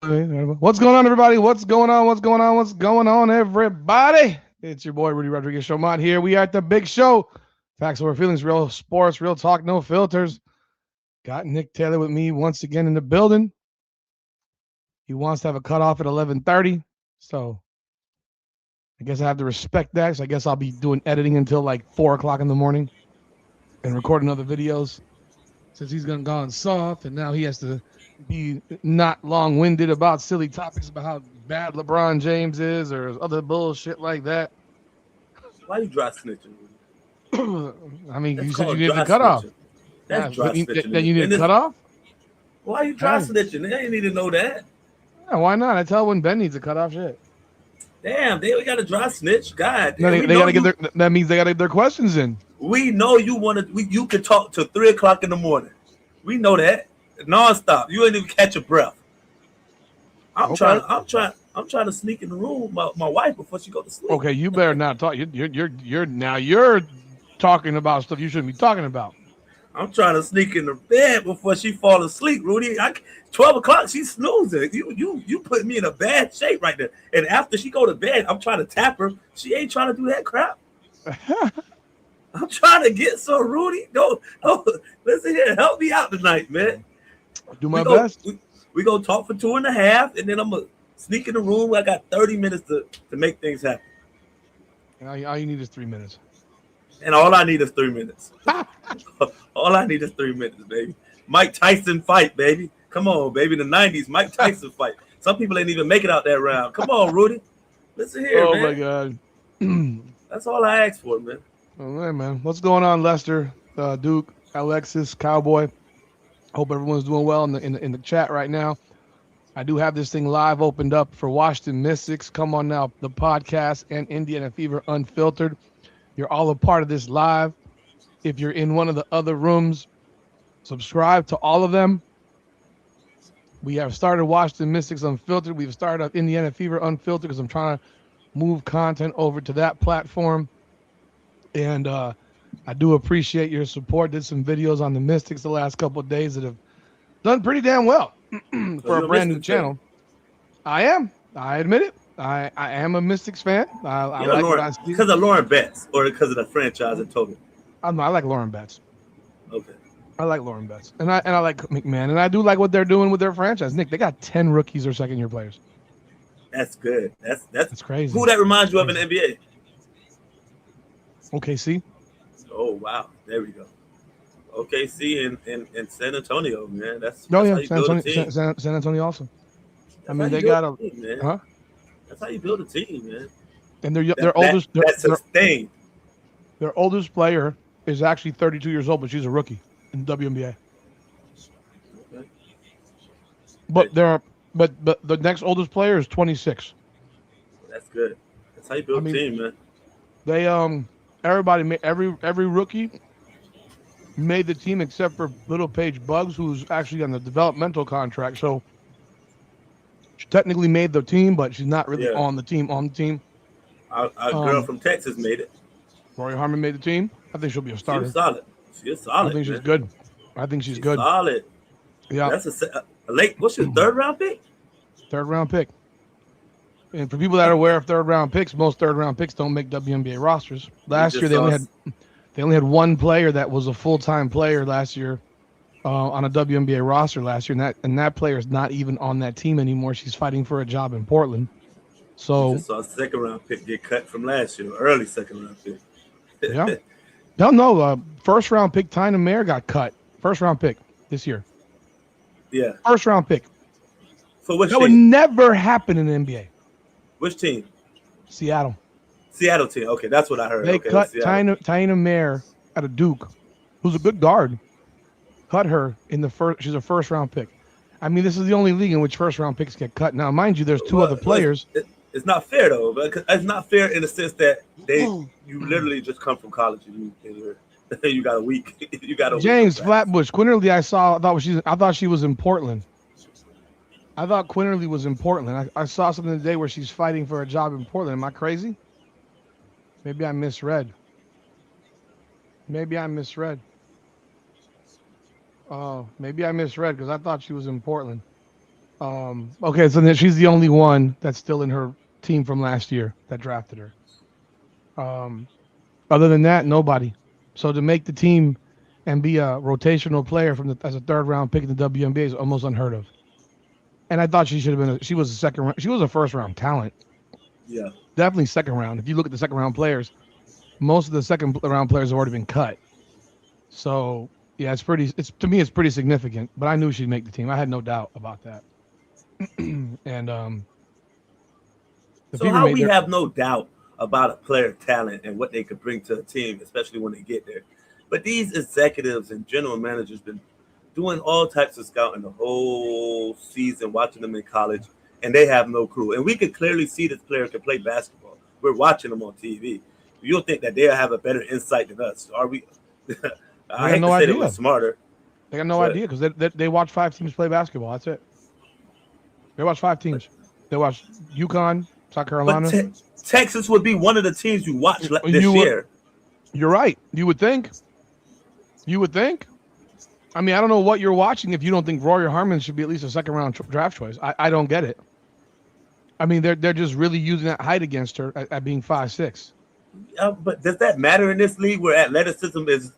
What's going on, everybody? What's going on? What's going on? What's going on, everybody? It's your boy Rudy Rodriguez Showmont here. We are at the big show. Facts over feelings, real sports, real talk, no filters. Got Nick Taylor with me once again in the building. He wants to have a cutoff at 11:30, so I guess I have to respect that. So I guess I'll be doing editing until like 4 o'clock in the morning and recording other videos since he's gone soft, and now he has to be not long-winded about silly topics about how bad LeBron James is or other bullshit like that. Why you dry snitching? I mean, That's you said you called needed dry a cutoff. snitching. That's dry snitching. Then you need a cutoff? Why you dry snitching? They ain't need to know that. Yeah, why not? I tell when Ben needs a cutoff. Shit. Damn, they got a dry snitch. God, no, they got to get their. That means they got to get their questions in. We know you want to. You can talk till 3 o'clock in the morning. We know that nonstop. You ain't even catch a breath. I'm trying to sneak in the room with my wife before she go to sleep. Okay, you better not talk. You're talking about stuff you shouldn't be talking about. I'm trying to sneak in the bed before she fall asleep, Rudy. 12 o'clock, she's snoozing. You put me in a bad shape right there. And after she go to bed, I'm trying to tap her. She ain't trying to do that crap. I'm trying to get some, Rudy. No, listen here. Help me out tonight, man. I'll do my best. We gonna talk for 2.5, and then I'm gonna sneak in the room. I got 30 minutes to make things happen. All you need is 3 minutes. And all I need is 3 minutes. All I need is 3 minutes, baby. Mike Tyson fight, baby. Come on, baby. The 90s, Mike Tyson fight. Some people ain't even make it out that round. Come on, Rudy. Listen here, man. Oh, my God. That's all I asked for, man. All right, man. What's going on, Lester, Duke, Alexis, Cowboy? Hope everyone's doing well in the chat right now. I do have this thing live opened up for Washington Mystics. Come on now, the podcast and Indiana Fever Unfiltered. You're all a part of this live. If you're in one of the other rooms, subscribe to all of them. We have started Washington Mystics Unfiltered. We've started Indiana Fever Unfiltered because I'm trying to move content over to that platform. And I do appreciate your support. Did some videos on the Mystics the last couple of days that have done pretty damn well for a brand new channel. I am. I admit it. I am a Mystics fan. I like what I see. Because of Lauren Betts or because of the franchise in total? I like Lauren Betts. Okay. I like Lauren Betts. And I like McMahon. And I do like what they're doing with their franchise. Nick, they got 10 rookies or second-year players. That's good. That's crazy. Who that reminds you of in the NBA? OKC. Oh, wow. There we go. OKC and San Antonio, man. That's San Antonio also. I mean, they got a That's how you build a team, man. And their oldest player is actually 32 years old, but she's a rookie in the WNBA. Okay. But the next oldest player is 26. That's good. That's how you build a team, man. They every rookie made the team except for little Paige Beuckers, who's actually on the developmental contract. So she technically made the team, but she's not really on the team. Our girl from Texas made it. Rory Harmon made the team. I think she'll be a starter. She's solid. I think she's good. I think she's good. Solid. Yeah. That's a late. What's your third round pick? Third round pick. And for people that are aware of third round picks, most third round picks don't make WNBA rosters. Last year they only had one player that was a full-time player last year on a WNBA roster last year, and that player is not even on that team anymore. She's fighting for a job in Portland. So you just saw a second round pick get cut from last year, early second round pick. Yeah. No. First round pick Tyna Mayer got cut. First round pick this year. Yeah. First round pick. For which that team? Would never happen in the NBA. Which team? Seattle. Seattle team. Okay, that's what I heard. They cut Tyna Mayer out of Duke, who's a good guard. Cut her in the first. She's a first round pick. I mean, this is the only league in which first round picks get cut. Now, mind you, there's two other players. It's not fair though, but it's not fair in the sense that you literally just come from college and you got a week. You got a James Flatbush Quinterly. I thought she was in Portland. I thought Quinterly was in Portland. I saw something today where she's fighting for a job in Portland. Am I crazy? Maybe I misread. Oh, maybe I misread because I thought she was in Portland. Okay, so then she's the only one that's still in her team from last year that drafted her. Other than that, nobody. So to make the team and be a rotational player as a third round pick in the WNBA is almost unheard of. And I thought she should have been. She was a second round. She was a first round talent. Yeah. Definitely second round. If you look at the second round players, most of the second round players have already been cut. So yeah, it's pretty. It's to me, it's pretty significant. But I knew she'd make the team. I had no doubt about that. And the So Fever how made we their, have no doubt about a player talent and what they could bring to a team, especially when they get there. But these executives and general managers been doing all types of scouting the whole season, watching them in college, and they have no clue. And we can clearly see this player can play basketball. We're watching them on TV. You'll think that they'll have a better insight than us. Are we? I hate no to say that idea. we're smarter. They got no idea because they watch 5 teams play basketball. That's it. They watch 5 teams. They watch UConn, South Carolina. But Texas would be one of the teams you watch this year. You're right. You would think. You would think. I mean, I don't know what you're watching if you don't think Rory Harmon should be at least a second round draft choice. I don't get it. I mean, they're just really using that height against her at being 5'6". But does that matter in this league where athleticism is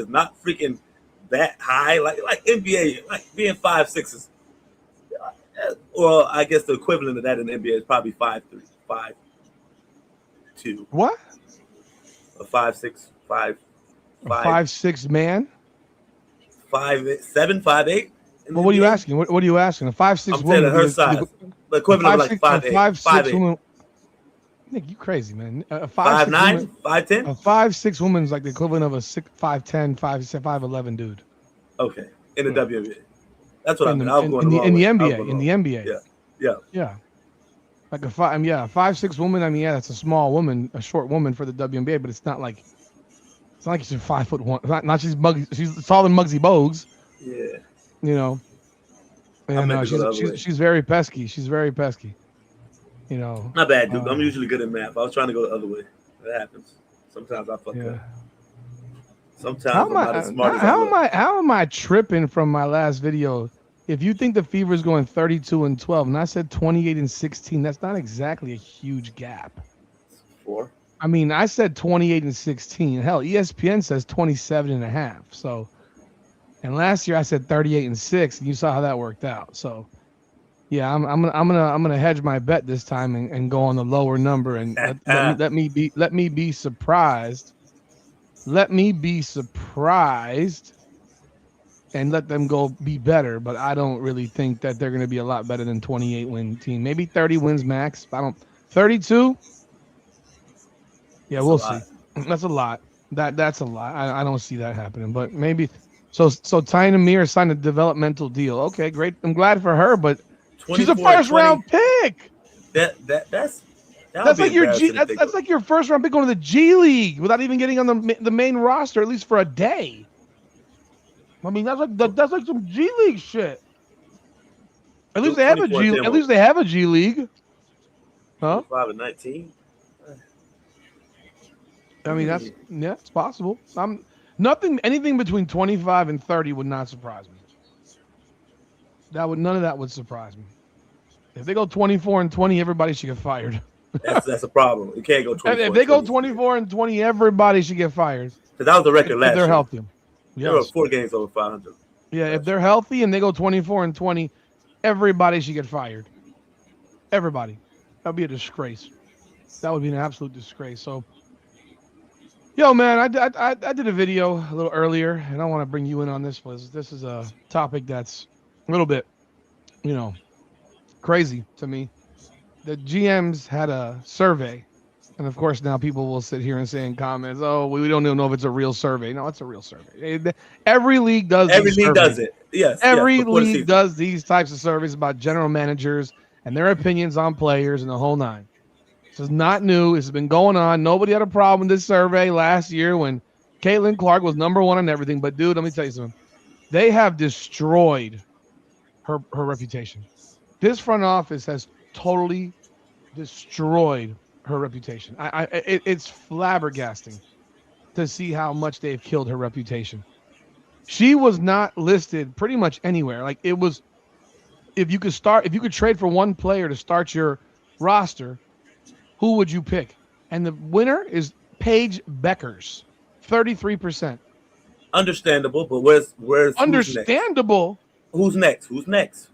not freaking that high? Like NBA, like being 5'6" is, or I guess the equivalent of that in the NBA is probably 5'3", 5'2". What? A 5'6", 5'5", 5'6" man. 5'7", 5'8". Well, what are you asking? What are you asking? A 5'6" I'm woman. saying her size. The equivalent of like 5'8". 5'6" woman. Nick, you crazy, man. A 5'9", 5'10". A 5'6" woman's like the equivalent of a 5'10", 5'11" dude. Okay, in the WNBA. That's what I mean. In the NBA. Yeah. Like a 5'6" woman. I mean, yeah, that's a small woman, a short woman for the WNBA, but it's not like she's 5'1". Not she's taller than Muggsy Bogues. Yeah. You know. And she's very pesky. She's very pesky. You know. Not bad, dude. I'm usually good at math. I was trying to go the other way. That happens. Sometimes I fuck up. Sometimes I'm not as smart as I look. How am I tripping from my last video? If you think the Fever is going 32-12, and I said 28-16, that's not exactly a huge gap. 4. I mean, I said 28-16. Hell, ESPN says 27.5. So, and last year I said 38-6, and you saw how that worked out. So, yeah, I'm gonna hedge my bet this time and go on the lower number and let me be surprised. Let me be surprised. And let them go be better, but I don't really think that they're going to be a lot better than 28 win team. Maybe 30 wins max. 32. Yeah, we'll see. That's a lot. That's a lot. I don't see that happening, but maybe. So Tyna Mears signed a developmental deal. Okay, great. I'm glad for her, but she's a first round pick. That's like your that's like your first round pick going to the G League without even getting on the main roster at least for a day. I mean, that's like some G League shit. At least they have a G. At least they have a G League. Huh? 5-19. I mean, it's possible. Anything between 25 and 30 would not surprise me. None of that would surprise me. If they go 24-20, everybody should get fired. That's a problem. You can't go 24. If they go 24-20, everybody should get fired. Because that was the record last year. They're healthy. Yes. There were 4 games over 500. Yeah, if they're healthy and they go 24-20, everybody should get fired. Everybody. That'd be a disgrace. That would be an absolute disgrace. So, yo, man, I did a video a little earlier, and I want to bring you in on this. This is a topic that's a little bit, crazy to me. The GMs had a survey. And of course, now people will sit here and say in comments, "Oh, we don't even know if it's a real survey." No, it's a real survey. Every league does. Every league does it. Yes. Every league does these types of surveys about general managers and their opinions on players and the whole nine. This is not new. It's been going on. Nobody had a problem with this survey last year when Caitlin Clark was number 1 on everything. But dude, let me tell you something. They have destroyed her reputation. This front office has totally destroyed her reputation. It's flabbergasting to see how much they've killed her reputation. She was not listed pretty much anywhere. Like it was if you could trade for one player to start your roster, who would you pick? And the winner is Paige Beuckers, 33%. Understandable, but who's next? Understandable. Who's next? Who's next?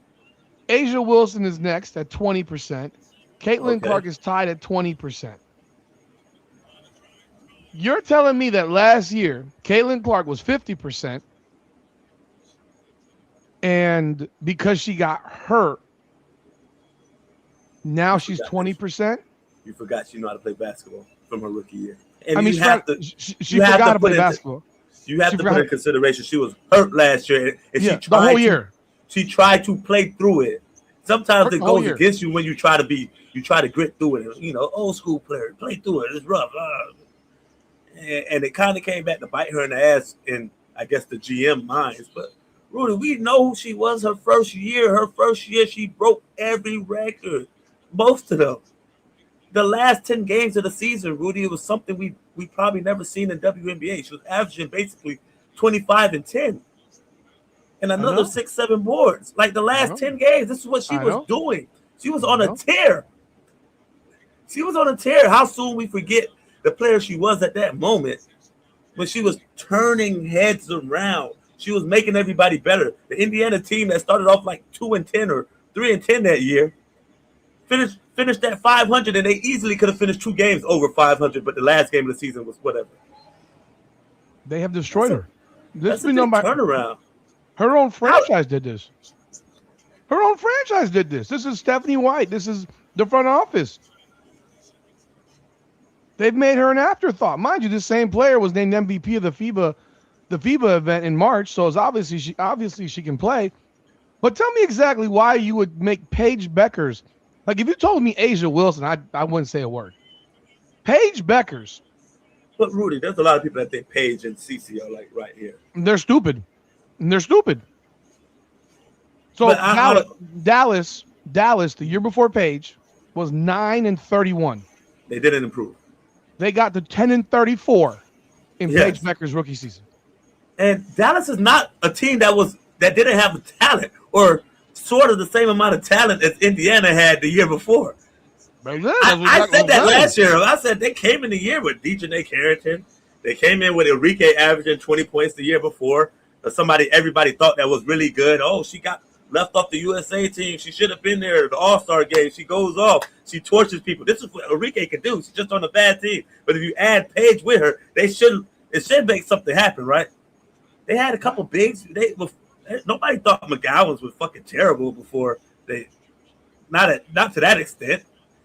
Asia Wilson is next at 20%. Caitlin Okay. Clark is tied at 20%. You're telling me that last year, Caitlin Clark was 50%, and because she got hurt, now she's 20%? You forgot she know how to play basketball from her rookie year. And I mean, you have to she forgot to play basketball. You have to put in consideration she was hurt last year, and yeah, the whole year. She tried to play through it. Sometimes it goes year. against you when you try to grit through it. You know, old school player, play through it. It's rough. And it kind of came back to bite her in the ass in, I guess, the GM minds. But, Rudy, we know who she was her first year. Her first year, she broke every record. Most of them. The last 10 games of the season, Rudy, it was something we probably never seen in WNBA. She was averaging basically 25 and 10. And another 6-7 boards. Like the last 10 games, this is what she was doing. She was on a tear. She was on a tear. How soon we forget the player she was at that moment when she was turning heads around. She was making everybody better. The Indiana team that started off like 2-10 or 3-10 that year finished at 500, and they easily could have finished 2 games over 500, but the last game of the season was whatever. They have destroyed her. That's a big turnaround. Her own franchise did this. Her own franchise did this. This is Stephanie White. This is the front office. They've made her an afterthought. Mind you, this same player was named MVP of the FIBA event in March, so it's obviously she can play. But tell me exactly why you would make Paige Beuckers. Like, if you told me Asia Wilson, I wouldn't say a word. Paige Beuckers. But, Rudy, there's a lot of people that think Paige and Cece are, like, right here. They're stupid. So Dallas, the year before Paige, was 9-31. They didn't improve. They got to 10-34 in Paige Beuckers' rookie season. And Dallas is not a team that didn't have the talent or sort of the same amount of talent as Indiana had the year before. I said that last year. I said they came in the year with Dejanay Carrington. They came in with Enrique averaging 20 points the year before. Everybody thought that was really good. Oh, she got left off the USA team. She should have been there. The All-Star game. She goes off. She tortures people. This is what Enrique can do. She's just on a bad team. But if you add Paige with her, it should make something happen, right? They had a couple bigs. Nobody thought McGowan's was fucking terrible before not to that extent.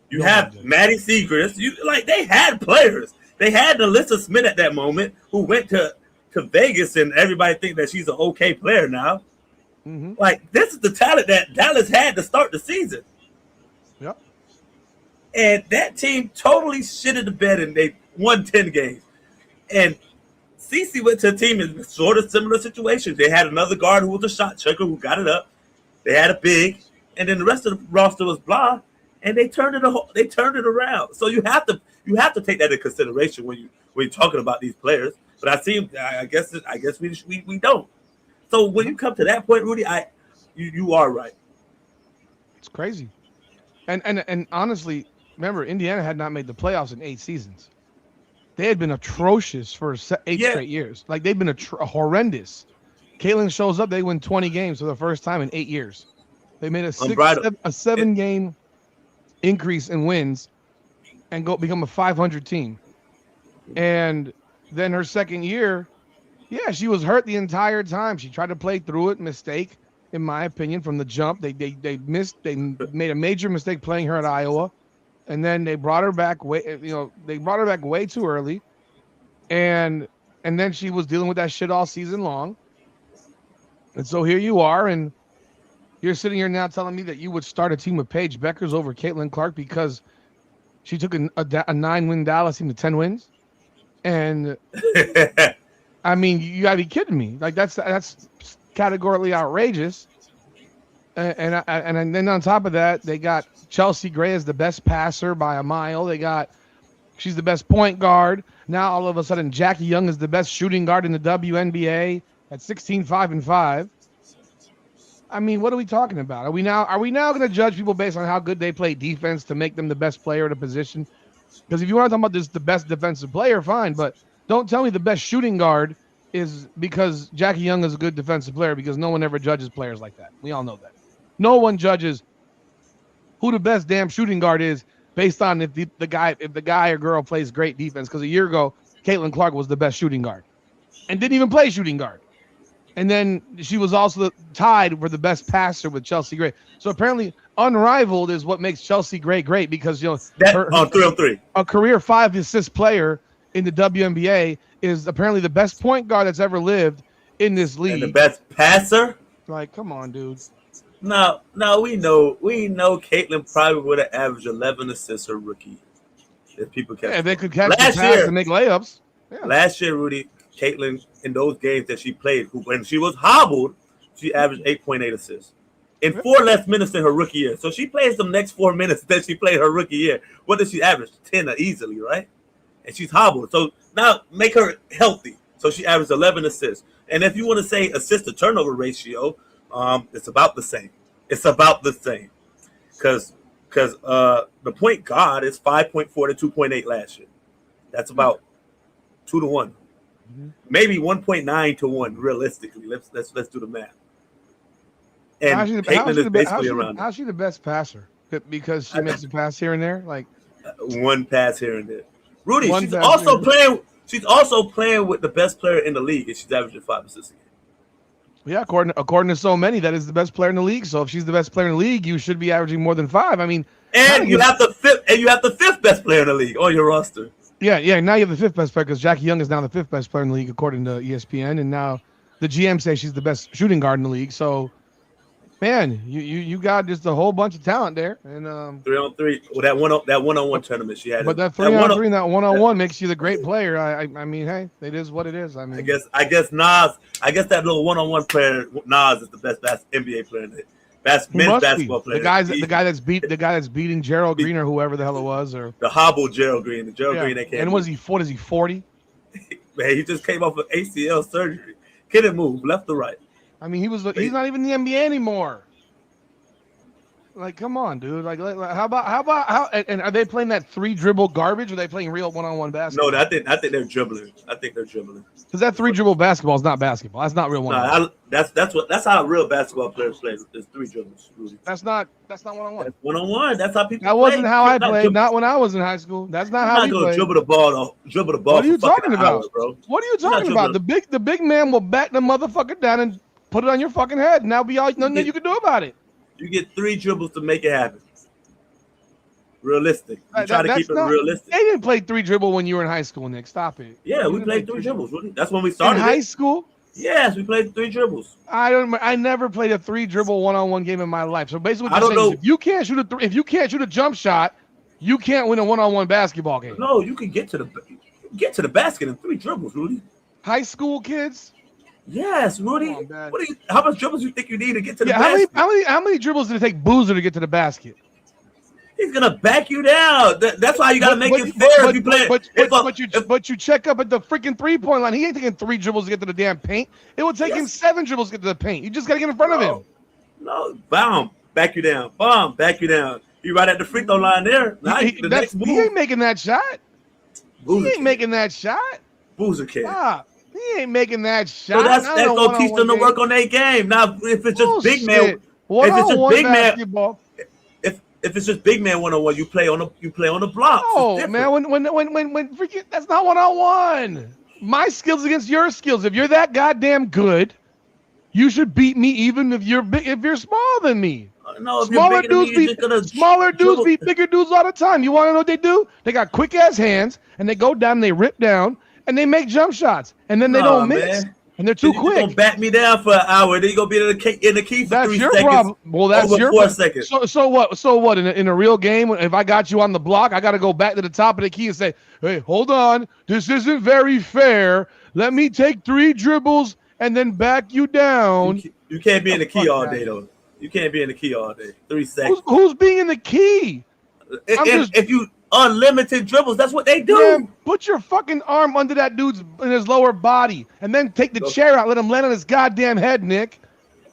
You have Maddie Segrist. They had players. They had Alyssa Smith at that moment who went to Vegas, and everybody think that she's an okay player now. Mm-hmm. Like, this is the talent that Dallas had to start the season. Yep. And that team totally shitted the bed, and they won 10 games. And Cece went to a team in sort of similar situations. They had another guard who was a shot checker who got it up. They had a big, and then the rest of the roster was blah, and they turned it around. So you have to take that into consideration when you're talking about these players. But I guess we don't. So when you come to that point, Rudy, you are right. It's crazy. And honestly, remember, Indiana had not made the playoffs in 8 seasons. They had been atrocious for 8 straight years. Like, they've been horrendous. Caitlin shows up, they win 20 games for the first time in 8 years. They made a 7-game increase in wins and become a 500 team. And then her second year, she was hurt the entire time. She tried to play through it. Mistake, in my opinion, from the jump. They made a major mistake playing her at Iowa. And then they brought her back way too early. And then she was dealing with that shit all season long. And so here you are, and you're sitting here now telling me that you would start a team with Paige Beuckers over Caitlin Clark because she took a 9-win Dallas team to 10 wins. And I mean, you gotta be kidding me. Like, that's categorically outrageous. And then on top of that, they got Chelsea Gray as the best passer by a mile. She's the best point guard. Now all of a sudden, Jackie Young is the best shooting guard in the WNBA at 16, 5, and 5. I mean, what are we talking about? Are we now going to judge people based on how good they play defense to make them the best player at a position? Because if you want to talk about this, the best defensive player, fine, but don't tell me the best shooting guard is because Jackie Young is a good defensive player, because no one ever judges players like that. We all know that. No one judges who the best damn shooting guard is based on if the guy or girl plays great defense. Because a year ago, Caitlin Clark was the best shooting guard and didn't even play shooting guard. And then she was also tied for the best passer with Chelsea Gray. So apparently, unrivaled is what makes Chelsea Gray great, because that on 3-on-3, a career 5-assist player in the WNBA is apparently the best point guard that's ever lived in this league. And the best passer. Like, come on, dude. No, we know Caitlin probably would have averaged 11 assists her rookie if people kept. Yeah, if they could catch the pass and make layups. Yeah. Last year, Rudy, Caitlin, in those games that she played, when she was hobbled, she averaged 8.8 assists in 4 less minutes than her rookie year. So she plays the next 4 minutes that she played her rookie year. What does she average? 10 easily, right? And she's hobbled. So now make her healthy. So she averaged 11 assists. And if you want to say assist to turnover ratio, it's about the same. It's about the same. Because the point guard is 5.4 to 2.8 last year. That's about 2 to 1. Maybe 1.9 to 1 realistically. Let's do the math. And Caitlin is basically around. How's she the best passer? Because she makes a pass here and there, like one pass here and there. Rudy, she's also playing with the best player in the league, and she's averaging 5 assists a game. Yeah, according to so many, that is the best player in the league. So if she's the best player in the league, you should be averaging more than 5. I mean, and you have the fifth best player in the league on your roster. Yeah. Now you have the 5th best player, because Jackie Young is now the 5th best player in the league according to ESPN, and now the GM says she's the best shooting guard in the league. So, man, you got just a whole bunch of talent there. And 3-on-3, well, that one-on-one tournament she had. But that 3-on-3 and that one-on-one makes you the great player. I mean, hey, it is what it is. I mean, I guess that little one-on-one player Nas is the best NBA player in the men's basketball player. The guy that's beating Gerald Green or whoever the hell it was, or the hobbled Gerald Green. The Gerald Green that came. And what is he 40? Man, he just came off of ACL surgery. Couldn't move left to right. I mean, he's not even in the NBA anymore. Like, come on, dude. Like how about and are they playing that 3-dribble garbage, or are they playing real one-on-one basketball? No, I think they're dribbling. Because that 3-dribble basketball is not basketball. That's not real one-on-one. That's how real basketball players play. There's 3 dribbles. Rudy. That's not one-on-one. That's one-on-one. That's how people. That wasn't how I played. Not when I was in high school. That's not how we played. Dribble the ball. What are you talking about, bro? What are you talking about? The big man will back the motherfucker down and put it on your fucking head, and that'll be all nothing that you can do about it. You get 3 dribbles to make it happen. Realistic. You try to keep it realistic. They didn't play 3-dribble when you were in high school, Nick. Stop it. Yeah, we played 3 dribbles. Really. That's when we started. In high school? Yes, we played 3 dribbles. I never played a 3-dribble one-on-one game in my life. So basically, what you're saying is if you can't shoot a jump shot, you can't win a one-on-one basketball game. No, you can get to the basket in 3 dribbles, Rudy. High school kids? Yes, Rudy. How much dribbles do you think you need to get to the basket? How many dribbles did it take Boozer to get to the basket? He's gonna back you down. That's why you gotta make it fair if you play. But you check up at the freaking 3-point line. He ain't taking 3 dribbles to get to the damn paint. It would take him 7 dribbles to get to the paint. You just gotta get in front of him. No, boom, back you down. Boom, back you down. You right at the free throw line there. He ain't making that shot. Boozer he ain't making that shot. Boozer can. Stop. He ain't making that shot. So that's gonna teach them to work on their game. Now, if it's just big man, if it's just big man one-on-one, you play on the block. Oh man, when freaking that's not one-on-one. My skills against your skills. If you're that goddamn good, you should beat me even if you're smaller than me. No, smaller dudes beat bigger dudes all the time. You want to know what they do? They got quick ass hands and they go down and they rip down. And they make jump shots, and then they don't miss, and they're too quick. You're gonna bat me down for an hour, then you're gonna be in the key for that's 3 your seconds. Problem. Well, that's over your 4 seconds. So what? So what? In a real game, if I got you on the block, I got to go back to the top of the key and say, "Hey, hold on, this isn't very fair. Let me take 3 dribbles and then back you down." You can't be in the key all day, though. You can't be in the key all day. 3 seconds. Who's being in the key? If you unlimited dribbles, that's what they do. Man, put your fucking arm under that dude's in his lower body, and then take the chair out. Let him land on his goddamn head, Nick.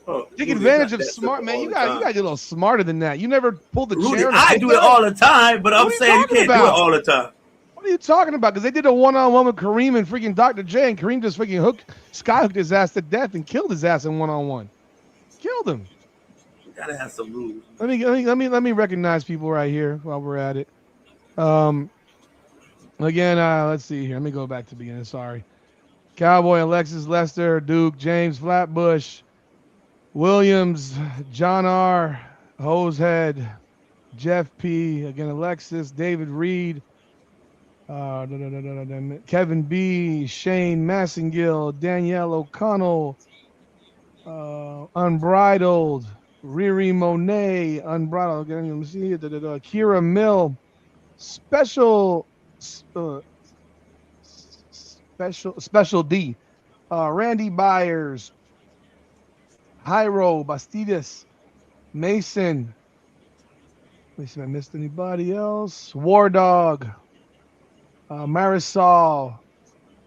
Oh, Take Rudy, it's advantage not of that smart simple man. all You the got to time. get a little smarter than that. You never pulled the Rudy, chair on a I do it takedown? all the time, but What I'm are you saying you talking can't do it about? all the time. What are you talking about? Because they did a one-on-one with Kareem and freaking Dr. J, and Kareem just freaking skyhooked his ass to death and killed his ass in one-on-one. Killed him. You gotta have some rules. Let me recognize people right here while we're at it. Um, again, let's see here. Let me go back to the beginning. Sorry. Cowboy, Alexis, Lester, Duke, James, Flatbush, Williams, John R, Hosehead, Jeff P, again, Alexis, David Reed, Kevin B, Shane Massengill, Danielle O'Connell, Unbridled, Riri Monet, Unbridled, again, let me see, Kira Mill, Special, uh, Special D, Randy Byers, Hyro, Bastidas, Mason. Let me see if I missed anybody else. War Dog, Marisol.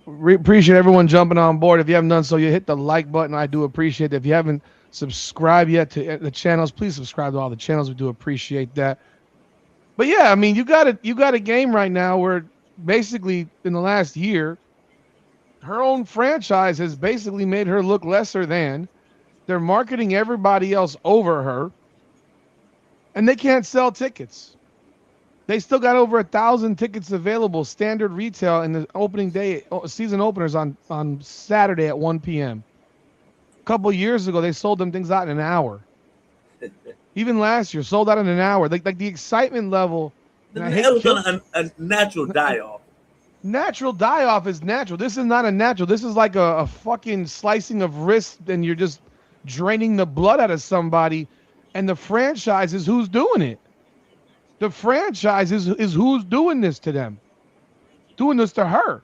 Appreciate everyone jumping on board. If you haven't done so, you hit the like button. I do appreciate it. If you haven't subscribed yet to the channels, please subscribe to all the channels. We do appreciate that. But yeah, I mean, you got a game right now where basically in the last year, her own franchise has basically made her look lesser than. They're marketing everybody else over her, and they can't sell tickets. They still got over 1,000 tickets available, standard retail, in the opening day, season openers on Saturday at 1 p.m. A couple of years ago, they sold them things out in an hour. Even last year, sold out in an hour. Like the excitement level, and I It hate was on a natural die off. natural die off is natural. This is not a natural. This is like a fucking slicing of wrist, and you're just draining the blood out of somebody. And the franchise is who's doing it. The franchise is who's doing this to them, doing this to her.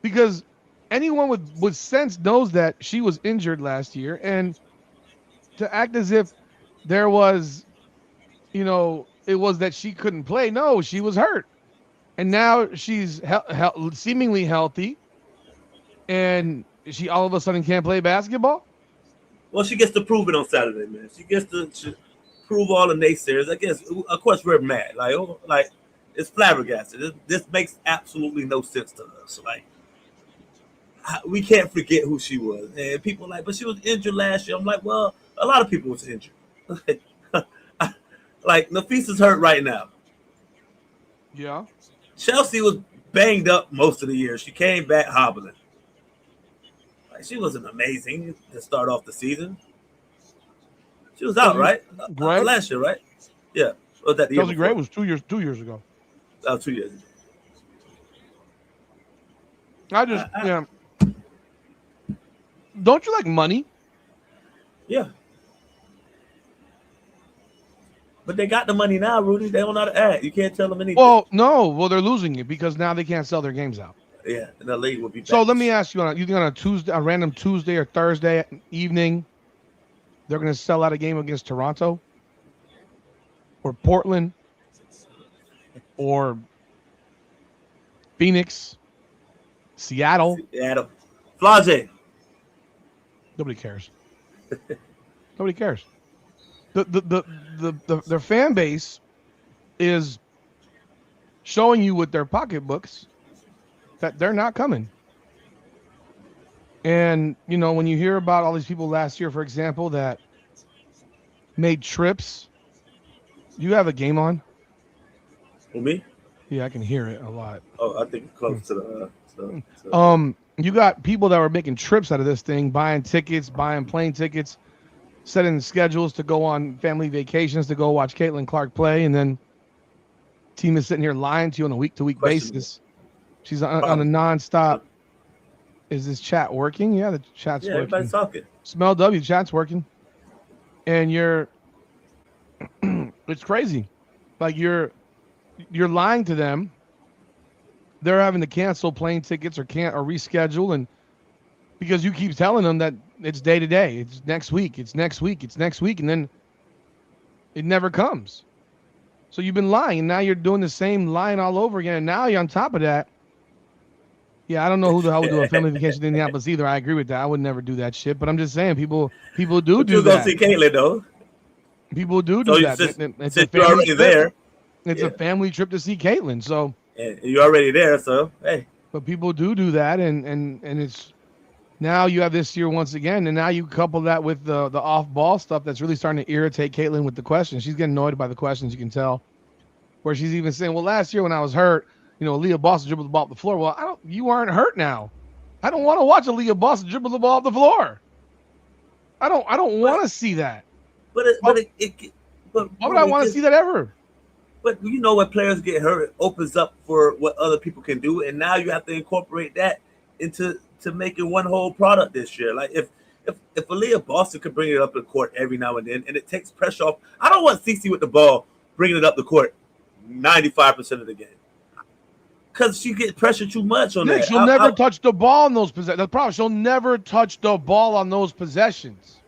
Because anyone with sense knows that she was injured last year, and to act as if there was, it was that she couldn't play. No, she was hurt, and now she's seemingly healthy, and she all of a sudden can't play basketball. Well, she gets to prove it on Saturday, man. She gets to prove all the naysayers. I guess, of course, we're mad. Like it's flabbergasted. This makes absolutely no sense to us. Like, we can't forget who she was. And people are like, but she was injured last year. I'm like, well, a lot of people was injured. Like Nafisa's hurt right now. Yeah. Chelsea was banged up most of the year. She came back hobbling. Like, she wasn't amazing to start off the season. She was out, right? Last year, right? Yeah. Or that the year Chelsea before? Gray was 2 years ago. 2 years ago. I just, yeah. Don't you like money? Yeah. But they got the money now, Rudy. They don't know how to act. You can't tell them anything. Well, no. Well, they're losing it because now they can't sell their games out. Yeah, and the league will be back. So let me ask you, you think on a Tuesday, a random Tuesday or Thursday evening, they're going to sell out a game against Toronto or Portland or Phoenix, Seattle? Flage. Nobody cares. Nobody cares. Their fan base is showing you with their pocketbooks that they're not coming. And, when you hear about all these people last year, for example, that made trips, you have a game on? For me? Yeah, I can hear it a lot. Oh, I think close to the... You got people that were making trips out of this thing, buying tickets, buying plane tickets, setting schedules to go on family vacations to go watch Caitlin Clark play, and then team is sitting here lying to you on a week-to-week basis. She's on a nonstop. Is this chat working? Yeah, the chat's working. Everybody's talking. Smell W, chat's working. And it's crazy. Like you're lying to them. They're having to cancel plane tickets or reschedule, and because you keep telling them that it's day to day, it's next week, it's next week, and then it never comes. So you've been lying, and now you're doing the same lying all over again. And now you're on top of that. Yeah, I don't know who the hell would do a family vacation in Indianapolis either. I agree with that. I would never do that shit. But I'm just saying, people do But you go that. see Caitlyn though. People do So that. It's a since you're family already trip. there, It's a family trip to see Caitlyn. So, and you're already there. So hey, but people do that, and it's now you have this year once again, and now you couple that with the off ball stuff that's really starting to irritate Caitlyn with the questions. She's getting annoyed by the questions. You can tell, where she's even saying, "Well, last year when I was hurt, Leah Boston dribbled the ball off the floor." Well, you aren't hurt now. I don't want to watch a Leah Boston dribble the ball off the floor. I don't want to see that. But why would I want to see that ever? But you know, when players get hurt, it opens up for what other people can do, and now you have to incorporate that into making one whole product this year. Like if Aaliyah Boston could bring it up the court every now and then, and it takes pressure off. I don't want CeCe with the ball bringing it up the court 95% of the game because she gets pressure too much on that. She'll never touch the ball in those possessions. The problem, she'll never touch the ball on those possessions.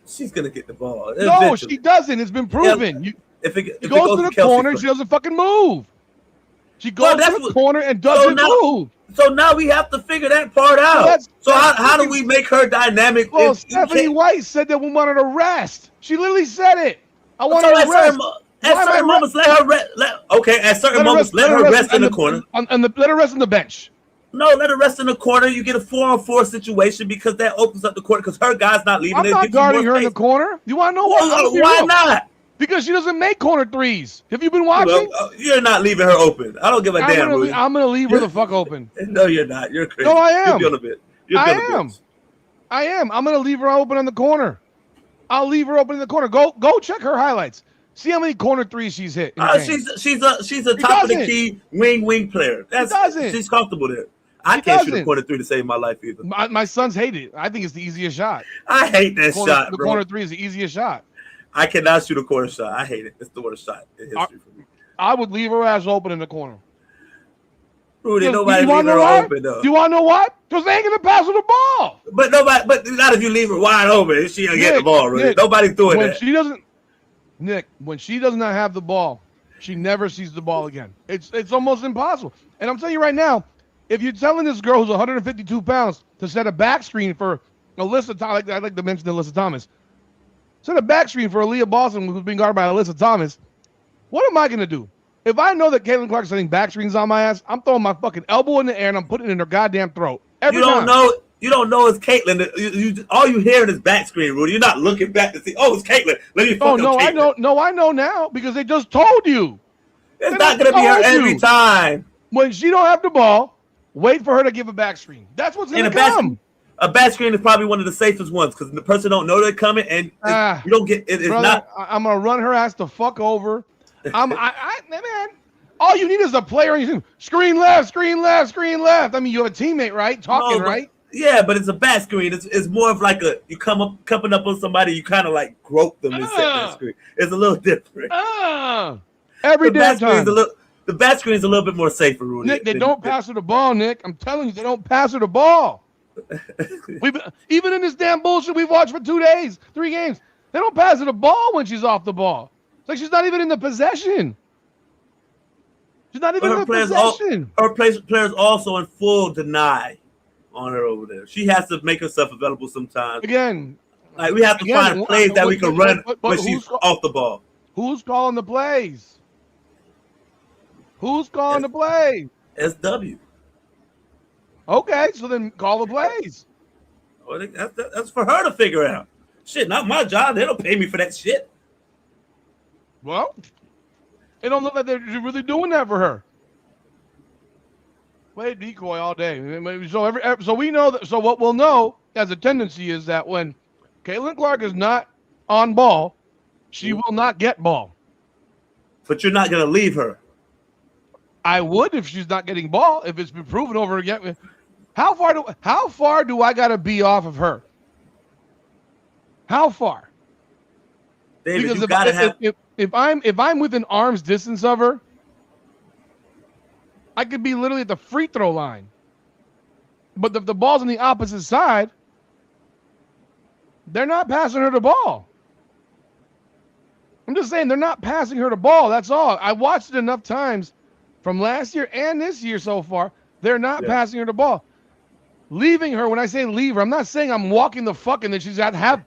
She's gonna get the ball. No, eventually. She doesn't. It's been proven. Yeah, if it goes to the corner, she doesn't fucking move. She goes to the corner and doesn't move. So now we have to figure that part out. So how do we make her dynamic? Well, Stephanie White said that we wanted to rest. She literally said it. I want her to rest. At certain moments, let her rest. At certain moments, let her rest in the corner. Let her rest on the bench. No, let her rest in the corner. You get a 4-on-4 situation because that opens up the court because her guy's not leaving. I'm not guarding her in the corner. You want to know why? Why not? Because she doesn't make corner threes. Have you been watching? Well, you're not leaving her open. I don't give a damn. I'm going to leave her the fuck open. No, you're not. You're crazy. No, I am. You're building a bit. I am. I'm going to leave her open in the corner. I'll leave her open in the corner. Go check her highlights. See how many corner threes she's hit. She's a top of the key wing player. She's comfortable there. I can't shoot a corner three to save my life either. My sons hate it. I think it's the easiest shot. I hate that shot, bro. The corner three is the easiest shot. I cannot shoot a corner shot. I hate it. It's the worst shot in history for me. I would leave her ass open in the corner. Rudy, nobody leave her open though. Do you want to know what? Because they ain't gonna pass her the ball. But not if you leave her wide open. She gonna get the ball, Rudy. Nobody's doing that. When she does not have the ball, she never sees the ball again. It's almost impossible. And I'm telling you right now, if you're telling this girl who's 152 pounds to set a back screen for Alyssa Thomas, I'd like to mention Alyssa Thomas. Set a back screen for Aaliyah Boston, who's being guarded by Alyssa Thomas. What am I going to do? If I know that Caitlin Clark's setting back screens on my ass, I'm throwing my fucking elbow in the air and I'm putting it in her goddamn throat. You don't know it's Caitlin. All you hear is back screen, Rudy. You're not looking back to see, it's Caitlin. Let me fuck Caitlin. I know now because they just told you. It's not going to be her every time. When she don't have the ball, wait for her to give a back screen. That's what's going to come. A back screen is probably one of the safest ones because the person don't know they're coming and you don't get it. It's brother, not. I'm gonna run her ass the fuck over. Man, all you need is a player on your team. Screen left, screen left, screen left. I mean, you have a teammate, right? Right? Yeah, but it's a back screen. It's more of like you coming up on somebody, you kind of like grope them and set that screen. It's a little different. Every damn time. The back screen is a little bit more safer, Rudy. Nick, they don't pass her the ball, Nick. I'm telling you, they don't pass her the ball. Even in this damn bullshit we've watched for 2 days, 3 games, they don't pass her the ball when she's off the ball. It's like she's not even in the possession. She's not even in the possession. Her players also in full deny on her over there. She has to make herself available sometimes. Again, like we have to find plays that we can run when she's off the ball. Who's calling the plays? Who's calling the plays? SW. Okay, so then call the plays. Well, that's for her to figure out. Shit, not my job. They don't pay me for that shit. Well, it don't look like they're really doing that for her. Play decoy all day. So we know that. So what we'll know as a tendency is that when Caitlin Clark is not on ball, she will not get ball. But you're not going to leave her. I would if she's not getting ball. If it's been proven over again. How far do I gotta be off of her? How far? David, because if I'm within arm's distance of her, I could be literally at the free throw line. But if the ball's on the opposite side, they're not passing her the ball. I'm just saying they're not passing her the ball. That's all. I watched it enough times from last year and this year so far. They're not passing her the ball. Leaving her, when I say leave her, I'm not saying I'm walking the fucking that she's at half.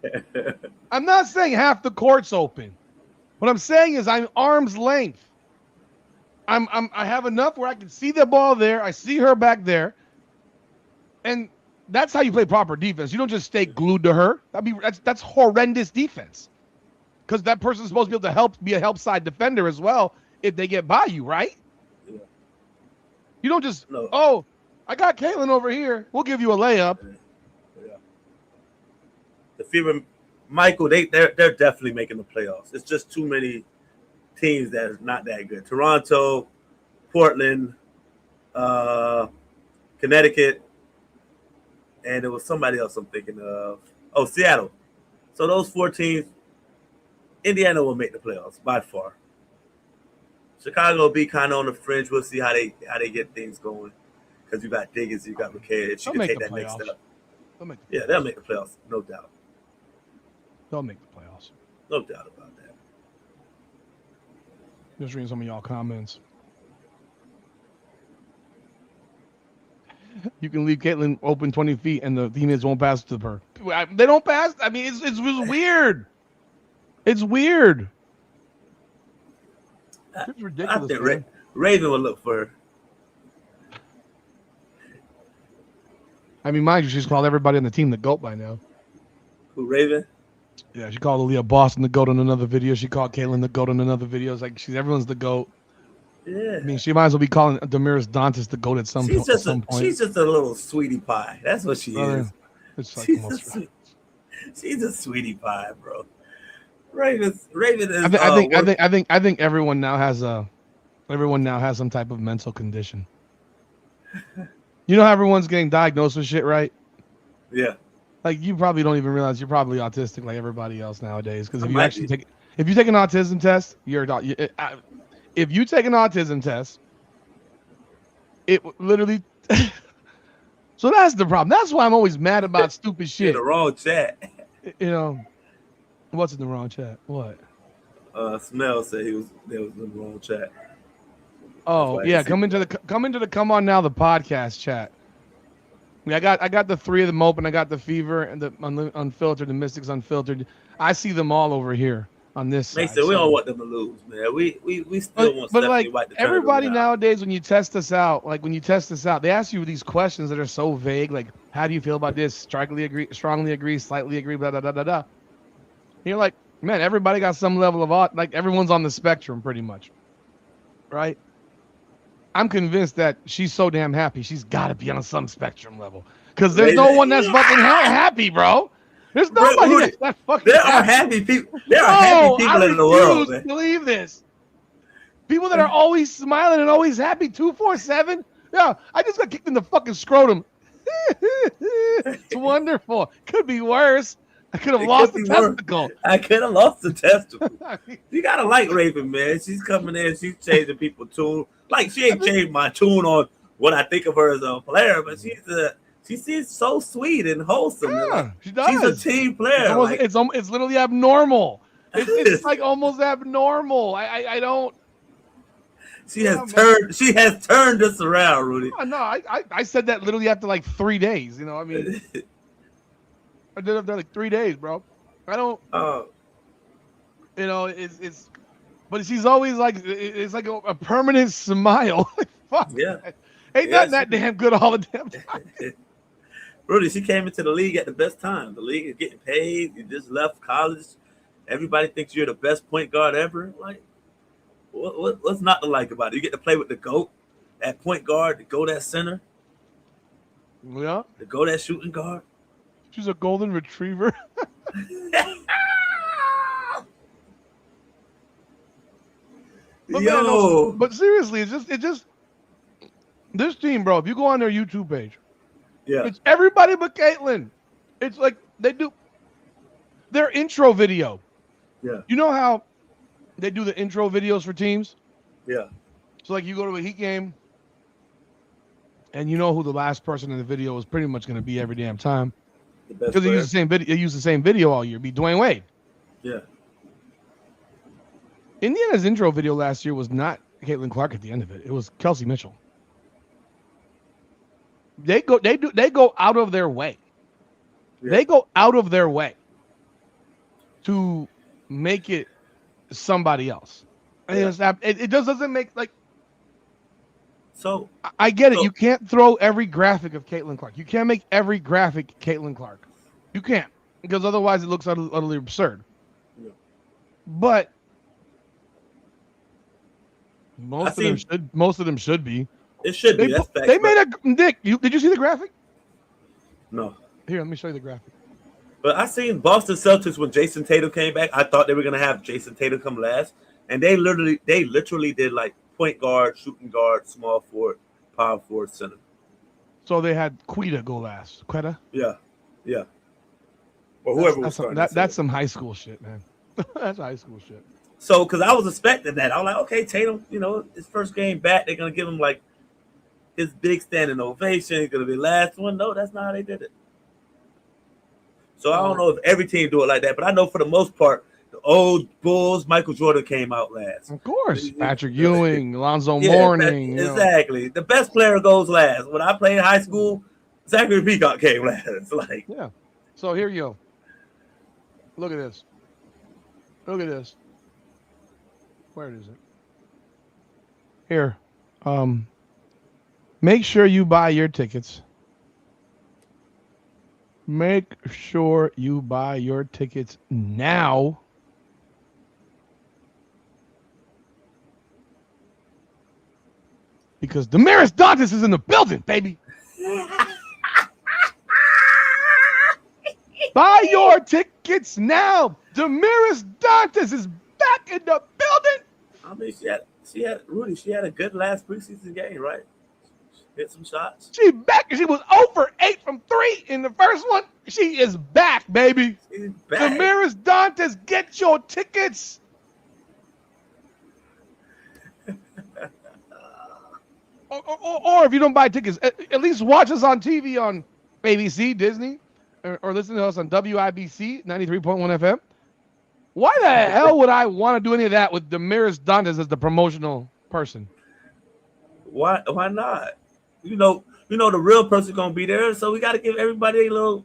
I'm not saying half the court's open. What I'm saying is I'm arm's length. I have enough where I can see the ball there. I see her back there. And that's how you play proper defense. You don't just stay glued to her. That's horrendous defense. Because that person's supposed to be able to be a help side defender as well if they get by you, right? Yeah. You don't just, I got Caitlin over here. We'll give you a layup. Yeah. The Fever, Michael, they're definitely making the playoffs. It's just too many teams that are not that good. Toronto, Portland, Connecticut, and there was somebody else I'm thinking of. Oh, Seattle. So those 4 teams, Indiana will make the playoffs by far. Chicago will be kind of on the fringe. We'll see how they get things going. Because you got Diggins, you got McKay. If she can take that next step. They'll make the playoffs, no doubt. They'll make the playoffs. No doubt about that. Just reading some of y'all comments. You can leave Caitlin open 20 feet and the teammates won't pass to her. They don't pass. I mean, it's weird. It's weird. It's ridiculous. I think Raven will look for her. I mean, mind you, she's called everybody on the team the GOAT by now. Who, Raven? Yeah, she called Aaliyah Boston the GOAT in another video. She called Caitlin the GOAT in another video. It's like everyone's the GOAT. Yeah. I mean, she might as well be calling Damaris Dantas the GOAT at some point. She's just a little sweetie pie. That's what she is. She's a sweetie pie, bro. Raven is. I think everyone now has some type of mental condition. You know how everyone's getting diagnosed with shit, right? Yeah. Like you probably don't even realize you're probably autistic like everybody else nowadays. Because if you take an autism test, if you take an autism test, it literally. So that's the problem. That's why I'm always mad about stupid shit. In the wrong chat. You know, what's in the wrong chat? What? Snell said there was in the wrong chat. Oh yeah, come into the Come On Now the podcast chat. Yeah, I got the 3 of them open. I got the Fever and the Unfiltered, the Mystics Unfiltered. I see them all over here on this Mason, side. we don't want them to lose, man. We still want Stephanie White to turn everybody it around. nowadays, when you test us out, they ask you these questions that are so vague, like, how do you feel about this? Strongly agree, slightly agree, blah, blah, blah, blah, blah. And you're like, man, everybody got some level of everyone's on the spectrum pretty much, right? I'm convinced that she's so damn happy. She's got to be on some spectrum level because there's no one that's fucking happy, bro. There's nobody that's fucking There are happy people. There are happy people in the world. I believe this. People that are always smiling and always happy 247. Yeah, I just got kicked in the fucking scrotum. It's wonderful. Could be worse. I could have lost the testicle. I could have lost the testicle. You gotta like Raven, man. She's coming in. She's changing people's tune. Like she ain't changed my tune on what I think of her as a player, but she seems so sweet and wholesome. Yeah, she does. She's a team player. It's literally abnormal. It's like almost abnormal. I don't. She has turned this around, Rudy. No, I said that literally after like 3 days. You know, I mean, I did it after like 3 days, bro. I don't. You know, it's. But she's always like, it's like a permanent smile. Like, fuck. Yeah. Ain't nothing that damn good all the damn time. Rudy, she came into the league at the best time. The league is getting paid. You just left college. Everybody thinks you're the best point guard ever. Like, what's not to like about it? You get to play with the GOAT at point guard, the GOAT at center. Yeah. The GOAT at shooting guard. She's a golden retriever. But seriously, it's just this team, bro. If you go on their YouTube page, it's everybody but Caitlin. It's like they do their intro video. Yeah. You know how they do the intro videos for teams? Yeah. So like you go to a Heat game and you know who the last person in the video is pretty much going to be every damn time. Because they use the same video. They use the same video all year. Be Dwayne Wade. Yeah. Indiana's intro video last year was not Caitlin Clark at the end of it. It was Kelsey Mitchell. They go out of their way. Yeah. They go out of their way to make it somebody else. Yeah. It just doesn't make like. So I get it. You can't throw every graphic of Caitlin Clark. You can't make every graphic Caitlin Clark. You can't, because otherwise it looks utterly absurd. Yeah. But most of them should be. It should be. That's fact, they made a Nick. Did you see the graphic? No. Here, let me show you the graphic. But I seen Boston Celtics when Jason Tatum came back. I thought they were gonna have Jason Tatum come last, and they literally did like point guard, shooting guard, small forward, power forward, center. So they had Quetta go last. Quetta? Yeah. Or whoever was starting. That's some high school shit, man. That's high school shit. So, because I was expecting that, I was like, okay, Tatum, his first game back, they're gonna give him like his big standing ovation. He's gonna be last one. No, that's not how they did it. So I don't know if every team do it like that, but I know for the most part, the old Bulls, Michael Jordan came out last. Of course, Patrick Ewing, Alonzo Mourning. Exactly. The best player goes last. When I played in high school, Zachary Peacock came last. Yeah. So here you go. Look at this. Where is it? Here. Make sure you buy your tickets. Make sure you buy your tickets now. Because Damaris Dantas is in the building, baby. Buy your tickets now. Damaris Dantas is back in the building. I mean, she had a good last preseason game, right? Hit some shots. She back. She was 0 for 8 from 3 in the first one. She is back, baby. She's back. Damaris Dantas, get your tickets. or if you don't buy tickets, at least watch us on TV on ABC, Disney, or listen to us on WIBC 93.1 FM. Why the hell would I want to do any of that with Damaris Dantas as the promotional person? Why not? The real person gonna be there, so we got to give everybody a little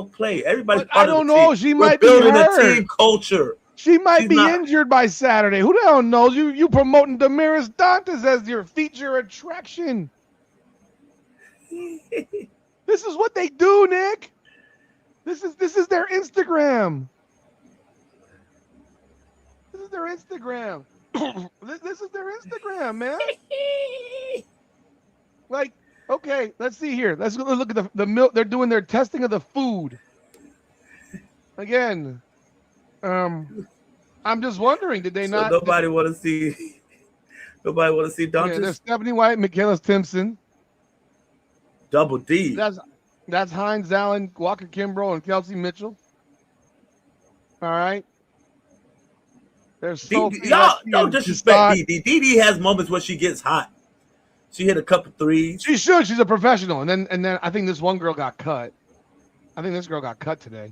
play. Everybody. I don't know. Team. She We're might be building hurt. a team culture. She might be injured by Saturday. Who the hell knows? You promoting Damaris Dantas as your feature attraction. This is what they do, Nick. This is their Instagram. This is their Instagram. This is their Instagram, man. Like, okay, let's see here. Let's look at the milk. They're doing their testing of the food. Again, I'm just wondering, did they not? Nobody want to see. Nobody want to see Dantas. Yeah, there's Stephanie White, Michaela Timpson. Double D. That's Hines Allen, Walker Kimbrough, and Kelsey Mitchell. All right. There's Sophie. Y'all don't disrespect DD. DD has moments where she gets hot. She hit a couple threes. She should. She's a professional. And then I think this one girl got cut. I think this girl got cut today.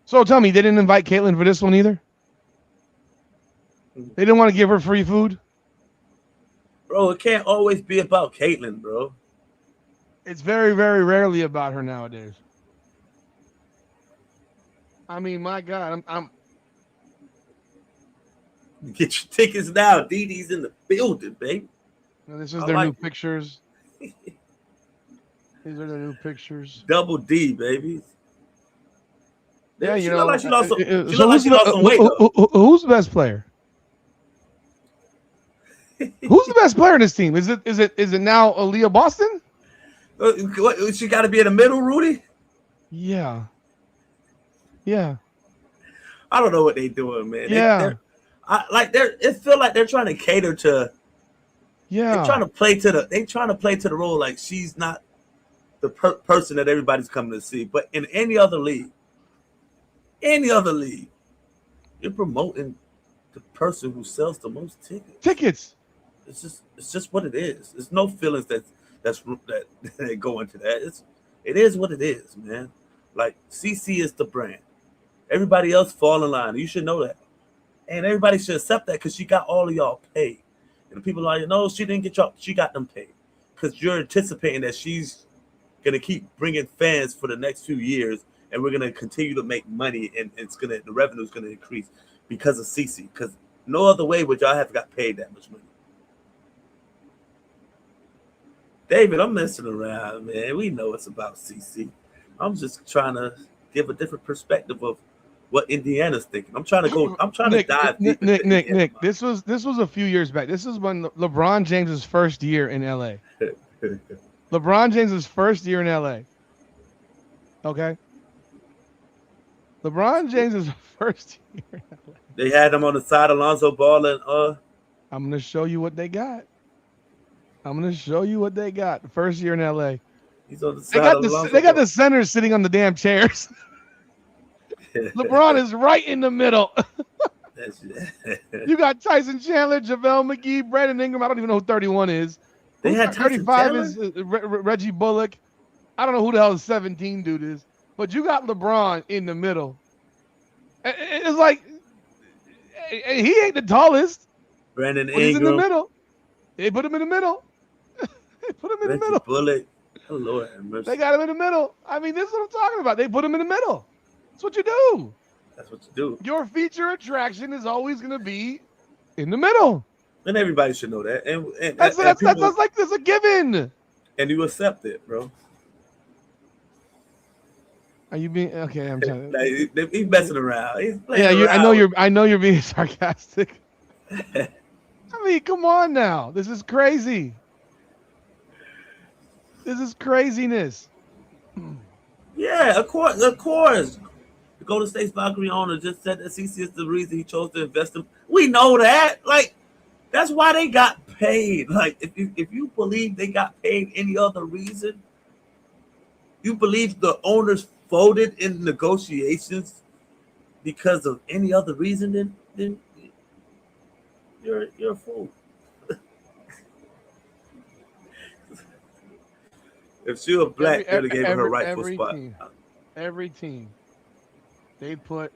So tell me, they didn't invite Caitlin for this one either? They didn't want to give her free food? Bro, it can't always be about Caitlin, bro. It's very, very rarely about her nowadays. I mean, my God, I'm get your tickets now. DD's in the building, baby. This is their new pictures. These are their new pictures. Double D, baby. Yeah, she looked like she lost some weight. Who's the best player? Who's the best player in this team? Is it now Aaliyah Boston? She got to be in the middle, Rudy. Yeah. I don't know what they're doing, man. Yeah. It feel like they're trying to cater to. Yeah. They're trying to play to the role like she's not the person that everybody's coming to see. But in any other league, you're promoting the person who sells the most tickets. It's just what it is. There's no feelings that go into that. It is what it is, man. Like CC is the brand. Everybody else fall in line. You should know that. And everybody should accept that because she got all of y'all paid. And the people are like, no, she didn't get y'all. She got them paid. because you're anticipating that she's gonna keep bringing fans for the next few years, and we're gonna continue to make money, and the revenue's gonna increase because of CC. Because no other way would y'all have got paid that much money. David, I'm messing around, man. We know it's about CC. I'm just trying to give a different perspective of what Indiana's thinking. I'm trying to dive deep. Nick. This was a few years back. This is when LeBron James's first year in LA. LeBron James's first year in LA. Okay. LeBron James's first year in LA. They had him on the side of Lonzo Ball and I'm gonna show you what they got. The first year in LA. He's on the side They got the centers sitting on the damn chairs. LeBron is right in the middle. You got Tyson Chandler, JaVale McGee, Brandon Ingram. I don't even know who 31 is. They had 35 is Reggie Bullock. I don't know who the hell the 17 dude is. But you got LeBron in the middle. It's like he ain't the tallest. Brandon Ingram. He's in the middle. They put him in the middle. Bullock. Oh, Lord have mercy. They got him in the middle. I mean, this is what I'm talking about. They put him in the middle. That's what you do. That's what you do. Your feature attraction is always going to be in the middle. And everybody should know that. And that's like there's a given. And you accept it, bro. Are you being okay? I'm trying to. Like, he's messing around. He's playing around. I know you're being sarcastic. I mean, come on now. This is crazy. This is craziness. Yeah, of course. The Golden State Valkyrie owner just said that CC is the reason he chose to invest in. We know that. Like, that's why they got paid. Like, if you believe they got paid any other reason, you believe the owners voted in negotiations because of any other reason, then you're a fool. If she was black, they'd have gave her rightful spot. Every team, they put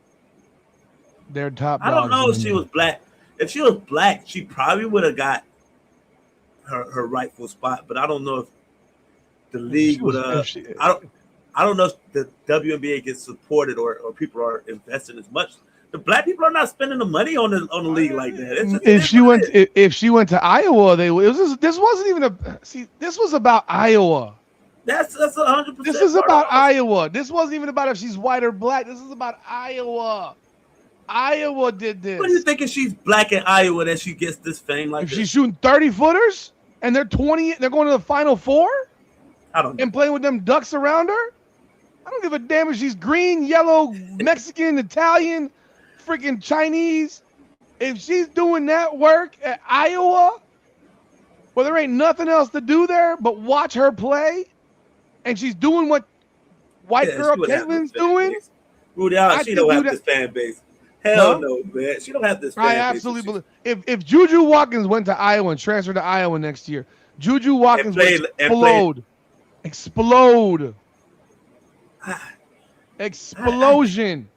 their top. I don't know if she was black. If she was black, she probably would have got her rightful spot. But I don't know if the league would have. I don't know if the WNBA gets supported or people are investing as much. The black people are not spending the money on the league like that. If she went to Iowa, this wasn't even this was about Iowa. That's 100%. This is about Iowa. This wasn't even about if she's white or black. This is about Iowa. Iowa did this. What do you think if she's black in Iowa that she gets this fame like if this? She's shooting 30-footers and they're going to the Final Four? I don't know. And playing with them ducks around her? I don't give a damn if she's green, yellow, Mexican, Italian, freaking Chinese. If she's doing that work at Iowa, where there ain't nothing else to do there but watch her play, and she's doing what white girl Caitlin's doing. Rudy, she don't have this fan base. Hell no, man. She don't have this fan base. I absolutely believe. If Juju Watkins went to Iowa and transferred to Iowa next year, Juju Watkins would explode. Explosion.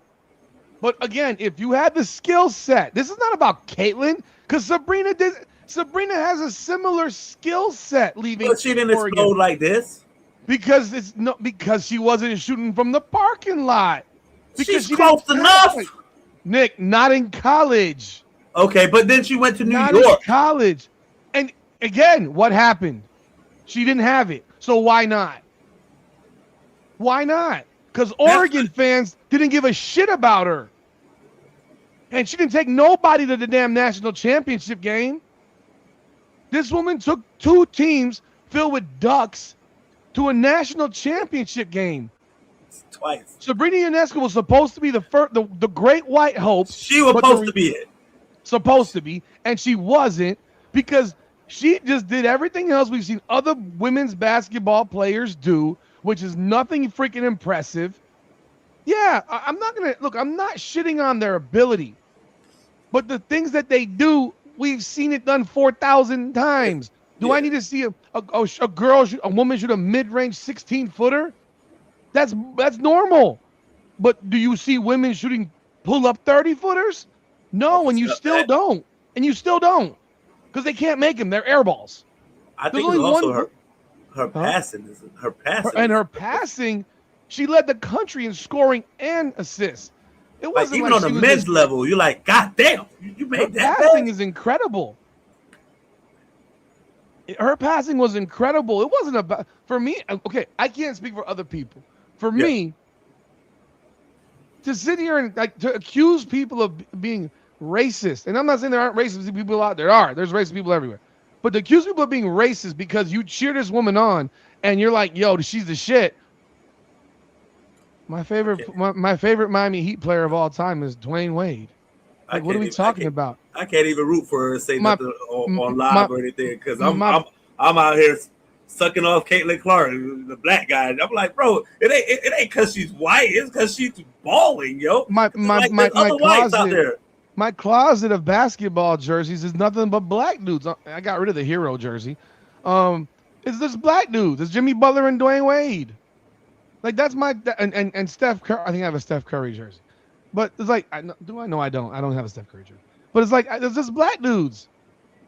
But again, if you had the skill set, this is not about Caitlin, because Sabrina has a similar skill set leaving. But she didn't explode like this. Because she wasn't shooting from the parking lot. Because she's close enough. Nick, not in college. Okay, but then she went to New York. In college. And again, what happened? She didn't have it. So why not? Why not? Because Oregon fans didn't give a shit about her. And she didn't take nobody to the damn national championship game. This woman took two teams filled with ducks to a national championship game. Twice. Sabrina Ionescu was supposed to be the great white hope. She was supposed to be it. Supposed to be. And she wasn't, because she just did everything else we've seen other women's basketball players do, which is nothing freaking impressive. Yeah, I'm not shitting on their ability. But the things that they do, we've seen it done 4,000 times. Do I need to see a woman shoot a mid-range 16-footer? That's normal. But do you see women shooting pull-up 30-footers? No, and you still don't. And you still don't. Because they can't make them. They're air balls. I think it's also Her passing is her passing. Her passing, she led the country in scoring and assists. It like wasn't even like on the men's level, you're like, God damn, you made that. Passing is incredible. Her passing was incredible. It wasn't about for me. Okay, I can't speak for other people. For me, to sit here and like to accuse people of being racist, and I'm not saying there aren't racist people out there. There's racist people everywhere, but to accuse people of being racist because you cheer this woman on and you're like, yo, she's the shit. My favorite Miami Heat player of all time is Dwayne Wade. Like, what are we talking about? I can't even root for her and say nothing on live or anything because I'm out here sucking off Caitlin Clark, the black guy. I'm like, bro, it ain't because she's white. It's because she's balling, yo. My closet of basketball jerseys is nothing but black dudes. I got rid of the hero jersey. It's just black dudes. It's Jimmy Butler and Dwayne Wade. Like that's my and Steph Curry. I think I have a Steph Curry jersey, but it's like, do I know I don't? I don't have a Steph Curry jersey. But it's like it's just black dudes.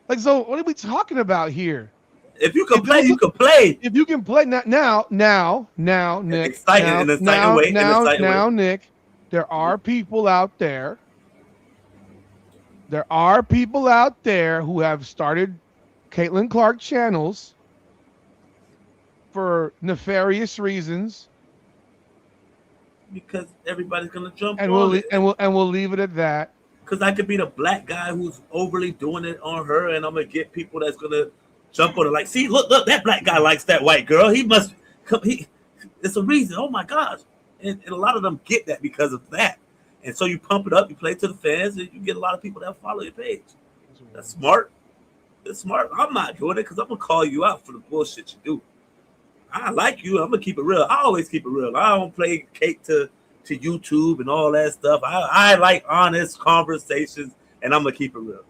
Like, so what are we talking about here? If you can play, you can play. If you can play now, Nick. Exciting Now, Nick. There are people out there. There are people out there who have started Caitlin Clark channels for nefarious reasons. Because everybody's gonna jump and on it. We'll leave it at that. Because I could be the black guy who's overly doing it on her, and I'm gonna get people that's gonna jump on it. Like, see, look, that black guy likes that white girl. He must come. It's a reason. Oh my gosh, and a lot of them get that because of that. And so you pump it up, you play to the fans, and you get a lot of people that follow your page. That's smart. It's smart. I'm not doing it because I'm gonna call you out for the bullshit you do. I like you. I'm gonna keep it real. I always keep it real. I don't play cake to YouTube and all that stuff. I like honest conversations, and I'm gonna keep it real.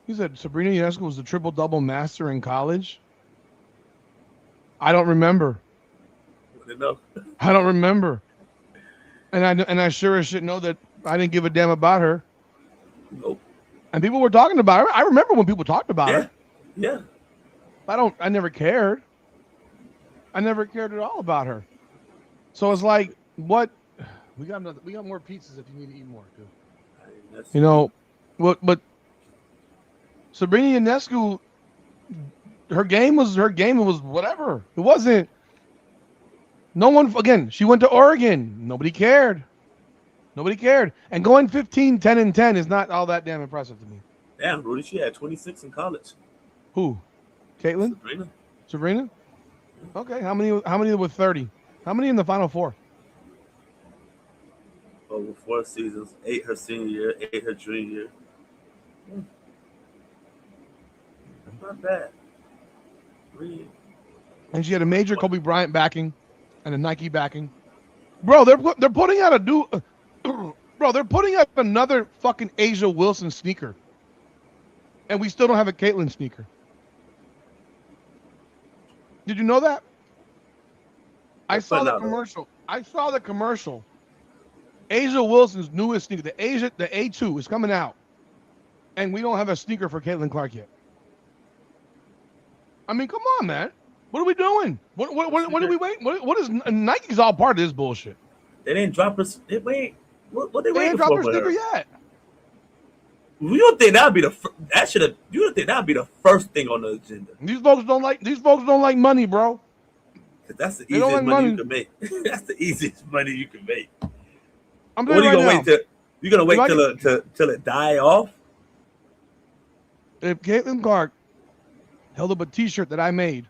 You said Sabrina Ionescu was the triple-double master in college? I don't remember. I don't remember. And I sure as shit know that I didn't give a damn about her. Nope. And people were talking about her. I remember when people talked about her. Yeah. I never cared. I never cared at all about her. So it's like, what? We got more pizzas if you need to eat more, too. You know, but Sabrina Ionescu, her game was whatever. It wasn't. No one, again, she went to Oregon. Nobody cared. And going 15, 10, and 10 is not all that damn impressive to me. Damn, Rudy, she had 26 in college. Who? Caitlin? Sabrina? Okay, how many with 30? How many in the Final Four? Over 4 seasons, 8 her senior year, 8 her junior year. That's not bad. Really. And she had a major Kobe Bryant backing and a Nike backing. Bro, they're putting out they're putting out another fucking Asia Wilson sneaker. And we still don't have a Caitlin sneaker. Did you know that? I saw the commercial. Asia Wilson's newest sneaker, the A2 is coming out. And we don't have a sneaker for Caitlin Clark yet. I mean, come on, man. What are we doing? What are we waiting? What is Nike's all part of this bullshit? They didn't drop us. Wait, what they waiting for? They didn't drop her sneaker yet. You don't think that'd be You don't think that'd be the first thing on the agenda? These folks don't like money, bro. That's the easiest money you can make. That's the easiest money you can make. I'm what are you gonna wait till? You gonna wait till it die off? If Caitlin Clark held up a T-shirt that I made,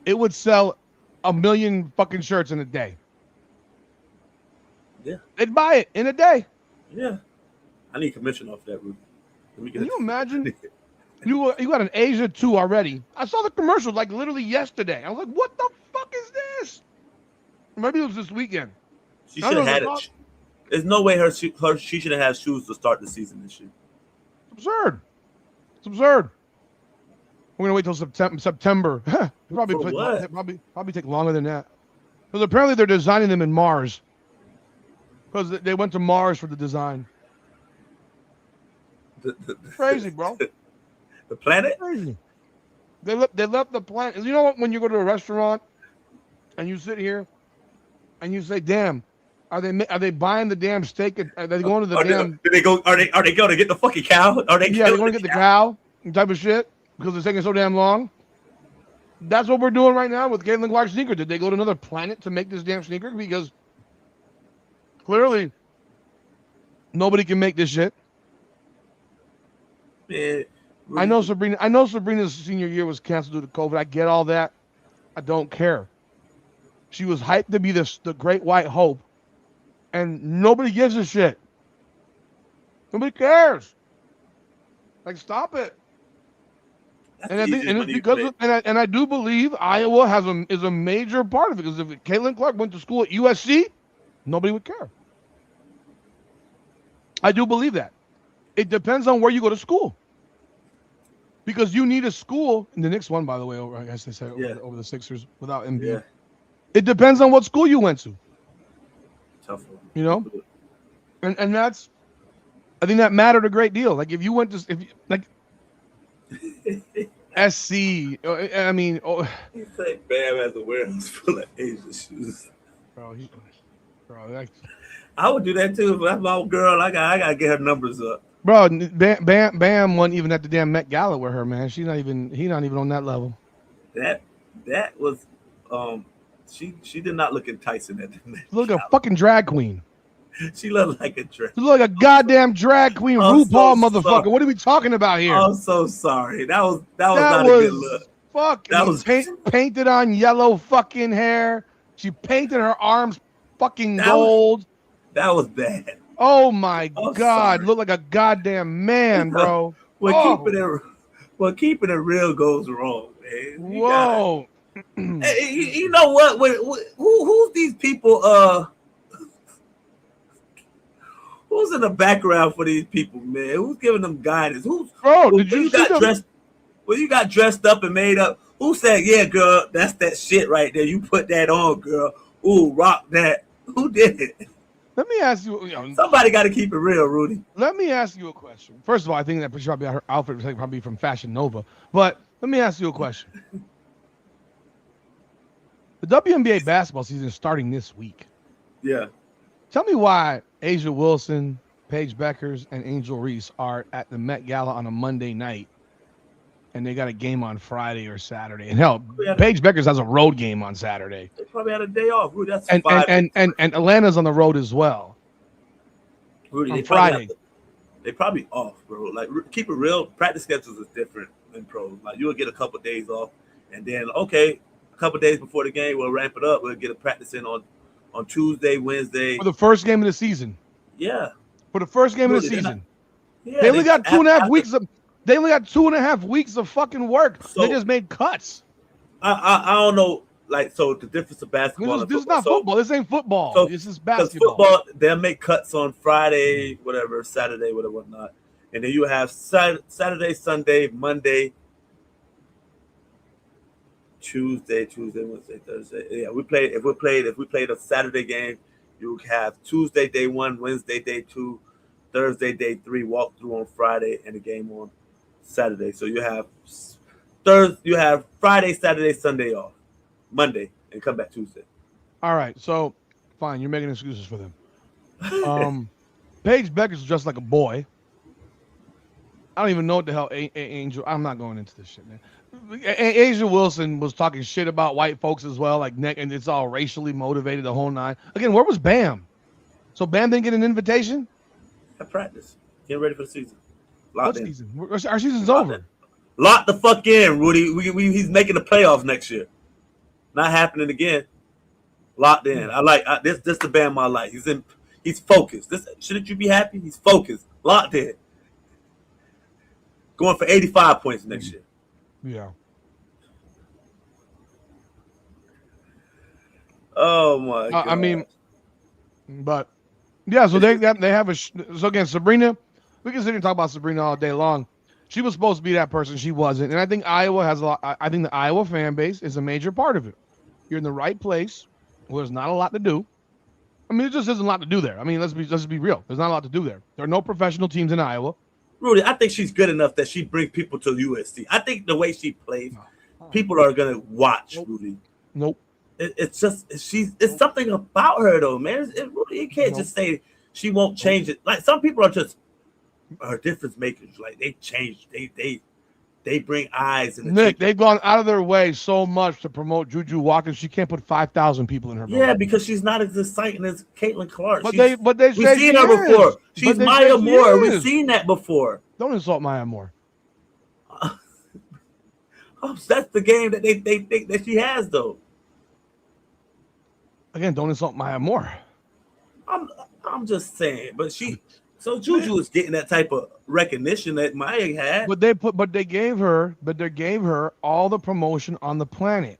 it would sell 1 million fucking shirts in a day. Yeah, they'd buy it in a day. Yeah, I need commission off that, Rudy. Can you imagine? You got an Asia 2 already. I saw the commercial like literally yesterday. I was like, what the fuck is this? Maybe it was this weekend. She should have had it. There's no way she should have had shoes to start the season this year. It's absurd. We're gonna wait till September. Probably take longer than that. Because apparently they're designing them in Mars. Because they went to Mars for the design. Crazy, bro. The planet? Crazy. They left the planet. You know what? When you go to a restaurant and you sit here and you say, "Damn, are they buying the damn steak? Are they going to the damn? Did they go? Are they going to get the fucking cow? Are they? Yeah, they're going to get the cow type of shit because it's taking so damn long." That's what we're doing right now with Caitlin Clark's sneaker. Did they go to another planet to make this damn sneaker? Because clearly nobody can make this shit. Yeah, I know Sabrina's senior year was canceled due to COVID. I get all that. I don't care. She was hyped to be the great white hope, and nobody gives a shit. Nobody cares. Like, stop it. And I think, and it's because I do believe Iowa is a major part of it. Because if Caitlin Clark went to school at USC, nobody would care. I do believe that. It depends on where you go to school. Because you need a school, and the next one, by the way, I guess they said over the Sixers without Embiid. Yeah. It depends on what school you went to. Tough one. You know? And that's, I think that mattered a great deal. Like, if you went to, SC, I mean, he said Bam has a warehouse full of Asian shoes. Bro, I would do that too. If that's my old girl, I gotta get her numbers up. Bro, Bam wasn't even at the damn Met Gala with her, man. He's not even on that level. That was she did not look enticing at the Met Gala. Look, a fucking drag queen. She looked like a drag. She looked like a goddamn drag queen, RuPaul motherfucker. Sorry. What are we talking about here? I'm so sorry. That was not a good look. Fuck. That was painted on yellow fucking hair. She painted her arms fucking gold. That was bad. Oh my God. Sorry. Looked like a goddamn man, bro. Keeping it real goes wrong, man. Whoa. Hey, you know what? Who's these people? Who's in the background for these people, man? Who's giving them guidance? Did you see dressed? When you got dressed up and made up, who said, "Yeah, girl, that's that shit right there. You put that on, girl. Ooh, rock that." Who did it? Let me ask you. Somebody got to keep it real, Rudy. Let me ask you a question. First of all, I think that probably her outfit was probably from Fashion Nova. But let me ask you a question. The WNBA basketball season is starting this week. Yeah. Tell me why A'ja Wilson, Paige Beuckers, and Angel Reese are at the Met Gala on a Monday night, and they got a game on Friday or Saturday. And hell, Paige Beuckers has a road game on Saturday. They probably had a day off. Rudy, that's and Atlanta's on the road as well. Rudy, on Friday. They probably off, bro. Like, keep it real. Practice schedules is different than pros. Like, you'll get a couple of days off, and then a couple of days before the game, we'll ramp it up. We'll get a practice in on Tuesday, Wednesday. For the first game of the season. Yeah. For the first game of the season. They only got 2.5 weeks of. They only got 2.5 weeks of fucking work. So, they just made cuts. I don't know. Like, so the difference of basketball. This is not football. This ain't football. So, this is basketball. Football, they'll make cuts on Friday, whatever, Saturday, whatever, whatnot, and then you have Saturday, Sunday, Monday, Tuesday, Wednesday, Thursday. Yeah, if we played a Saturday game, you have Tuesday day 1, Wednesday day 2, Thursday day 3, walkthrough on Friday, and a game on Saturday. So you have Friday, Saturday, Sunday off, Monday, and come back Tuesday. All right, so fine, you're making excuses for them. Paige Beuckers is dressed like a boy. I don't even know what the hell Angel. I'm not going into this shit, man. A'ja Wilson was talking shit about white folks as well, and it's all racially motivated, the whole nine. Again, where was Bam? So Bam didn't get an invitation? At practice. Getting ready for the season. What season? Our season's over. Lock the fuck in, Rudy. He's making the playoffs next year. Not happening again. Locked in. I like this. This the Bam I like. He's focused. Shouldn't you be happy? He's focused. Locked in. Going for 85 points next year. Yeah. Oh my God. I mean, but yeah. So they have so again, Sabrina. We can sit here and talk about Sabrina all day long. She was supposed to be that person. She wasn't, and I think Iowa has a lot. I think the Iowa fan base is a major part of it. You're in the right place where there's not a lot to do. I mean, it just isn't a lot to do there. I mean, let's be real. There's not a lot to do there. There are no professional teams in Iowa. Rudy, I think she's good enough that she brings people to USC. I think the way she plays, people are gonna watch Rudy. Nope. It's just it's something about her though, man. Rudy, you can't just say she won't change it. Like some people are difference makers. Like they change. They bring eyes in the Nick, they've gone out of their way so much to promote Juju Watkins. She can't put 5,000 people in her building. Yeah, because she's not as exciting as Caitlin Clark. But we've seen her before. She's Maya Moore. We've seen that before. Don't insult Maya Moore. That's the game that they think that she has, though. Again, don't insult Maya Moore. I'm just saying, but so Juju is getting that type of recognition that Maya had. But they gave her all the promotion on the planet.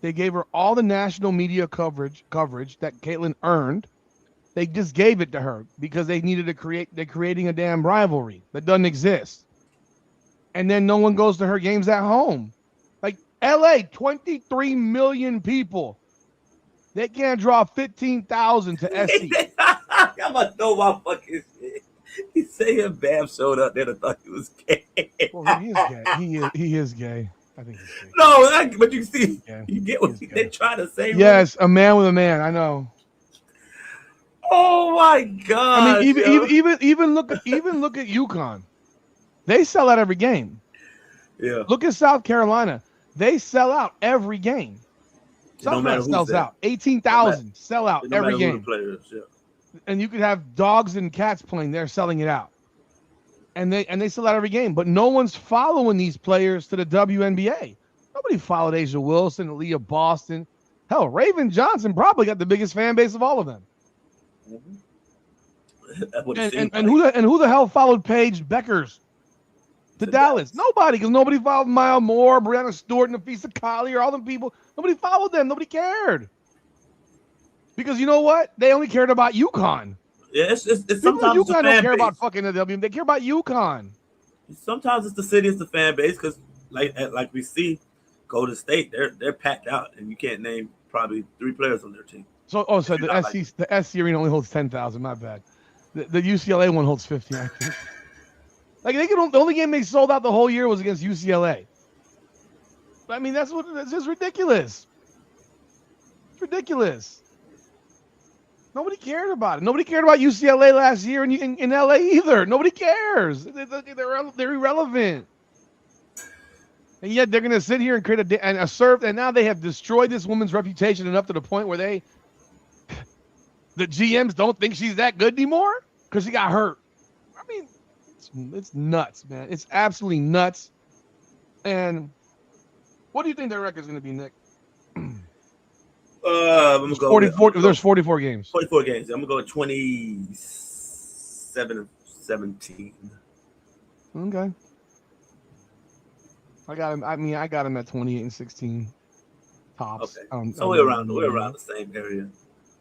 They gave her all the national media coverage that Caitlin earned. They just gave it to her because they needed to they're creating a damn rivalry that doesn't exist. And then no one goes to her games at home. Like LA, 23 million people. They can't draw 15,000 to SC. I'm gonna throw my fucking shit. He saying Bam showed up there and thought he was gay. Well, he is gay. He is gay. I think he's gay. No, but you see, you get what they try to say. Yes, a man with a man. I know. Oh my god! I mean, even look at UConn. They sell out every game. Yeah. Look at South Carolina. They sell out every game. Southern sells out 18,000. Sell out every game. And you could have dogs and cats playing. They're selling it out, and they sell out every game. But no one's following these players to the WNBA. Nobody followed Asia Wilson, Aaliyah Boston. Hell, Raven Johnson probably got the biggest fan base of all of them. And who the hell followed Paige Beuckers to Dallas? Nobody, because nobody followed Maya Moore, Brianna Stewart, Nafisa Collier, all them people. Nobody followed them. Nobody cared. Because you know what? They only cared about UConn. Yeah, it's sometimes UConn don't care about fucking the W. They care about UConn. Sometimes it's the city, it's the fan base, because like we see, Golden State, they're packed out, and you can't name probably 3 players on their team. So the SC arena only holds 10,000. My bad. The UCLA one holds 50. I think. Like the only game they sold out the whole year was against UCLA. I mean, that's just ridiculous. It's ridiculous. Nobody cared about it. Nobody cared about UCLA last year in LA either. Nobody cares. They're irrelevant. And yet they're going to sit here and create a serve. And now they have destroyed this woman's reputation enough to the point where the GMs don't think she's that good anymore because she got hurt. I mean, it's nuts, man. It's absolutely nuts. And what do you think their record's going to be, Nick? There's 44 games. 44 games. I'm gonna go 27-17. Okay. I got him. I mean, I got him at 28-16 tops. Okay. So we're around the same area.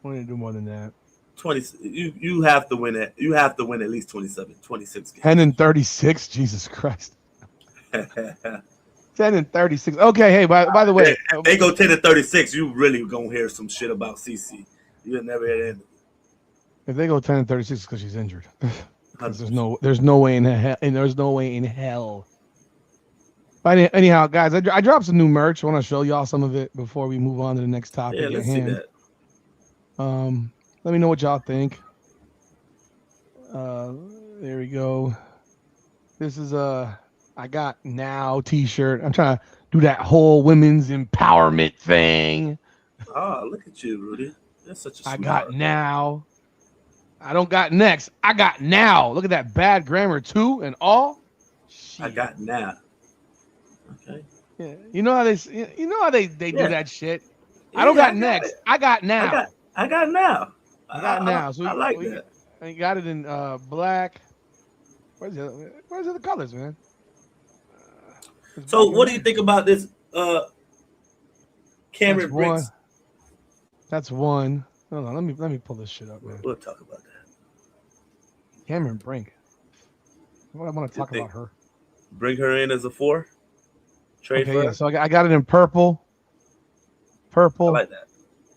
We need to do more than that. 20. You have to win it. You have to win at least 26 games. 10-36. Jesus Christ. 10-36. Okay, hey, by the way, they go 10-36. You really gonna hear some shit about CC. You'll never hear it. If they go 10-36, it's because she's injured. There's no way in hell, and there's no way in hell. But anyhow, guys, I dropped some new merch. I want to show y'all some of it before we move on to the next topic. Yeah, let's see that. Let me know what y'all think. There we go. This is I got now t-shirt. I'm trying to do that whole women's empowerment thing. Oh, look at you, Rudy. That's such a smart. I got now. I don't got next. I got now. Look at that bad grammar too and all. Shit. I got now. Okay. Yeah. You know how they do that shit. Yeah, I don't got next. I got now. I got now. I got now. So I like that. You got it in black. Where's the other colors, man? So what do you think about this Cameron Brink? That's one. Hold on, let me pull this shit up, man. We'll talk about that. Cameron Brink. I want to talk about her. Bring her in as a 4. Trade for her. Yeah, so I got it in purple. Purple. I like that.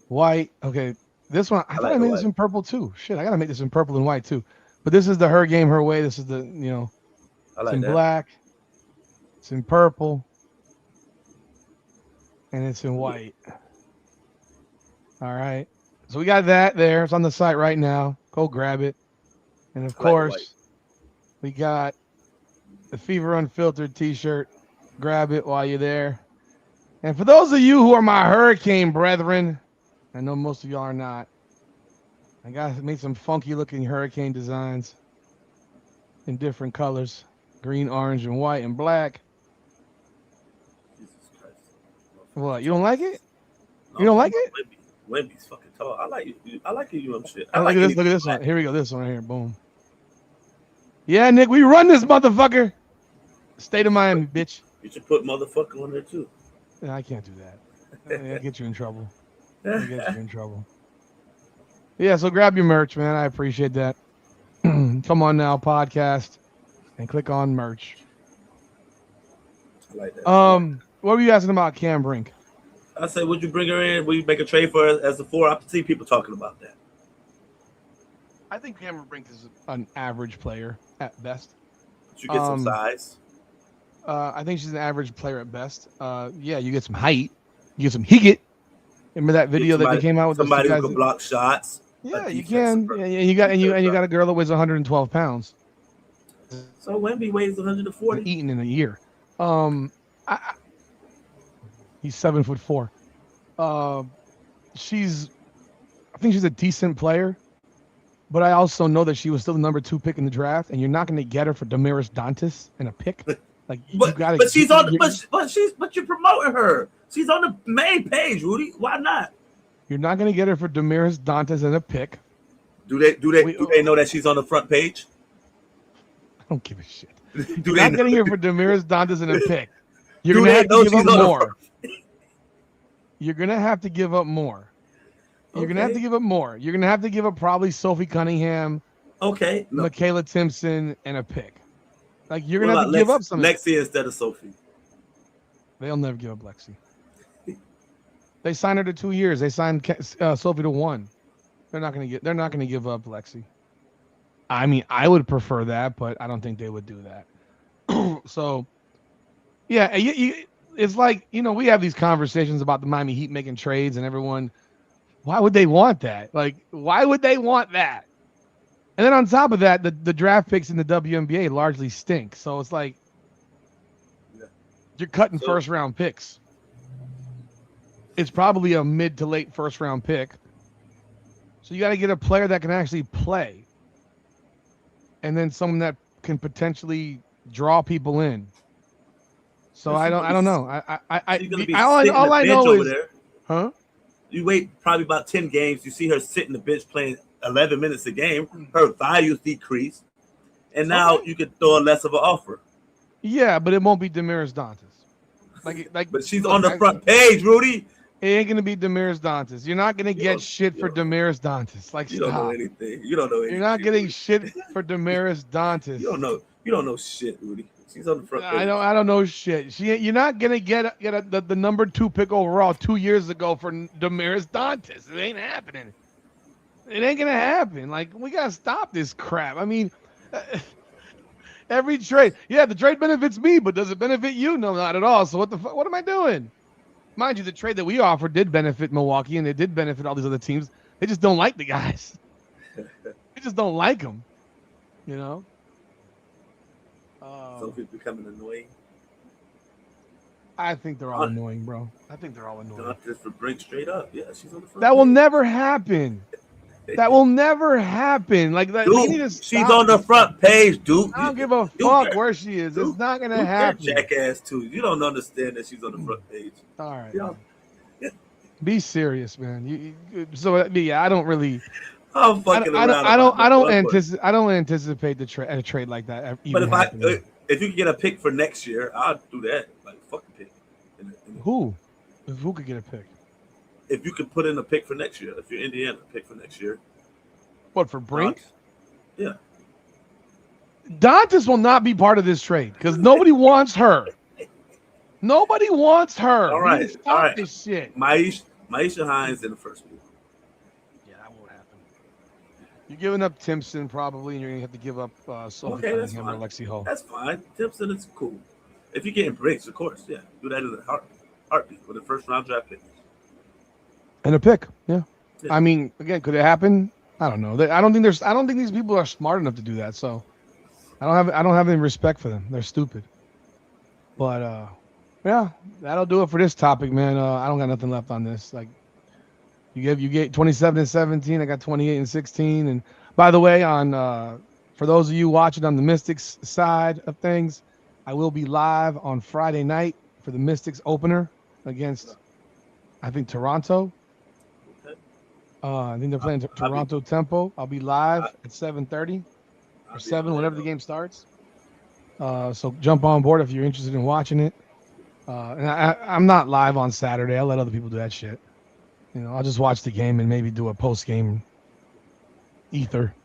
White. Okay. This one, I thought I made this in purple too. Shit, I gotta make this in purple and white too. But this is the her game, her way. This is the, I It's like in that. black. It's in purple. And it's in white. All right. So we got that there. It's on the site right now. Go grab it. And of I like the white. course, we got the Fever Unfiltered t-shirt. Grab it while you're there. And for those of you who are my hurricane brethren, I know most of y'all are not. I got made some funky looking hurricane designs in different colors. Green, orange, and white and black. Jesus Christ. What? You don't like it? No, You don't like it? Wemby's fucking tall. I like you. I like you shit. I Oh, like look at this. Look at this one. Here we go. This one right here. Boom. Yeah, Nick, we run this motherfucker. State of Miami, bitch. You should put motherfucker on there too. No, I can't do that. I get you in trouble. I get you in trouble. Yeah, so grab your merch, man. I appreciate that. Come on now, podcast, and click on merch. I like that. What were you asking about Cam Brink? I say, would you bring her in? Would you make a trade for her as a 4? I see people talking about that. I think Cameron Brink is an average player at best. But you get some size. I think she's an average player at best. Yeah, you get some height. You get some higgit. Remember that video that they came out with? Somebody those who guys can block shots. Yeah, you can. And you got a girl that weighs 112 pounds. So Wemby weighs 140. Eaten in a year. He's 7'4". I think she's a decent player, but I also know that she was still the number 2 pick in the draft, and you're not going to get her for Damaris Dantas in a pick. Like, you gotta. But she's on. But you're promoting her. She's on the main page, Rudy. Why not? You're not going to get her for Damaris Dantas in a pick. Do they know that she's on the front page? I don't give a shit. You're not getting her for Damaris Dantas in a pick. You're going to have to give up more. You're going to have to give up more. You're going to have to give up more. You're going to have to give up probably Sophie Cunningham, Michaela Timpson, and a pick. Like, you're going to have to give up something. Lexi instead of Sophie. They'll never give up Lexi. They signed her to 2 years. They signed Sophie to 1. They're not going to give up Lexi. I mean, I would prefer that, but I don't think they would do that. So, yeah, it's like, we have these conversations about the Miami Heat making trades, and everyone, why would they want that? Like, why would they want that? And then on top of that, the draft picks in the WNBA largely stink. So it's like, you're cutting first-round picks. It's probably a mid to late first-round pick. So you got to get a player that can actually play, and then someone that can potentially draw people in. So I don't know. All I know is, huh? You wait probably about 10 games. You see her sitting the bench playing 11 minutes a game. Her values decrease, and now you can throw a less of an offer. Yeah, but it won't be Damaris Dantas. But she's on the front page, Rudy. It ain't gonna be Damaris Dantas. You're not gonna get shit for Damaris Dantas. Like, you don't know anything. You don't know anything. You're not getting shit for Damaris Dantas. You don't know shit, Rudy. She's on the front page. I don't know shit. You're not gonna get the number 2 pick overall 2 years ago for Damaris Dantas. It ain't happening. It ain't gonna happen. Like, we gotta stop this crap. I mean, every trade. Yeah, the trade benefits me, but does it benefit you? No, not at all. So what the fuck? What am I doing? Mind you, the trade that we offered did benefit Milwaukee, and it did benefit all these other teams. They just don't like the guys. They just don't like them. Sophie's becoming annoying. I think they're all annoying, bro. I think they're all annoying. Not just for Brink straight up. Yeah, she's on the front. That will never happen. That will never happen. Like, dude, she's on the front page, dude. I don't give a fuck where she is. It's not gonna happen. Jackass too. You don't understand that she's on the front page. All right. Be serious, man. I don't really. I'm fucking around. I don't anticipate a trade like that. But if you could get a pick for next year, I'll do that. Like, fuck a pick. Who could get a pick? If you could put in a pick for next year, if you're Indiana, pick for next year. What, for Brink? Yeah. Dantas will not be part of this trade because nobody wants her. Nobody wants her. All right. Stop this shit. Maisha Hines in the first move. Yeah, that won't happen. You're giving up Timpson probably, and you're gonna have to give up Sophie Okay, that's Cunningham or fine. Lexi Hall That's fine. Timpson is cool. If you're getting breaks, of course, yeah, do that in a heartbeat with a first round draft pick. and a pick. Yeah. Yeah. I mean, again, could it happen? I don't know. I don't think there's. I don't think these people are smart enough to do that. So I don't have any respect for them. They're stupid. But yeah, that'll do it for this topic, man. I don't got nothing left on this. Like you get 27 and 17. I got 28 and 16. And by the way, on for those of you watching on the Mystics side of things, I will be live on Friday night for the Mystics opener against, I think, Toronto. Okay. I think they're playing Toronto Tempo. I'll be live at 7:30 or 7 whenever the game starts. So jump on board if you're interested in watching it. And I'm not live on Saturday. I'll let other people do that shit. You know, I'll just watch the game and maybe do a post-game ether.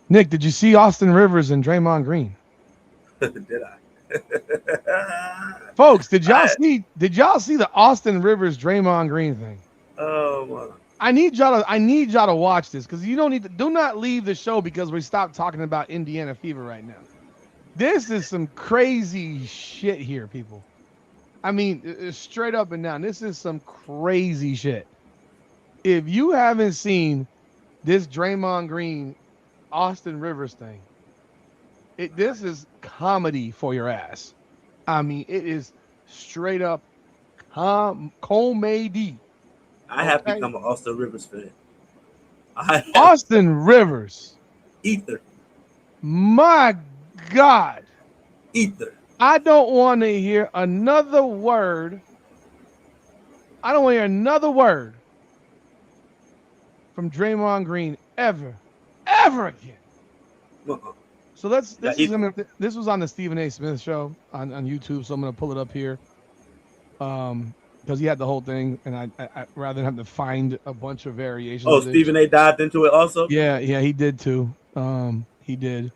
Nick, did you see Austin Rivers and Draymond Green? Did I? Folks, did y'all see the Austin Rivers Draymond Green thing? Oh, well. I need y'all to watch this because you do not leave the show because we stopped talking about Indiana Fever right now. This is some crazy shit here, people. I mean, it's straight up and down. This is some crazy shit. If you haven't seen this Draymond Green, Austin Rivers thing, this is comedy for your ass. I mean, it is straight up comedy. I have become an Austin Rivers fan. Austin Rivers. Ether. My God. Ether. I don't want to hear another word. I don't want to hear another word from Draymond Green ever again. So this was on the Stephen A. Smith show on YouTube, so I'm gonna pull it up here. Because he had the whole thing, and I rather than have to find a bunch of variations. Oh, Stephen A. dived into it also? Yeah, he did too. He did.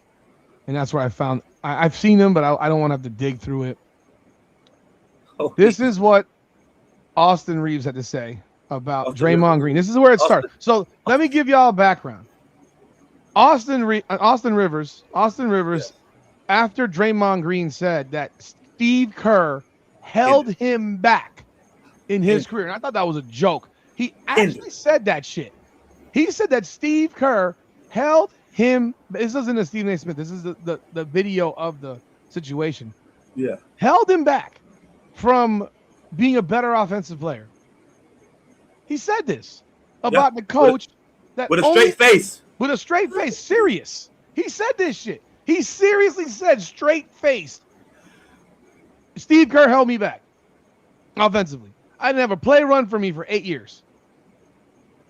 And that's where I found I've seen him, but I don't want to have to dig through it. Oh, this is what Austin Reaves had to say about Draymond Green. This is where it starts. So let me give y'all a background. Austin Rivers, yes. After Draymond Green said that Steve Kerr held him back in his career, and I thought that was a joke. He actually said that shit. He said that Steve Kerr held him. This isn't a Stephen A. Smith. This is the video of the situation. Yeah. Held him back from being a better offensive player. He said this about the coach with a straight face. With a straight face, serious. He said this shit. He seriously said straight faced. Steve Kerr held me back offensively. I didn't have a play run for me for 8 years.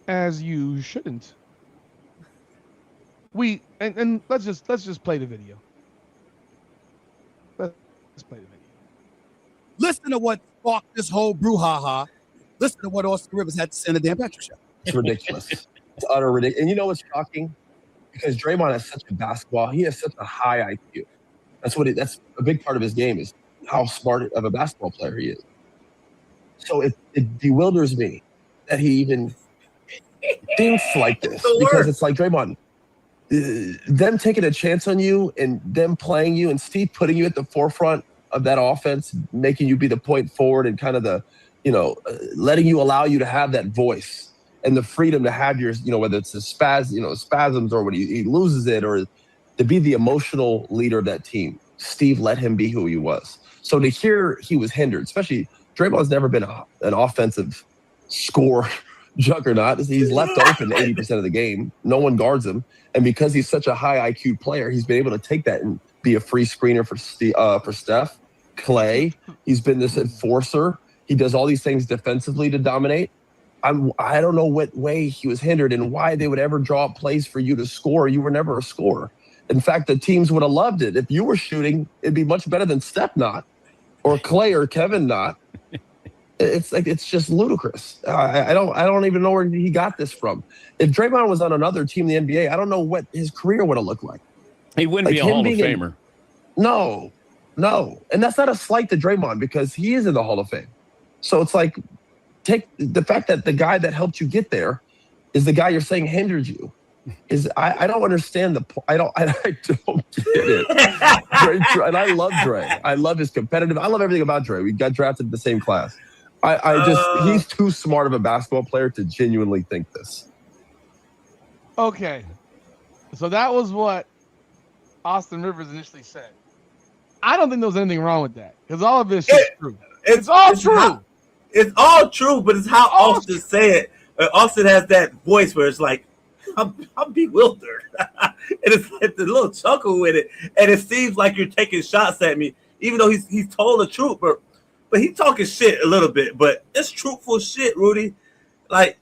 As you shouldn't. And let's just play the video. Let's play the video. Listen to what sparked this whole brouhaha. Listen to what Austin Rivers had to say in the Dan Patrick show. It's ridiculous. It's utter ridiculous. And you know what's shocking? Because Draymond has such a basketball, he has such a high IQ. That's a big part of his game is how smart of a basketball player he is. So it bewilders me that he even thinks like this because it's like Draymond, them taking a chance on you and them playing you and Steve putting you at the forefront of that offense, making you be the point forward and kind of the, letting you allow you to have that voice and the freedom to have your, whether it's the spasms or when he loses it or to be the emotional leader of that team. Steve let him be who he was. So to hear he was hindered, especially Draymond's never been an offensive score juggernaut. He's left open 80% of the game. No one guards him. And because he's such a high IQ player, he's been able to take that and be a free screener for Steph, Clay. He's been this enforcer. He does all these things defensively to dominate. I don't know what way he was hindered and why they would ever draw up plays for you to score. You were never a scorer. In fact, the teams would have loved it. If you were shooting, it'd be much better than Steph not, or Clay or Kevin not. It's just ludicrous. I don't even know where he got this from. If Draymond was on another team in the NBA, I don't know what his career would have looked like. He wouldn't be a Hall of Famer. No. And that's not a slight to Draymond because he is in the Hall of Fame. So it's like, take the fact that the guy that helped you get there, is the guy you're saying hindered you. I don't understand the point. I don't get it. Dre, and I love Dre. I love his competitive. I love everything about Dre. We got drafted in the same class. He's too smart of a basketball player to genuinely think this. Okay. So that was what Austin Rivers initially said. I don't think there was anything wrong with that because all of this is true. It's all true. It's all true, but it's how Austin said it. Austin has that voice where it's like, I'm bewildered. And it's like the little chuckle with it. And it seems like you're taking shots at me, even though he's told the truth, but he's talking shit a little bit. But it's truthful shit, Rudy. Like,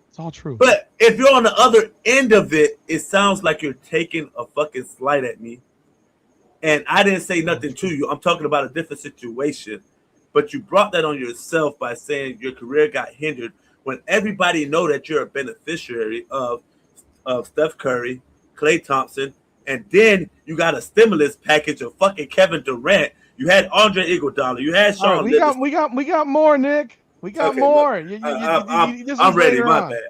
it's all true. But if you're on the other end of it, it sounds like you're taking a fucking slight at me. And I didn't say nothing to you. I'm talking about a different situation. But you brought that on yourself by saying your career got hindered when everybody know that you're a beneficiary of Steph Curry, Klay Thompson, and then you got a stimulus package of fucking Kevin Durant. You had Andre Iguodala. You had Sean. We got more, Nick. We got more. I'm ready. My bad.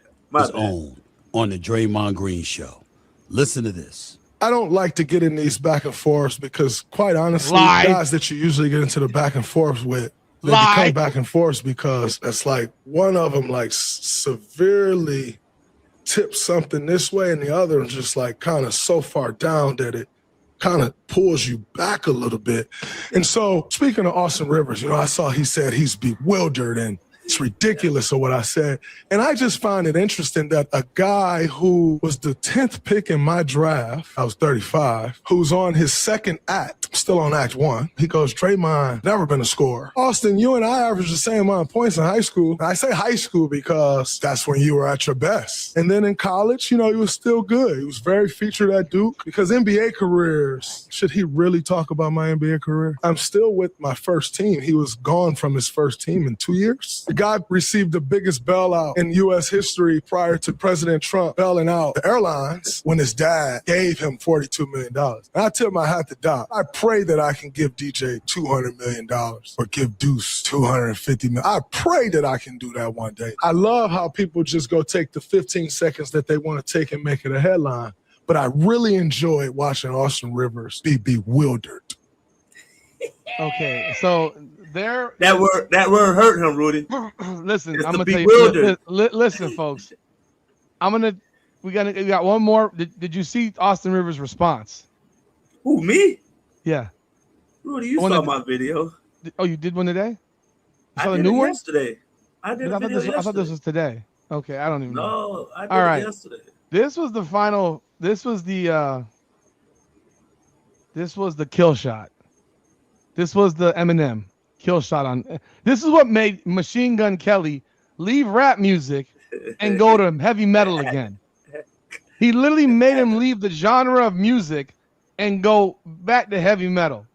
On the Draymond Green show. Listen to this. I don't like to get in these back and forths because, quite honestly, guys that you usually get into the back and forths with, they become back and forths because it's like one of them like severely tips something this way and the other is just like kind of so far down that it kind of pulls you back a little bit. And so, speaking of Austin Rivers, I saw he said he's bewildered and it's ridiculous of what I said. And I just find it interesting that a guy who was the 10th pick in my draft, I was 35, who's on his second act, still on act 1. He goes, Draymond, never been a scorer. Austin, you and I averaged the same amount of points in high school. And I say high school because that's when you were at your best. And then in college, he was still good. He was very featured at Duke because NBA careers, should he really talk about my NBA career? I'm still with my first team. He was gone from his first team in 2 years. The guy received the biggest bailout in U.S. history prior to President Trump bailing out the airlines when his dad gave him $42 million. And I tip my hat to Doc. I pray that I can give DJ $200 million or give Deuce $250 million. I pray that I can do that one day. I love how people just go take the 15 seconds that they want to take and make it a headline. But I really enjoyed watching Austin Rivers be bewildered. Okay, so that word hurt him, Rudy. Listen, it's I'm gonna tell you. Listen, folks. We got one more. Did you see Austin Rivers' response? Who, me? Yeah. Rudy, you saw my video. Oh, you did one today? I did it yesterday. I thought this was today. Okay, I don't even know. No, I did it yesterday. This was the final. This was the kill shot. This was the Eminem kill shot on. This is what made Machine Gun Kelly leave rap music and go to heavy metal again. He literally made him leave the genre of music and go back to heavy metal.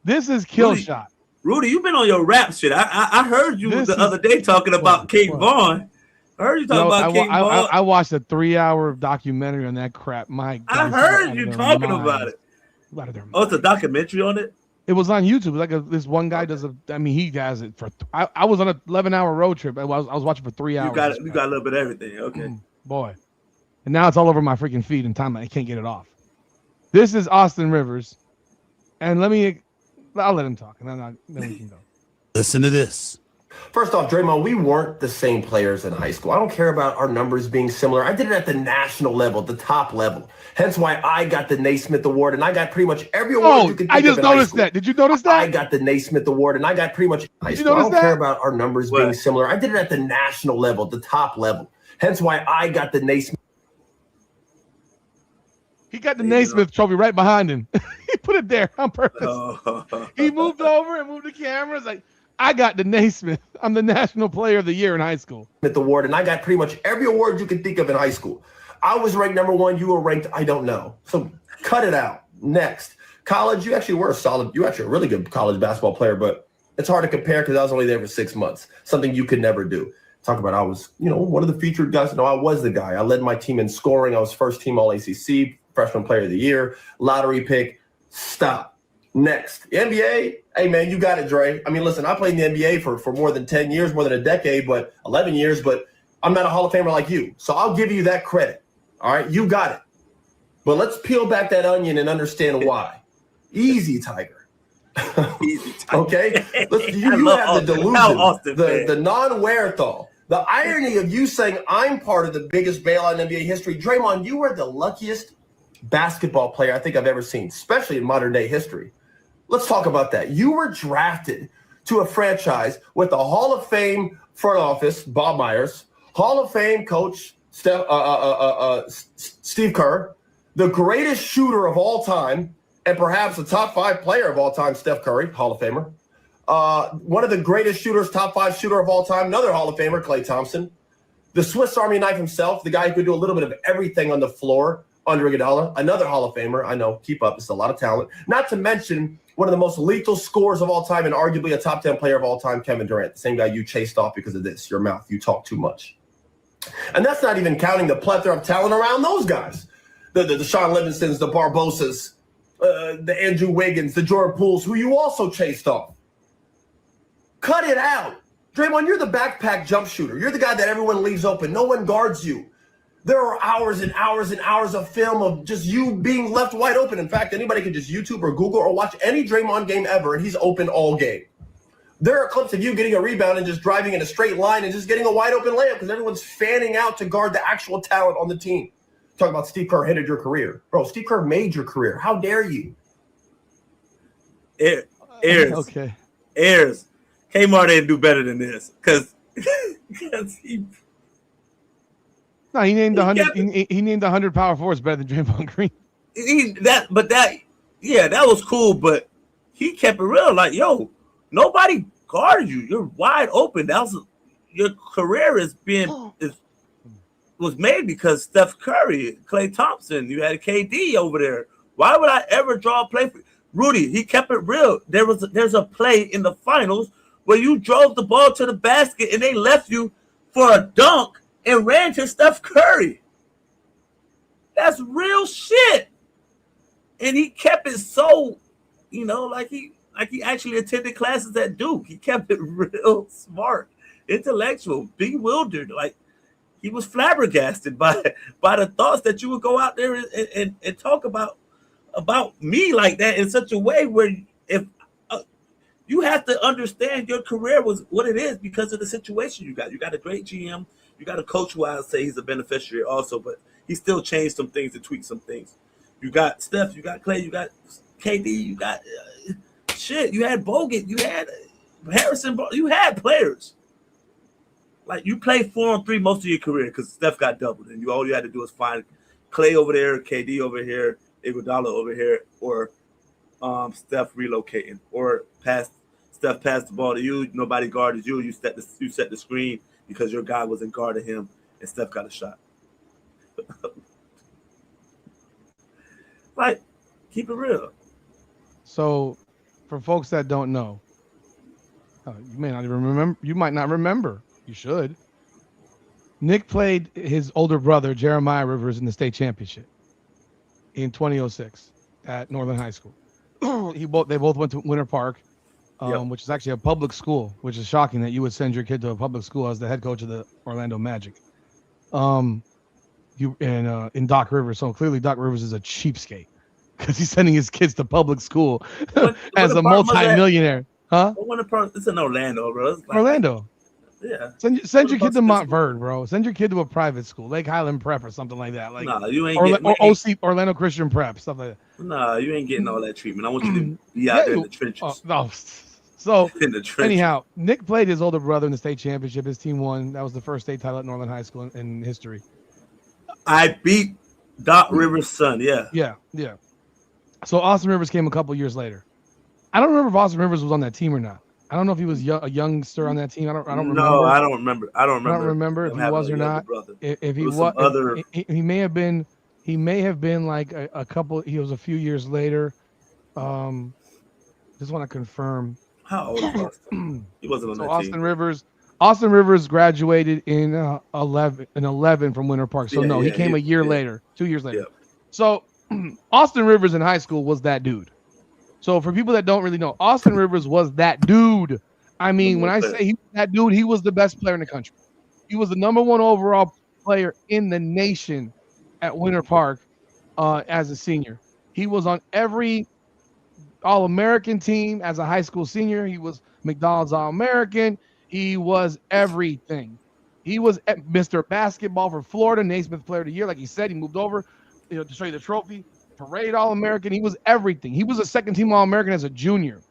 This is kill shot. Rudy, you've been on your rap shit. I heard you the other day talking about King Von. I heard you talking about King Von. I watched a 3-hour documentary on that crap. My God, I heard you talking about it. Oh, it's a documentary on it? It was on YouTube. Like this one guy does he has it for. I was on an 11-hour road trip. I was watching for 3 hours. You got a little bit of everything. Okay, boy, and now it's all over my freaking feed in time. I can't get it off. This is Austin Rivers, and I'll let him talk, and then we can go. Listen to this. First off, Draymond, we weren't the same players in high school. I don't care about our numbers being similar. I did it at the national level, the top level. Hence why I got the Naismith Award, and I got pretty much every award you could think of. I just noticed that. Did you notice that? I got the Naismith Award, and I got pretty much high school. I don't care about our numbers being similar. I did it at the national level, the top level. Hence why I got the Naismith. He got the Naismith trophy right behind him. He put it there on purpose. He moved over and moved the cameras like, I got the Naismith. I'm the National Player of the Year in high school. Award, and I got pretty much every award you can think of in high school. I was ranked number 1. You were ranked, I don't know. So cut it out. Next. College, you actually were a really good college basketball player, but it's hard to compare because I was only there for 6 months. Something you could never do. Talk about I was, one of the featured guys. No, I was the guy. I led my team in scoring. I was first team All-ACC, freshman player of the year, lottery pick. Stop. Next, NBA. Hey, man, you got it, Dre. I mean, listen, I played in the NBA for more than 10 years, more than a decade, but 11 years. But I'm not a Hall of Famer like you. So I'll give you that credit. All right, you got it. But let's peel back that onion and understand why. Easy, Tiger. Easy, Tiger. Okay? You have the delusion, the non-wherethal, the irony of you saying I'm part of the biggest bailout in NBA history. Draymond, you are the luckiest basketball player I think I've ever seen, especially in modern day history. Let's talk about that. You were drafted to a franchise with the Hall of Fame front office, Bob Myers, Hall of Fame coach, Steve Kerr, the greatest shooter of all time, and perhaps the top 5 player of all time, Steph Curry, Hall of Famer. One of the greatest shooters, top 5 shooter of all time, another Hall of Famer, Klay Thompson. The Swiss Army knife himself, the guy who could do a little bit of everything on the floor, Andre Iguodala, another Hall of Famer. I know, keep up. It's a lot of talent. Not to mention one of the most lethal scorers of all time and arguably a top 10 player of all time, Kevin Durant, the same guy you chased off because of this, your mouth. You talk too much. And that's not even counting the plethora of talent around those guys. The Sean Livingstons, the Barbosas, the Andrew Wiggins, the Jordan Pooles, who you also chased off. Cut it out. Draymond, you're the backpack jump shooter. You're the guy that everyone leaves open. No one guards you. There are hours and hours and hours of film of just you being left wide open. In fact, anybody can just YouTube or Google or watch any Draymond game ever, and he's open all game. There are clips of you getting a rebound and just driving in a straight line and just getting a wide open layup because everyone's fanning out to guard the actual talent on the team. Talking about Steve Kerr hindered your career. Bro, Steve Kerr made your career. How dare you? Ayers. Kmart didn't do better than this because he. No, he named 100. He named 100 power forwards better than Draymond Green. That was cool, but he kept it real. Like, yo, nobody guarded you. You're wide open. Your career was made because Steph Curry, Klay Thompson. You had KD over there. Why would I ever draw a play for Rudy? He kept it real. There's a play in the finals where you drove the ball to the basket and they left you for a dunk and ran to Steph Curry. That's real shit. And he kept it so, like he actually attended classes at Duke. He kept it real smart, intellectual, bewildered. Like he was flabbergasted by the thoughts that you would go out there and talk about me like that in such a way where if you have to understand your career was what it is because of the situation you got. You got a great GM. You got a coach who I would say he's a beneficiary also, but he still changed some things and tweaked some things. You got Steph, you got Klay, you got KD, you got you had Bogut, you had Harrison, you had players. Like you played 4-on-3 most of your career because Steph got doubled, and all you had to do was find Klay over there, KD over here, Iguodala over here, or Steph relocating, or Steph passed the ball to you, nobody guarded you, you set the screen because your guy wasn't guarding him, and Steph got a shot. Like, keep it real. So, for folks that don't know, you may not even remember. You might not remember. You should. Nick played his older brother Jeremiah Rivers in the state championship in 2006 at Northern High School. They both went to Winter Park, which is actually a public school, which is shocking that you would send your kid to a public school as the head coach of the Orlando Magic. In Doc Rivers, so clearly Doc Rivers is a cheapskate because he's sending his kids to public school as a multi-millionaire. Huh? It's in Orlando, bro. Like, Orlando. Yeah. Send your kid to Montverde, bro. Send your kid to a private school, Lake Highland Prep or something like that. Like, nah, you ain't OC Orlando Christian Prep, stuff like that. Nah, you ain't getting all that treatment. I want you to be out there in the trenches. No. So in the trenches. Anyhow, Nick played his older brother in the state championship. His team won. That was the first state title at Northern High School in history. I beat Doc Rivers' son. Yeah. So Austin Rivers came a couple years later. I don't remember if Austin Rivers was on that team or not. I don't know if he was a youngster on that team. I don't remember. No, I don't remember. I don't remember if he was or not. If he was, he may have been. He may have been like a couple. He was a few years later. Just want to confirm. How old was he? He wasn't on that team. Austin Rivers graduated in 11 from Winter Park. So he came a year later, 2 years later. Yeah. So Austin Rivers in high school was that dude. So for people that don't really know, Austin Rivers was that dude. I mean, when I say he was that dude, he was the best player in the country. He was the #1 overall player in the nation at Winter Park as a senior. He was on every All-American team as a high school senior. He was McDonald's All-American. He was everything. He was Mr. Basketball for Florida, Naismith Player of the Year. Like he said, he moved over to show you the trophy. Parade All-American. He was everything. He was a second-team All-American as a junior.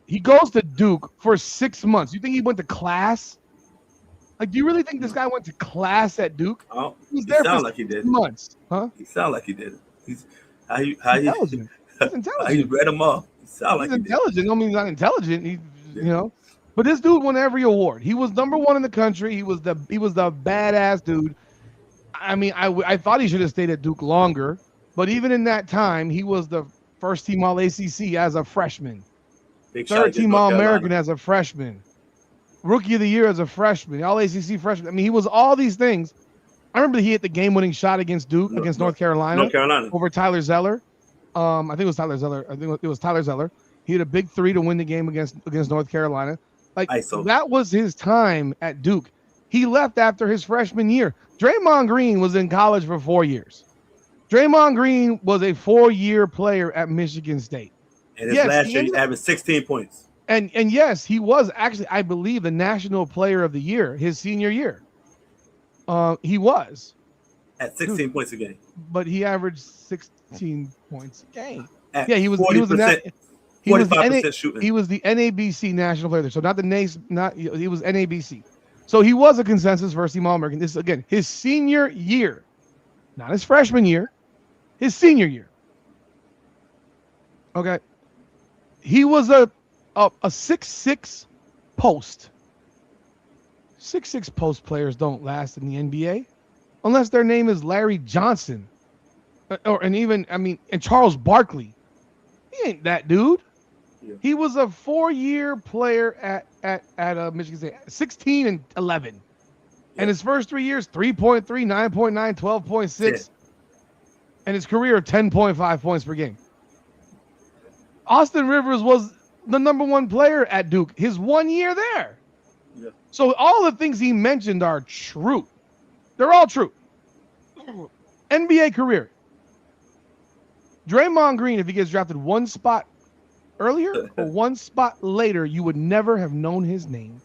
He goes to Duke for 6 months. You think he went to class? Like, do you really think this guy went to class at Duke? Oh, he was there for like 6 months. Huh? He sound like he did. He's intelligent. He's intelligent. How you read him off. He sound like he's intelligent. I mean, he's not intelligent. You know. But this dude won every award. He was #1 in the country. He was the badass dude. I mean, I thought he should have stayed at Duke longer. But even in that time, he was the first team All-ACC as a freshman. Third team All-American as a freshman. Rookie of the Year as a freshman. All-ACC freshman. I mean, he was all these things. I remember he hit the game-winning shot against Duke, against North Carolina. Over Tyler Zeller. I think it was Tyler Zeller. I think it was Tyler Zeller. He hit a big 3 to win the game against North Carolina. Like, that was his time at Duke. He left after his freshman year. Draymond Green was in college for 4 years. Draymond Green was a 4-year player at Michigan State. And his last year, he averaged 16 points. And yes, he was actually, I believe, the National Player of the Year his senior year. He was. At 16 points a game. But he averaged 16 points a game. At he was 45% shooting. He was the NABC National Player. So not the NACE, he was NABC. So he was a consensus first team All-American. This is, again, his senior year. Not his freshman year. His senior year. Okay. He was a 6'6" post. 6'6" post players don't last in the NBA unless their name is Larry Johnson. And Charles Barkley. He ain't that dude. Yeah. He was a 4-year player at Michigan State, 16 and 11. Yeah. And his first 3 years, 3.3, 9.9, 12.6. Yeah. And his career, 10.5 points per game. Austin Rivers was the #1 player at Duke his 1 year there. Yeah. So all the things he mentioned are true. They're all true. NBA career. Draymond Green, if he gets drafted 1 spot earlier or 1 spot later, you would never have known his name.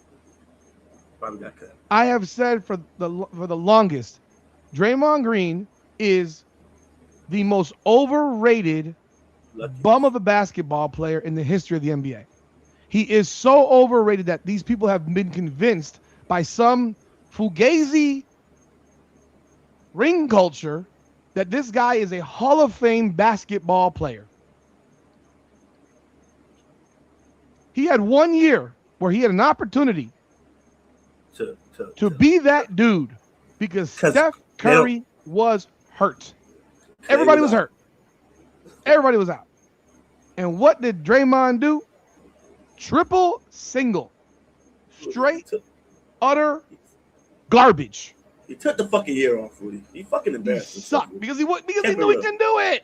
Probably got cut. I have said for the longest, Draymond Green is the most overrated bum of a basketball player in the history of the NBA. He is so overrated that these people have been convinced by some fugazi ring culture that this guy is a Hall of Fame basketball player. He had 1 year where he had an opportunity to be that dude because Steph Curry was hurt. Everybody was hurt. Everybody was out. And what did Draymond do? Triple single. Straight, utter garbage. He took the fucking year off, Rudy. He fucking embarrassed himself. Sucked because he knew he couldn't do it.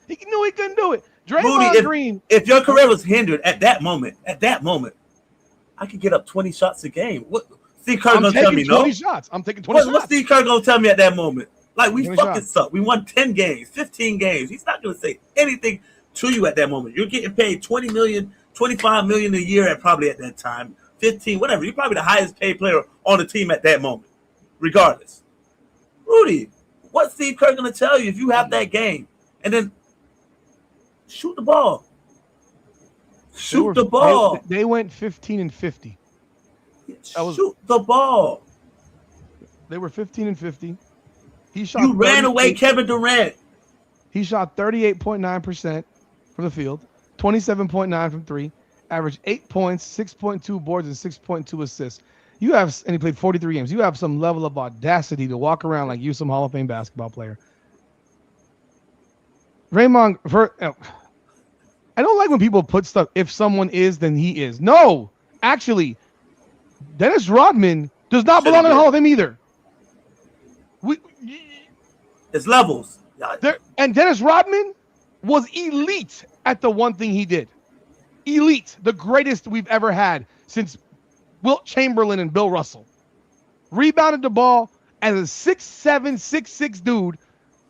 He knew he couldn't do it. Draymond Green. If your career was hindered at that moment, I could get up 20 shots a game. What Steve Kerr gonna tell me? No, 20 shots. I'm taking 20 shots. What's Steve Kerr gonna tell me at that moment? Like, we fucking suck. We won 10 games, 15 games. He's not gonna say anything to you at that moment. You're getting paid $20 million, $25 million a year at that time, 15, whatever. You're probably the highest paid player on the team at that moment, regardless. Rudy, what's Steve Kerr gonna tell you if you have that game and then shoot the ball? Shoot the ball. They went 15 and 50. Shoot the ball. They were 15 and 50. He shot. You ran away Kevin Durant. He shot 38.9% from the field, 27.9 from 3, averaged 8 points, 6.2 boards, and 6.2 assists. And he played 43 games. You have some level of audacity to walk around like you're some Hall of Fame basketball player. Draymond, I don't like when people put stuff, if someone is, then he is. No, actually, Dennis Rodman does not belong in the Hall of Fame either. It's levels. And Dennis Rodman was elite at the one thing he did. Elite, the greatest we've ever had since Wilt Chamberlain and Bill Russell. rebounded the ball as a 6'7", 6'6" dude.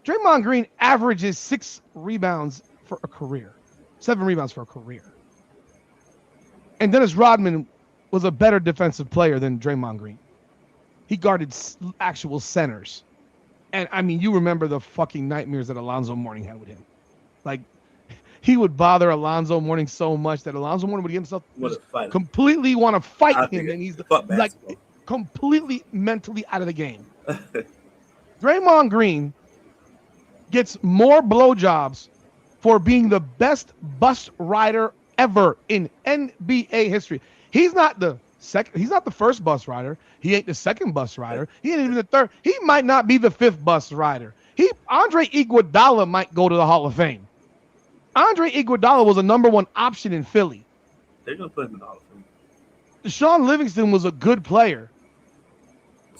Draymond Green averages 6 rebounds for a career. 7 rebounds for a career. And Dennis Rodman was a better defensive player than Draymond Green. He guarded actual centers. And, I mean, you remember the fucking nightmares that Alonzo Mourning had with him. Like, he would bother Alonzo Mourning so much that Alonzo Mourning would get himself completely want to fight him. And he's like completely mentally out of the game. Draymond Green gets more blowjobs for being the best bus rider ever in NBA history. He's not the second. He's not the first bus rider. He ain't the second bus rider. He ain't even the third. He might not be the 5th bus rider. Andre Iguodala might go to the Hall of Fame. Andre Iguodala was a #1 option in Philly. They're gonna put him in the Hall of Fame. Sean Livingston was a good player.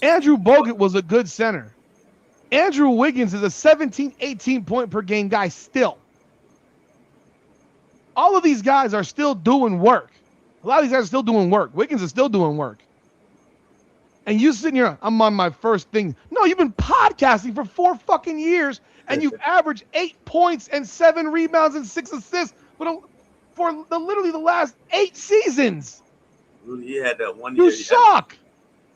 Andrew Bogut was a good center. Andrew Wiggins is a 17, 18 point per game guy still. All of these guys are still doing work. A lot of these guys are still doing work. Wiggins is still doing work. And you sitting here, I'm on my first thing. No, you've been podcasting for 4 fucking years, and you've averaged 8 points and 7 rebounds and 6 assists for literally the last 8 seasons. He had that one year. You suck.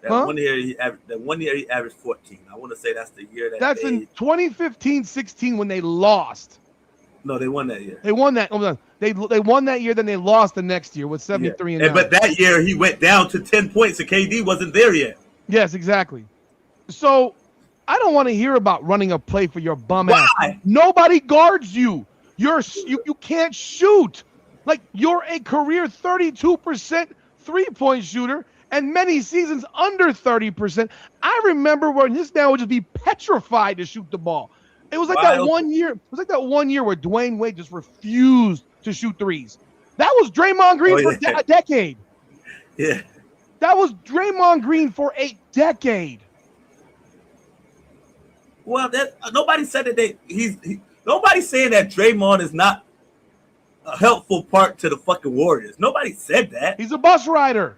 One year he averaged 14. I want to say that's the year that's in 2015-16 when they lost. No, they won that year. They won that. They won that year, then they lost the next year with 73 and 9. But that year he went down to 10 points and KD wasn't there yet. Yes, exactly. So I don't want to hear about running a play for your bum ass. Nobody guards you. You can't shoot. Like, you're a career 32% three-point shooter and many seasons under 30%. I remember when this man would just be petrified to shoot the ball. It was like that 1 year. It was like that 1 year where Dwayne Wade just refused to shoot threes. That was Draymond Green for a decade. Yeah. That was Draymond Green for a decade. Well, nobody said that nobody's saying that Draymond is not a helpful part to the fucking Warriors. Nobody said that. He's a bus rider.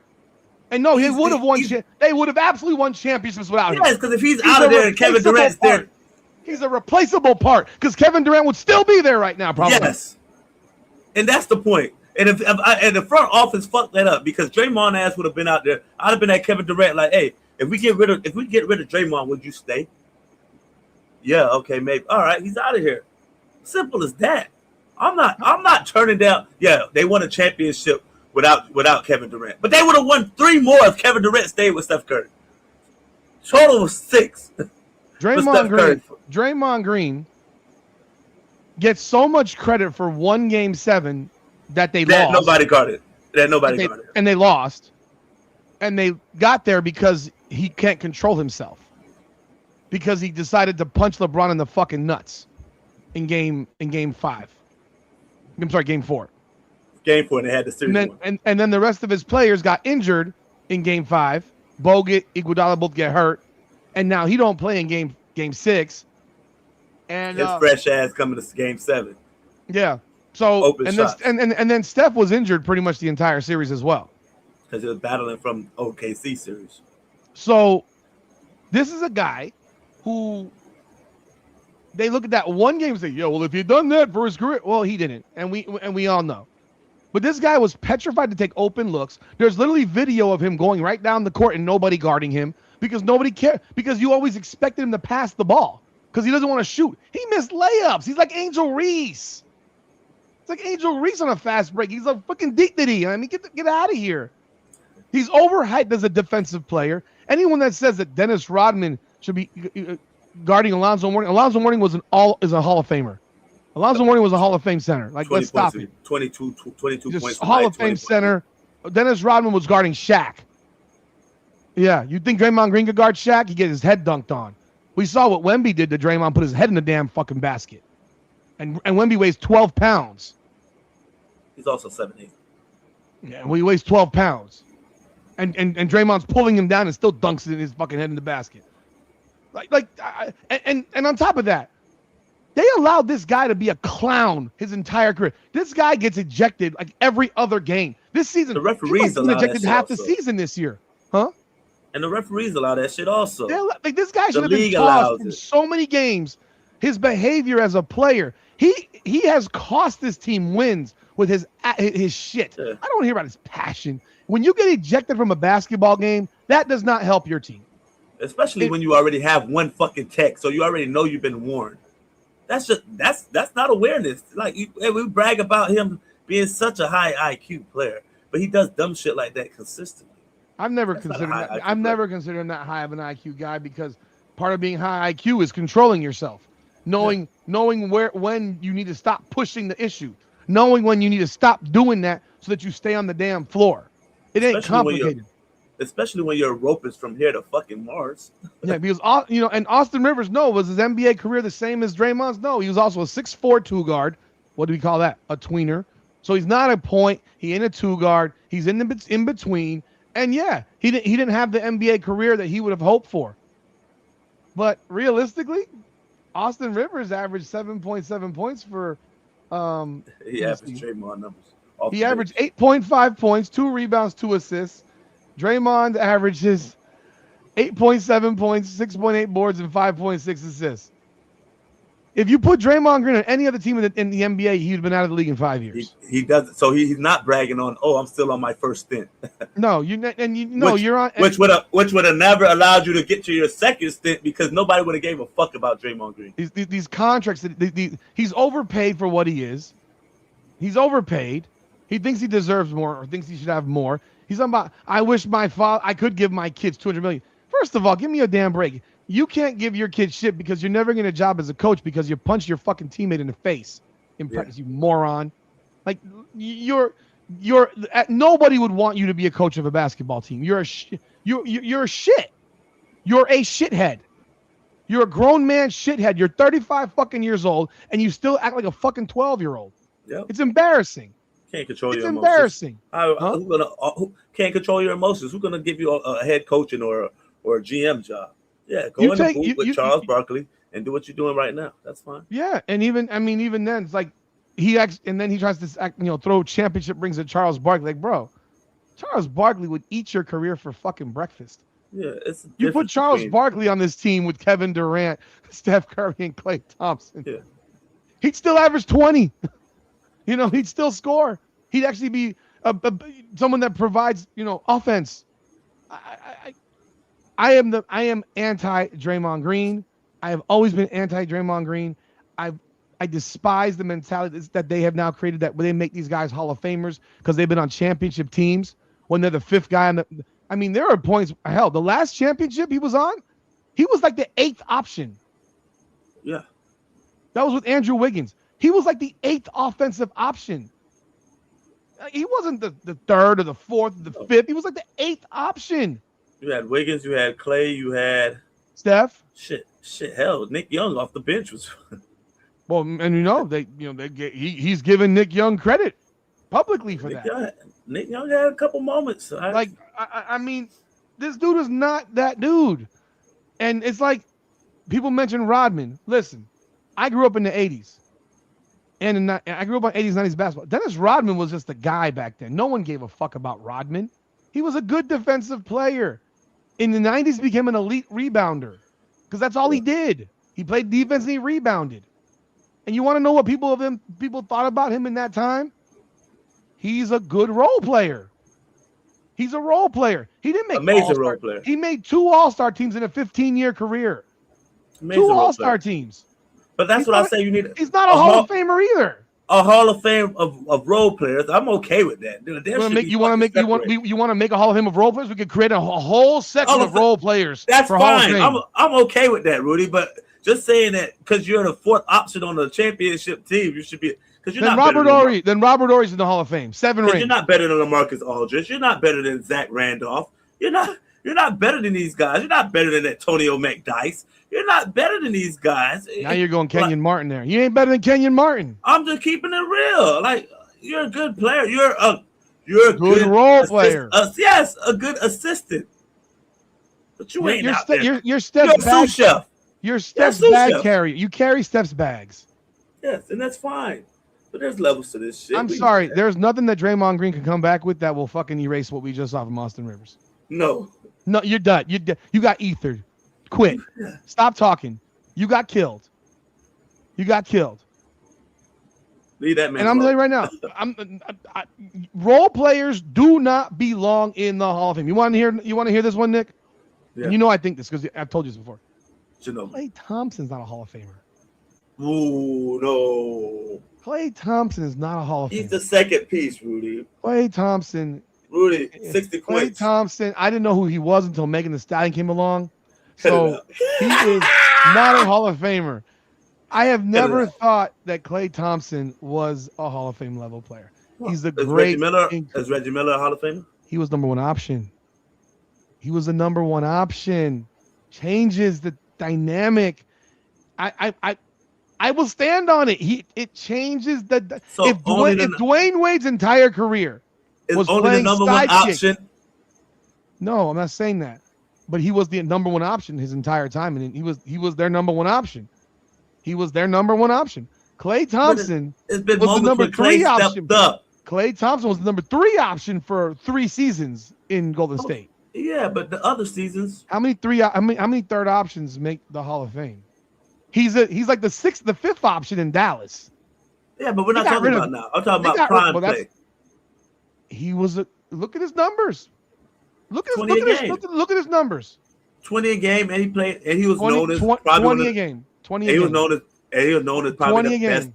And no, he would have won. They would have absolutely won championships without him. Yes, because if he's out of there and Kevin Durant's there, he's a replaceable part. Because Kevin Durant would still be there right now, probably. Yes, and that's the point. And if the front office fucked that up, because Draymond ass would have been out there, I'd have been at Kevin Durant like, hey, if we get rid of Draymond, would you stay? Yeah, okay, maybe. All right, he's out of here. Simple as that. I'm not turning down. Yeah, they won a championship without Kevin Durant, but they would have won 3 more if Kevin Durant stayed with Steph Curry. Total was 6. Draymond Green gets so much credit for 1 Game 7 that lost. Nobody guarded. And they lost. And they got there because he can't control himself. Because he decided to punch LeBron in the fucking nuts in game 5. I'm sorry, Game 4. Game 4, and they had the series. And then the rest of his players got injured in Game 5. Bogut, Iguodala both get hurt, and now he don't play in Game 6. And his fresh ass coming to Game 7. Yeah. So and then Steph was injured pretty much the entire series as well. Because he was battling from OKC series. So this is a guy who they look at that 1 game and say, "Yo, well, if he'd done that for his career," well, he didn't, and we all know. But this guy was petrified to take open looks. There's literally video of him going right down the court and nobody guarding him because nobody cared. Because you always expected him to pass the ball because he doesn't want to shoot. He missed layups. He's like Angel Reese. It's like Angel Reese on a fast break. He's a fucking dignity. I mean, get out of here. He's overhyped as a defensive player. Anyone that says that Dennis Rodman should be guarding Alonzo Mourning. Alonzo Mourning is a Hall of Famer. Alonzo Mourning was a Hall of Fame center. Like, let's stop it. 22 points. Hall of Fame center. Dennis Rodman was guarding Shaq. Yeah, you think Draymond Green could guard Shaq? He get his head dunked on. We saw what Wemby did to Draymond, put his head in the damn fucking basket. And Wemby weighs 12 pounds. He's also 7'8". Yeah, well, he weighs 12 pounds. And Draymond's pulling him down and still dunks it in his fucking head in the basket. And on top of that, they allowed this guy to be a clown his entire career. This guy gets ejected like every other game. This season, the referees ejected half the season this year. Huh? And the referees allow that shit also. Like this guy should have been tossed from so many games. His behavior as a player, he has cost this team wins with his shit. Yeah. I don't want to hear about his passion. When you get ejected from a basketball game, that does not help your team. Especially when you already have one fucking tech, so you already know you've been warned. That's not awareness. Like we brag about him being such a high IQ player, but he does dumb shit like that consistently. I've never considered him that high of an IQ guy, because part of being high IQ is controlling yourself, knowing when you need to stop pushing the issue, knowing when you need to stop doing that so that you stay on the damn floor. It ain't complicated. Especially when your rope is from here to fucking Mars. Yeah, because and Austin Rivers, was his NBA career the same as Draymond's? No, he was also a 6'4" two guard. What do we call that? A tweener. So he's not a point. He ain't a two guard. He's in between. And yeah, he didn't have the NBA career that he would have hoped for. But realistically, Austin Rivers averaged 7.7 points for. He averaged Draymond numbers. He averaged 8.5 points, 2 rebounds, 2 assists. Draymond averages 8.7 points, 6.8 boards, and 5.6 assists. If you put Draymond Green on any other team in the NBA, he'd have been out of the league in 5 years. He does. So he's not bragging on, I'm still on my first stint. No, you're on. Which would have never allowed you to get to your second stint, because nobody would have gave a fuck about Draymond Green. These contracts, he's overpaid for what he is. He's overpaid. He thinks he deserves more, or thinks he should have more. He's about, I wish I could give my kids $200 million. First of all, give me a damn break. You can't give your kids shit because you're never going to job as a coach because you punched your fucking teammate in the face in practice, you moron. Like nobody would want you to be a coach of a basketball team. You're a shit. You're a shithead. You're a grown man shithead. You're 35 fucking years old and you still act like a fucking 12-year-old. Yep. It's embarrassing. Can't control your emotions. Embarrassing. Who can't control your emotions? Who's gonna give you a head coaching or a GM job? Yeah, go in the booth with Charles Barkley and do what you're doing right now. That's fine. Yeah, and even then, it's like he acts, and then he tries to throw championship rings at Charles Barkley. Like, bro, Charles Barkley would eat your career for fucking breakfast. Yeah, you put Charles Barkley on this team with Kevin Durant, Steph Curry, and Klay Thompson. Yeah, he'd still average 20. He'd still score. He'd actually be someone that provides, offense. I am anti Draymond Green. I have always been anti Draymond Green. I despise the mentality that they have now created, that where they make these guys Hall of Famers because they've been on championship teams when they're the fifth guy. There are points. Hell, the last championship he was on, he was like the 8th option. Yeah, that was with Andrew Wiggins. He was like the 8th offensive option. He wasn't the 3rd or the 4th or the 5th. He was like the 8th option. You had Wiggins, you had Klay, you had Steph. Shit. Hell, Nick Young off the bench was. Well, and he's giving Nick Young credit publicly for that. Nick Young had a couple moments. This dude is not that dude. And it's like people mention Rodman. Listen, I grew up in the 80s. And I grew up on 80s, 90s basketball. Dennis Rodman was just a guy back then. No one gave a fuck about Rodman. He was a good defensive player. In the 90s, he became an elite rebounder because that's all he did. He played defense and he rebounded. And you want to know what people thought about him in that time? He's a good role player. He's a role player. He didn't make amazing role player. He made 2 All-Star teams in a 15-year career. Amazing 2 All-Star teams. But that's what I say. You need. He's not a Hall of Famer either. A Hall of Fame of role players. I'm okay with that. Dude, you want to make a Hall of Fame of role players? We could create a whole section of role players. That's fine. I'm okay with that, Rudy. But just saying that because you're the 4th option on the championship team, you should be. Because you're then Robert Ory's in the Hall of Fame. 7 rings. You're not better than LaMarcus Aldridge. You're not better than Zach Randolph. You're not better than these guys. You're not better than Antonio McDyess. You're not better than these guys. Now you're going Kenyon Martin there. You ain't better than Kenyon Martin. I'm just keeping it real. Like, you're a good player. You're a good role player. Yes, a good assistant. But you ain't out there. You're Steph's bag. Chef. You're Steph's bag carrier. You carry Steph's bags. Yes, and that's fine. But there's levels to this shit. I'm sorry. There's nothing that Draymond Green can come back with that will fucking erase what we just saw from Austin Rivers. No. No, you're done. You got ethered. Quit. Stop talking. You got killed. You got killed. Leave that man. And I'm telling you right now, role players do not belong in the Hall of Fame. You want to hear this one, Nick? Yeah. And you know I think this because I've told you this before. Ginobili. Klay Thompson's not a Hall of Famer. Ooh, no. Klay Thompson is not a Hall of Famer. He's the second piece, Rudy. Klay Thompson. 60 Klay points. Thompson. I didn't know who he was until Megan Thee Stallion came along. So he is not a Hall of Famer. I have never thought that Klay Thompson was a Hall of Fame level player. He's a great. Is Reggie Miller a Hall of Famer? He was number one option. He was the number one option. Changes the dynamic. I will stand on it. It changes the. So if Dwayne Wade's entire career was only playing the number one option. No, I'm not saying that. But he was the number one option his entire time, and he was their number one option. He was their number one option. Klay Thompson it's been was the number three option. Up. Klay Thompson was the number 3 option for 3 seasons in Golden State. Yeah, but the other seasons. How many third options make the Hall of Fame? He's like the 5th option in Dallas. Yeah, but we're not talking about now. I'm talking about prime play. He was look at his numbers. Look at his numbers. 20 a game, and he played, and he was 20 a game. 20 a game. He was known as probably the best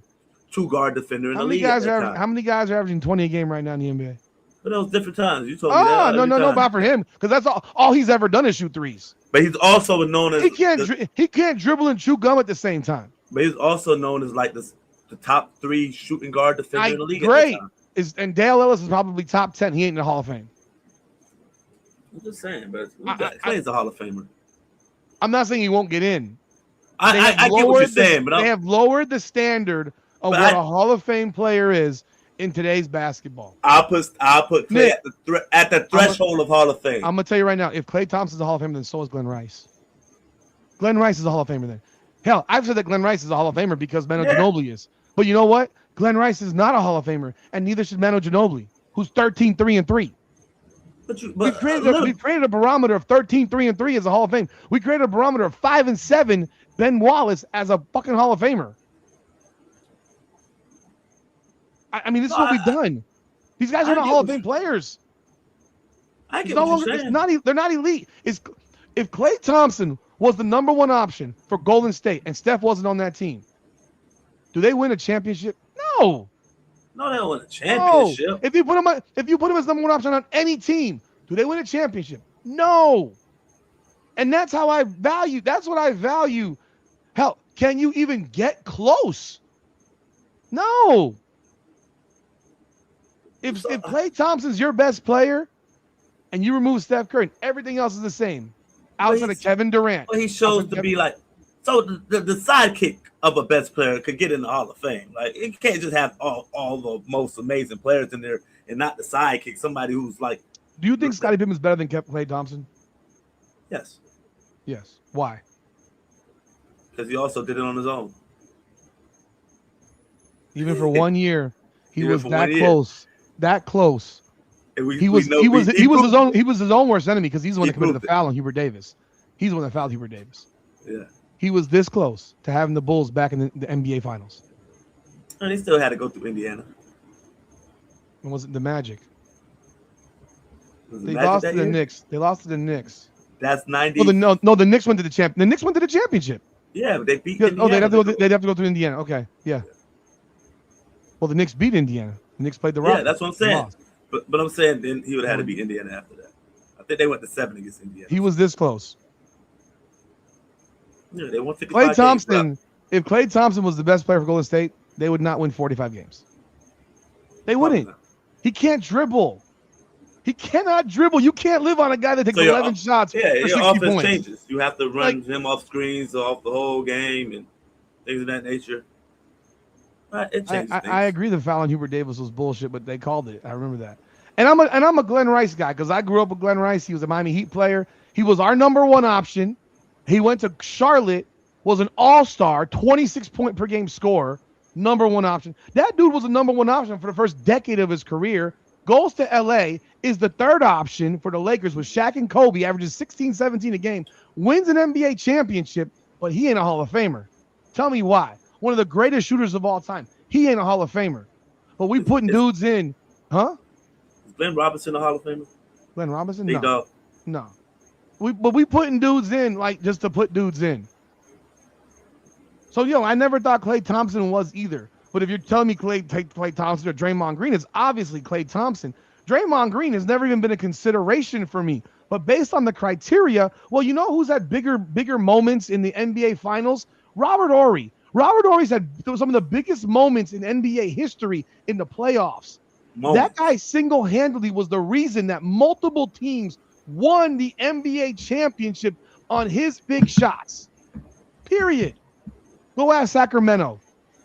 2-guard defender in the league. How many guys are averaging 20 a game right now in the NBA? But those different times. You told me that. No, not for him, because that's all he's ever done is shoot threes. But he's also known as he can't dribble and chew gum at the same time. But he's also known as like the top 3 shooting guard defender in the league. Great. And Dale Ellis is probably top 10. He ain't in the Hall of Fame. I'm just saying, but Klay's a Hall of Famer. I'm not saying he won't get in. I get what you're saying, but they have lowered the standard of what a Hall of Fame player is in today's basketball. I'll put Klay at the threshold of Hall of Fame. I'm gonna tell you right now, if Klay Thompson's a Hall of Famer, then so is Glenn Rice. Glenn Rice is a Hall of Famer then. Hell, I've said that Glenn Rice is a Hall of Famer because Manu Ginobili is. But you know what? Glenn Rice is not a Hall of Famer, and neither should Manu Ginobili, who's 13-3-3. We created a barometer of 13-3-3 as a Hall of Fame. We created a barometer of 5-7 Ben Wallace as a fucking Hall of Famer. I mean, this is what we've done. These guys are not Hall of Fame players. I get what you're saying. They're not elite. If Klay Thompson was the number 1 option for Golden State and Steph wasn't on that team, do they win a championship? No. No, they don't win a championship. No. If you put him as number 1 option on any team, do they win a championship? No. And that's how I value. That's what I value. Hell, can you even get close? No. If Klay Thompson's your best player, and you remove Steph Curry, and everything else is the same, outside of Kevin Durant. Well, he shows to be like the sidekick of a best player could get in the Hall of Fame. Like, it can't just have all the most amazing players in there and not the sidekick. Somebody who's like. Do you think Scottie Pippen's better than Klay Thompson? Yes. Yes. Why? Because he also did it on his own. Even for 1 year, he was that close. That close. He was his own worst enemy because he's the one that committed the foul on Hubert Davis. He's the one that fouled Hubert Davis. Yeah. He was this close to having the Bulls back in the NBA Finals. And they still had to go through Indiana. It wasn't the Magic. They lost to the Knicks. They lost to the Knicks. That's 90. Well, no, the Knicks went to the champ. The Knicks went to the championship. Yeah, but they beat. Indiana. Oh, they'd have to go through Indiana. Okay, yeah. Well, the Knicks beat Indiana. The Knicks played the Rockets. Yeah, that's what I'm saying. But I'm saying then he would have had to beat Indiana after that. I think they went to 7 against Indiana. He was this close. Yeah, they won 55 Klay Thompson. If Klay Thompson was the best player for Golden State, they would not win 45 games. They wouldn't. He can't dribble. He cannot dribble. You can't live on a guy that takes 11 shots for 60 your offense points. Changes. You have to run him off screens, off the whole game, and things of that nature. It changes. I agree that foul on Hubert Davis was bullshit, but they called it. I remember that. And I'm a Glenn Rice guy because I grew up with Glenn Rice. He was a Miami Heat player. He was our number 1 option. He went to Charlotte, was an all-star, 26-point per game scorer, number 1 option. That dude was a number 1 option for the first decade of his career. goes to LA, is the third option for the Lakers with Shaq and Kobe, averages 16, 17 a game, wins an NBA championship, but he ain't a Hall of Famer. Tell me why. One of the greatest shooters of all time. He ain't a Hall of Famer. But we putting dudes in, huh? Is Glenn Robinson a Hall of Famer? Glenn Robinson? Big No. dog. No. But we putting dudes in like just to put dudes in. So, I never thought Klay Thompson was either. But if you're telling me Klay Thompson or Draymond Green, it's obviously Klay Thompson. Draymond Green has never even been a consideration for me. But based on the criteria, well, you know who's had bigger moments in the NBA Finals? Robert Horry. Robert Horry's had some of the biggest moments in NBA history in the playoffs. That guy single-handedly was the reason that multiple teams won the NBA championship on his big shots. Period. Go ask Sacramento.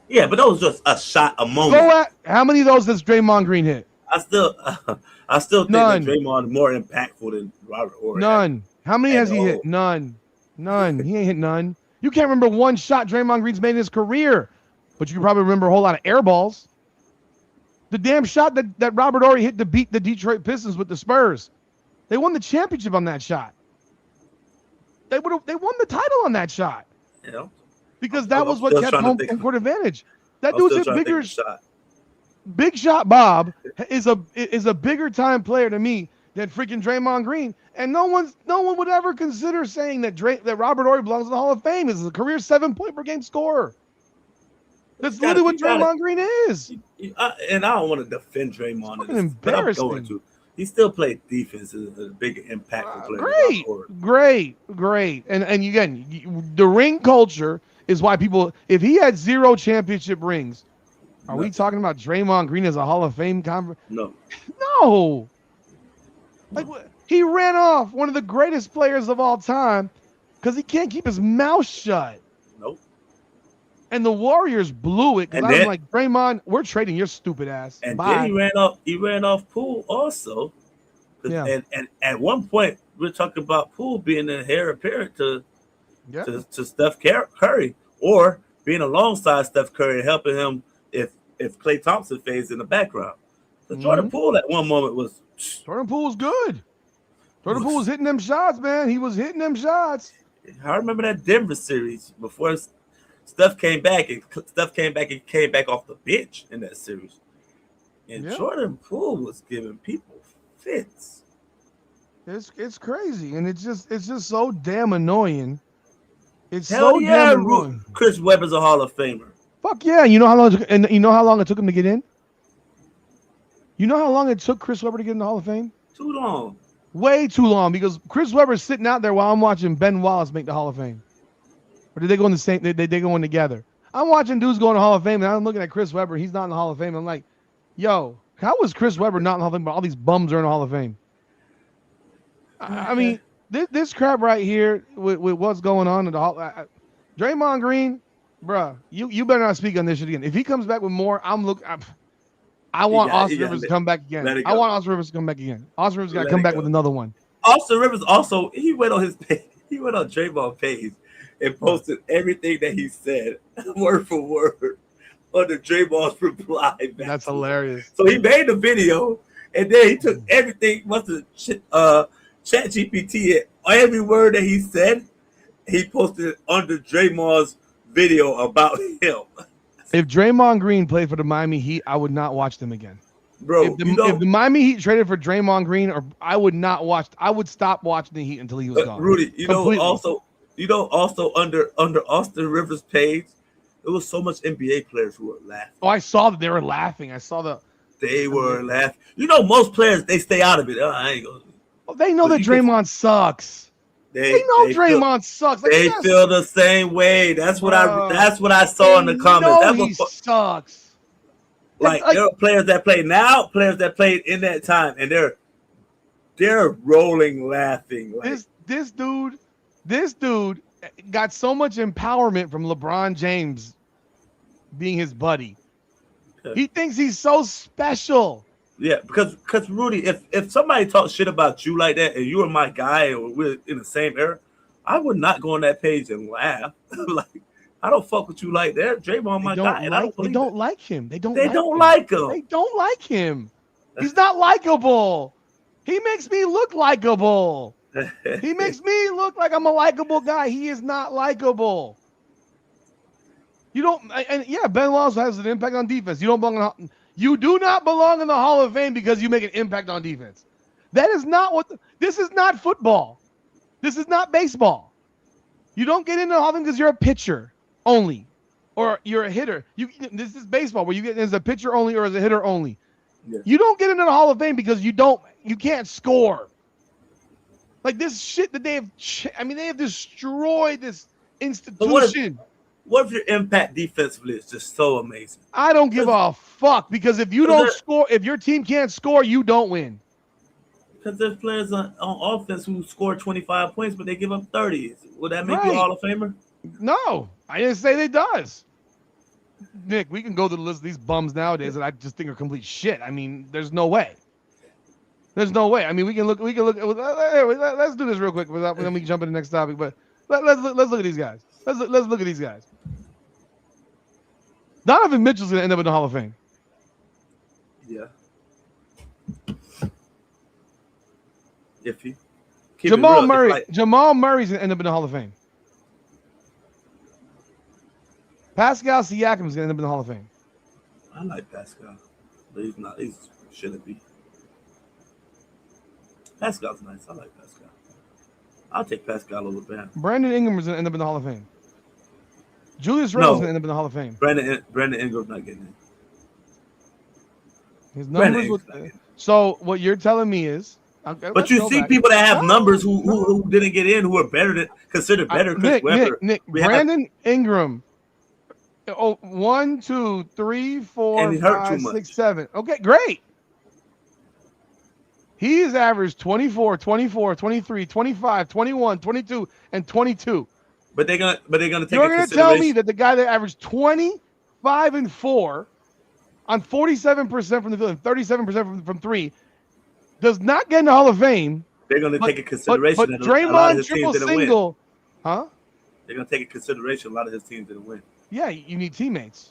Yeah, but that was just a shot, a moment. How many of those does Draymond Green hit? I still think that Draymond is more impactful than Robert Horry. None. How many has he hit? None. He ain't hit none. You can't remember one shot Draymond Green's made in his career, but you can probably remember a whole lot of air balls. The damn shot that Robert Horry hit to beat the Detroit Pistons with the Spurs. They won the championship on that shot. They won the title on that shot. Yeah. Because that was what kept home court advantage. That dude's hit bigger shot. Big Shot Bob is a bigger time player to me than freaking Draymond Green. And no one would ever consider saying that Robert Horry belongs in the Hall of Fame. Is a career 7-point per game scorer. That's literally what Draymond Green is. And I don't want to defend Draymond. It's embarrassing. But I'm going to. He still played defense as a big impactful player. Great. And again, the ring culture is why people, if he had 0 championship rings, are we talking about Draymond Green as a Hall of Fame conference? No. Like, he ran off one of the greatest players of all time because he can't keep his mouth shut. Nope. And the Warriors blew it because I was like, Draymond, we're trading your stupid ass. And Bye. then he ran off Poole also. Yeah. And at one point, we're talking about Poole being the heir apparent to Steph Curry, or being alongside Steph Curry, helping him if Klay Thompson fades in the background. So Jordan Poole at one moment was Jordan Poole was good. Jordan Poole was hitting them shots, man. He was hitting them shots. I remember that Denver series before Steph came back and came back off the bench in that series. And Jordan Poole was giving people fits. It's crazy, and it's just so damn annoying. It's Hell so damn annoying. Chris Webber's a Hall of Famer. Fuck yeah! You know how long it took him to get in? You know how long it took Chris Webber to get in the Hall of Fame? Too long. Way too long, because Chris Webber's sitting out there while I'm watching Ben Wallace make the Hall of Fame. Or did they go in the same? They go in together. I'm watching dudes go in the Hall of Fame, and I'm looking at Chris Webber. He's not in the Hall of Fame. I'm like, yo, how was Chris Webber not in the Hall of Fame, but all these bums are in the Hall of Fame? I mean, this crap right here with what's going on in the Hall. Draymond Green, bruh, you better not speak on this shit again. If he comes back with more, I want Austin Rivers to come back again. I want Austin Rivers to come back again. Austin Rivers got to come back with another one. Austin Rivers also, he went on Draymond page and posted everything that he said, word for word, under Draymond's reply. That's hilarious. So he made the video, and then he took everything, ChatGPT, every word that he said, he posted it under Draymond's video about him. If Draymond Green played for the Miami Heat, I would not watch them again. Bro, if the Miami Heat traded for Draymond Green, I would stop watching the Heat until he was gone. Rudy, also under Austin Rivers' page, there was so much NBA players who were laughing. Oh, I saw that they were laughing. They were laughing. Most players, they stay out of it. I ain't gonna. They know that Draymond sucks. They know Draymond sucks. They feel the same way. That's what I saw in the comments. He sucks. Like there are players that play now, players that played in that time, and they're rolling laughing. Like, this dude got so much empowerment from LeBron James being his buddy. He thinks he's so special. Yeah, because Rudy, if somebody talks shit about you like that and you were my guy or we're in the same era, I would not go on that page and laugh. Like, I don't fuck with you like that. Draymond my guy. They don't like him. They don't like him. They don't like him. He's not likable. He makes me look likable. He makes me look like I'm a likable guy. He is not likable. You don't, and yeah, Ben Wallace has an impact on defense. You do not belong in the Hall of Fame because you make an impact on defense. That is not this is not football. This is not baseball. You don't get into the Hall of Fame because you're a pitcher only, or you're a hitter. This is baseball where you get as a pitcher only or as a hitter only. Yeah. You don't get into the Hall of Fame because you can't score. Like this shit that they have destroyed this institution. What if your impact defensively is just so amazing? I don't give a fuck because if you don't score, if your team can't score, you don't win. Because there's players on offense who score 25 points, but they give up 30. Would that make you a Hall of Famer? No, I didn't say it does. Nick, we can go to the list of these bums nowadays that I just think are complete shit. I mean, there's no way. There's no way. I mean, we can look. Let's do this real quick. Then we can jump into the next topic. But let's look at these guys. Let's look at these guys. Donovan Mitchell's going to end up in the Hall of Fame. Yeah. Jamal Murray's going to end up in the Hall of Fame. Pascal Siakam's going to end up in the Hall of Fame. I like Pascal, but he's not. He shouldn't be. Pascal's nice. I like Pascal. I'll take Pascal over Bam. Brandon Ingram is going to end up in the Hall of Fame. Julius Randle's going to end up in the Hall of Fame. Brandon Ingram's not getting in. His numbers. So what you're telling me is, but you see people that have numbers who didn't get in, who are considered better. Nick, Brandon Ingram. 1, 2, 3, 4, 5, 6, 7. Okay, great. He's averaged 24, 24, 23, 25, 21, 22, and 22. But they're gonna take. You're gonna tell me that the guy that averaged 25 and 4 on 47% from the field and 37% from 3 does not get in the Hall of Fame. They're gonna take a consideration. But Draymond triple single, huh? They're gonna take a consideration. A lot of his teams didn't win. Yeah, you need teammates.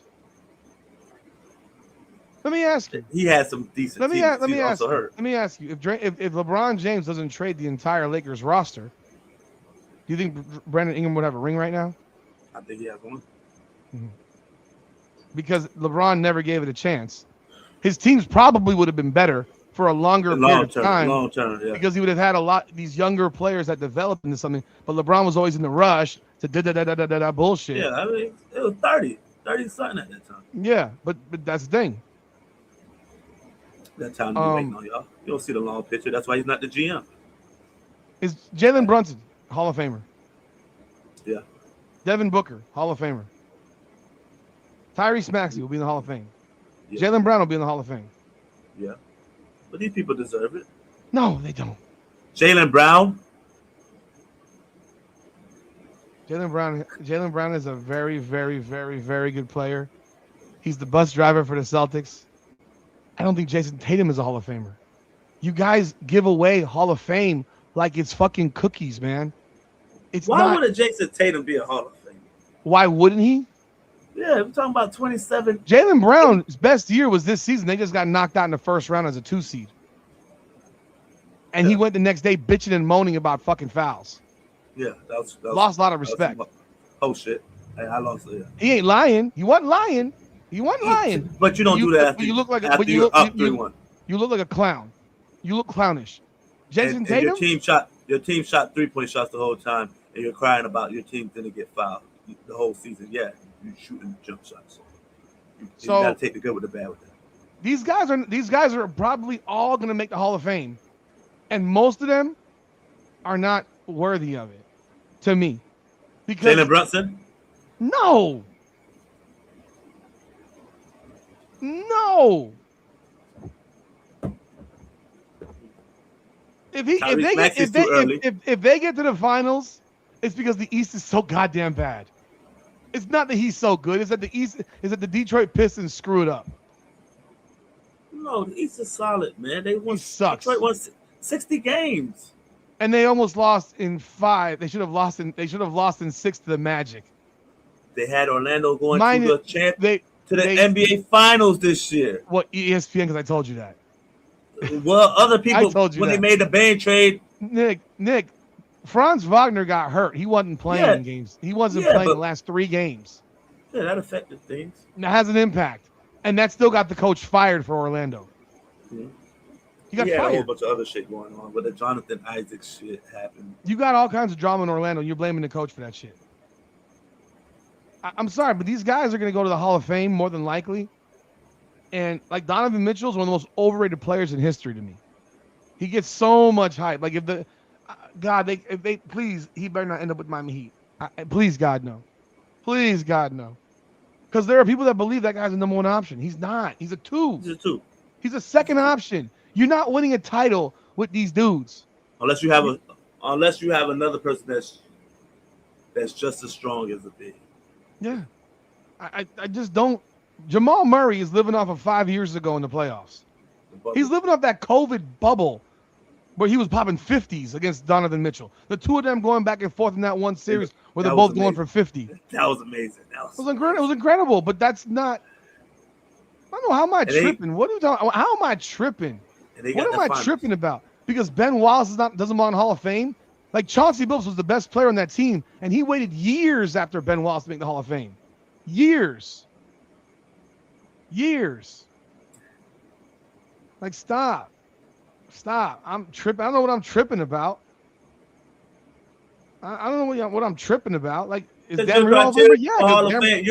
Let me ask you. He has some decent. Let me ask you. If LeBron James doesn't trade the entire Lakers roster, do you think Brandon Ingram would have a ring right now? I think he has one. Mm-hmm. Because LeBron never gave it a chance. His teams probably would have been better for a longer period of time. Long term, yeah. Because he would have had a lot these younger players that developed into something. But LeBron was always in the rush to bullshit. Yeah, I mean, it was 30 something at that time. Yeah, but that's the thing. That time you waiting on y'all. You don't see the long picture. That's why he's not the GM. Is Jalen Brunson Hall of Famer? Yeah. Devin Booker Hall of Famer. Tyrese Maxey will be in the Hall of Fame. Yeah. Jaylen Brown will be in the Hall of Fame. Yeah. But these people deserve it. No, they don't. Jaylen Brown. Jaylen Brown is a very, very, very, very good player. He's the bus driver for the Celtics. I don't think Jason Tatum is a Hall of Famer. You guys give away Hall of Fame like it's fucking cookies, man. Why wouldn't Jason Tatum be a Hall of Fame? Why wouldn't he? Yeah, we're talking about 27. Jaylen Brown's best year was this season. They just got knocked out in the first round as a 2 seed. And he went the next day bitching and moaning about fucking fouls. Yeah, that was lost a lot of respect. Oh shit. I lost it. Yeah. He ain't lying. He wasn't lying. But you don't do that after you look like you're up 3-1. You look like a clown. You look clownish. Jason Tatum. Your team shot 3-point shots the whole time, and you're crying about your team didn't get fouled the whole season. Yeah, you shooting jump shots. You gotta take the good with the bad with that. These guys are probably all gonna make the Hall of Fame, and most of them are not worthy of it, to me. Because Jalen Brunson? No. If they get to the finals, it's because the East is so goddamn bad. It's not that he's so good. It's that the Detroit Pistons screw it up. No, the East is solid, man. They won. Sucks. Detroit won 60 games, and they almost lost in 5. They should have lost in 6 to the Magic. They had Orlando going to the NBA Finals this year. What, ESPN? Because I told you that. Well, other people told you when that. they made the Bane trade. Nick, Franz Wagner got hurt. He wasn't playing in games. He wasn't playing the last 3 games. Yeah, that affected things. That has an impact, and that still got the coach fired for Orlando. Mm-hmm. He got had fired. a whole bunch of other shit going on, but the Jonathan Isaac shit happened. You got all kinds of drama in Orlando. You're blaming the coach for that shit. I'm sorry, but these guys are going to go to the Hall of Fame more than likely. And like Donovan Mitchell is one of the most overrated players in history to me. He gets so much hype. Like if the God, if they please, he better not end up with Miami Heat. Please, God, no. Please, God, no. Because there are people that believe that guy's the number 1 option. He's not. He's a 2. He's a 2. He's a second option. You're not winning a title with these dudes. Unless you have another person that's just as strong as a big. Yeah. I just don't. Jamal Murray is living off of 5 years ago in the playoffs. He's living off that COVID bubble where he was popping 50s against Donovan Mitchell. The two of them going back and forth in that one series where they're both going for 50. That was amazing. It was incredible, but that's not. I don't know. How am I tripping? What are you talking? How am I tripping? What am I tripping about? Because Ben Wallace doesn't belong in the Hall of Fame. Like Chauncey Billups was the best player on that team, and he waited years after Ben Wallace to make the Hall of Fame. Years. Like stop. I'm tripping. I don't know what I'm tripping about. I don't know what I'm tripping about. Like is Dan Marino Hall of Fame? Yeah, Hall of Fame.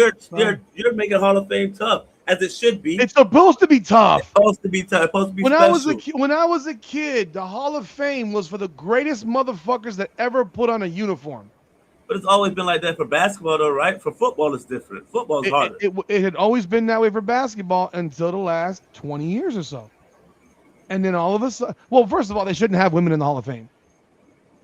You're making Hall of Fame tough. As it should be. It's supposed to be tough. It's supposed to be tough. It's supposed to be when special. When I was a kid, the Hall of Fame was for the greatest motherfuckers that ever put on a uniform. But it's always been like that for basketball, though, right? For football, it's different. Football's harder. It had always been that way for basketball until the last 20 years or so. And then all of a sudden, well, first of all, they shouldn't have women in the Hall of Fame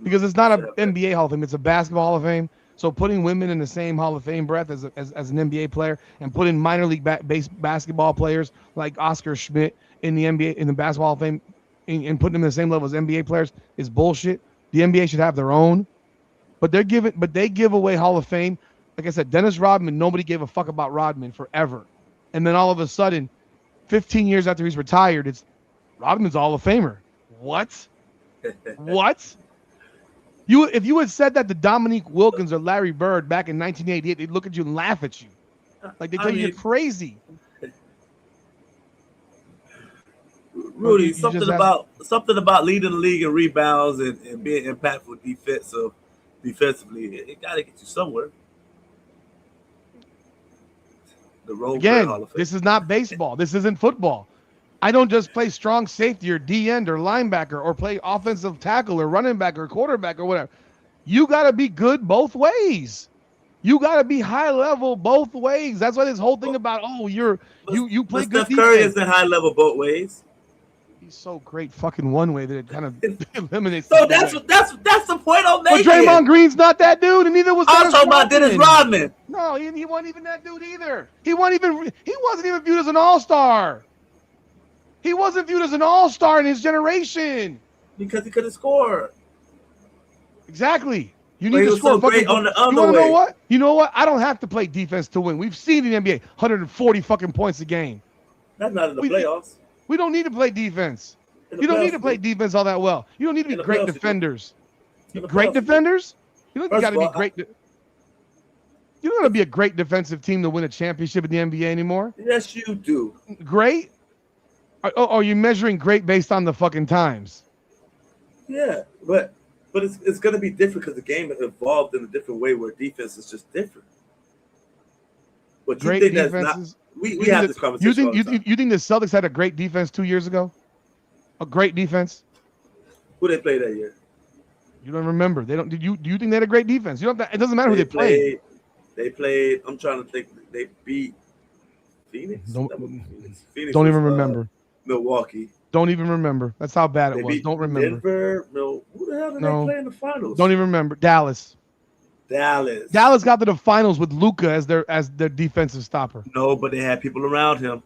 because it's not an NBA Hall of Fame. It's a basketball Hall of Fame. So putting women in the same Hall of Fame breath as an NBA player and putting minor league basketball players like Oscar Schmidt in the NBA in the basketball Hall of Fame and putting them in the same level as NBA players is bullshit. The NBA should have their own, but they give away Hall of Fame. Like I said, Dennis Rodman, nobody gave a fuck about Rodman forever, and then all of a sudden, 15 years after he's retired, it's Rodman's a Hall of Famer. What? What? If you had said that to Dominique Wilkins or Larry Bird back in 1988, they'd look at you and laugh at you. Like they tell you you're crazy. Rudy, something about leading the league in rebounds and being impactful defensively. It gotta get you somewhere. The role again, this is not baseball. This isn't football. I don't just play strong safety or D-end or linebacker or play offensive tackle or running back or quarterback or whatever. You got to be good both ways. You got to be high level both ways. That's why this whole thing about, you play good defense. Steph Curry isn't high level both ways. He's so great fucking one way that it kind of eliminates. So that's the point I'm making. But Draymond Green's not that dude, and neither was I'm talking about Dennis Rodman. No, he wasn't even that dude either. He wasn't even viewed as an all-star. He wasn't viewed as an all-star in his generation. Because he couldn't score. Exactly. You need to score. So great on the other you want to way. know what? You know what? I don't have to play defense to win. We've seen in the NBA 140 fucking points a game. That's not in the playoffs. We don't need to play defense. You don't need to play defense all that well. You don't need to be great defenders. Great defenders? You don't got to be great. You don't got to be a great defensive team to win a championship in the NBA anymore. Yes, you do. Great? Are you measuring great based on the fucking times? Yeah, but it's going to be different because the game has evolved in a different way where defense is just different. But you think that's not? We have this conversation. You think the Celtics had a great defense 2 years ago? A great defense? Who they played that year? You don't remember. They don't. Do you think they had a great defense? You don't. It doesn't matter who they played. They played. I'm trying to think. They beat Phoenix. Phoenix don't even remember. Milwaukee. Don't even remember. That's how bad it was. Don't remember. Denver. No. Who the hell did they play in the finals? Don't even remember. Dallas got to the finals with Luka as their defensive stopper. No, but they had people around him.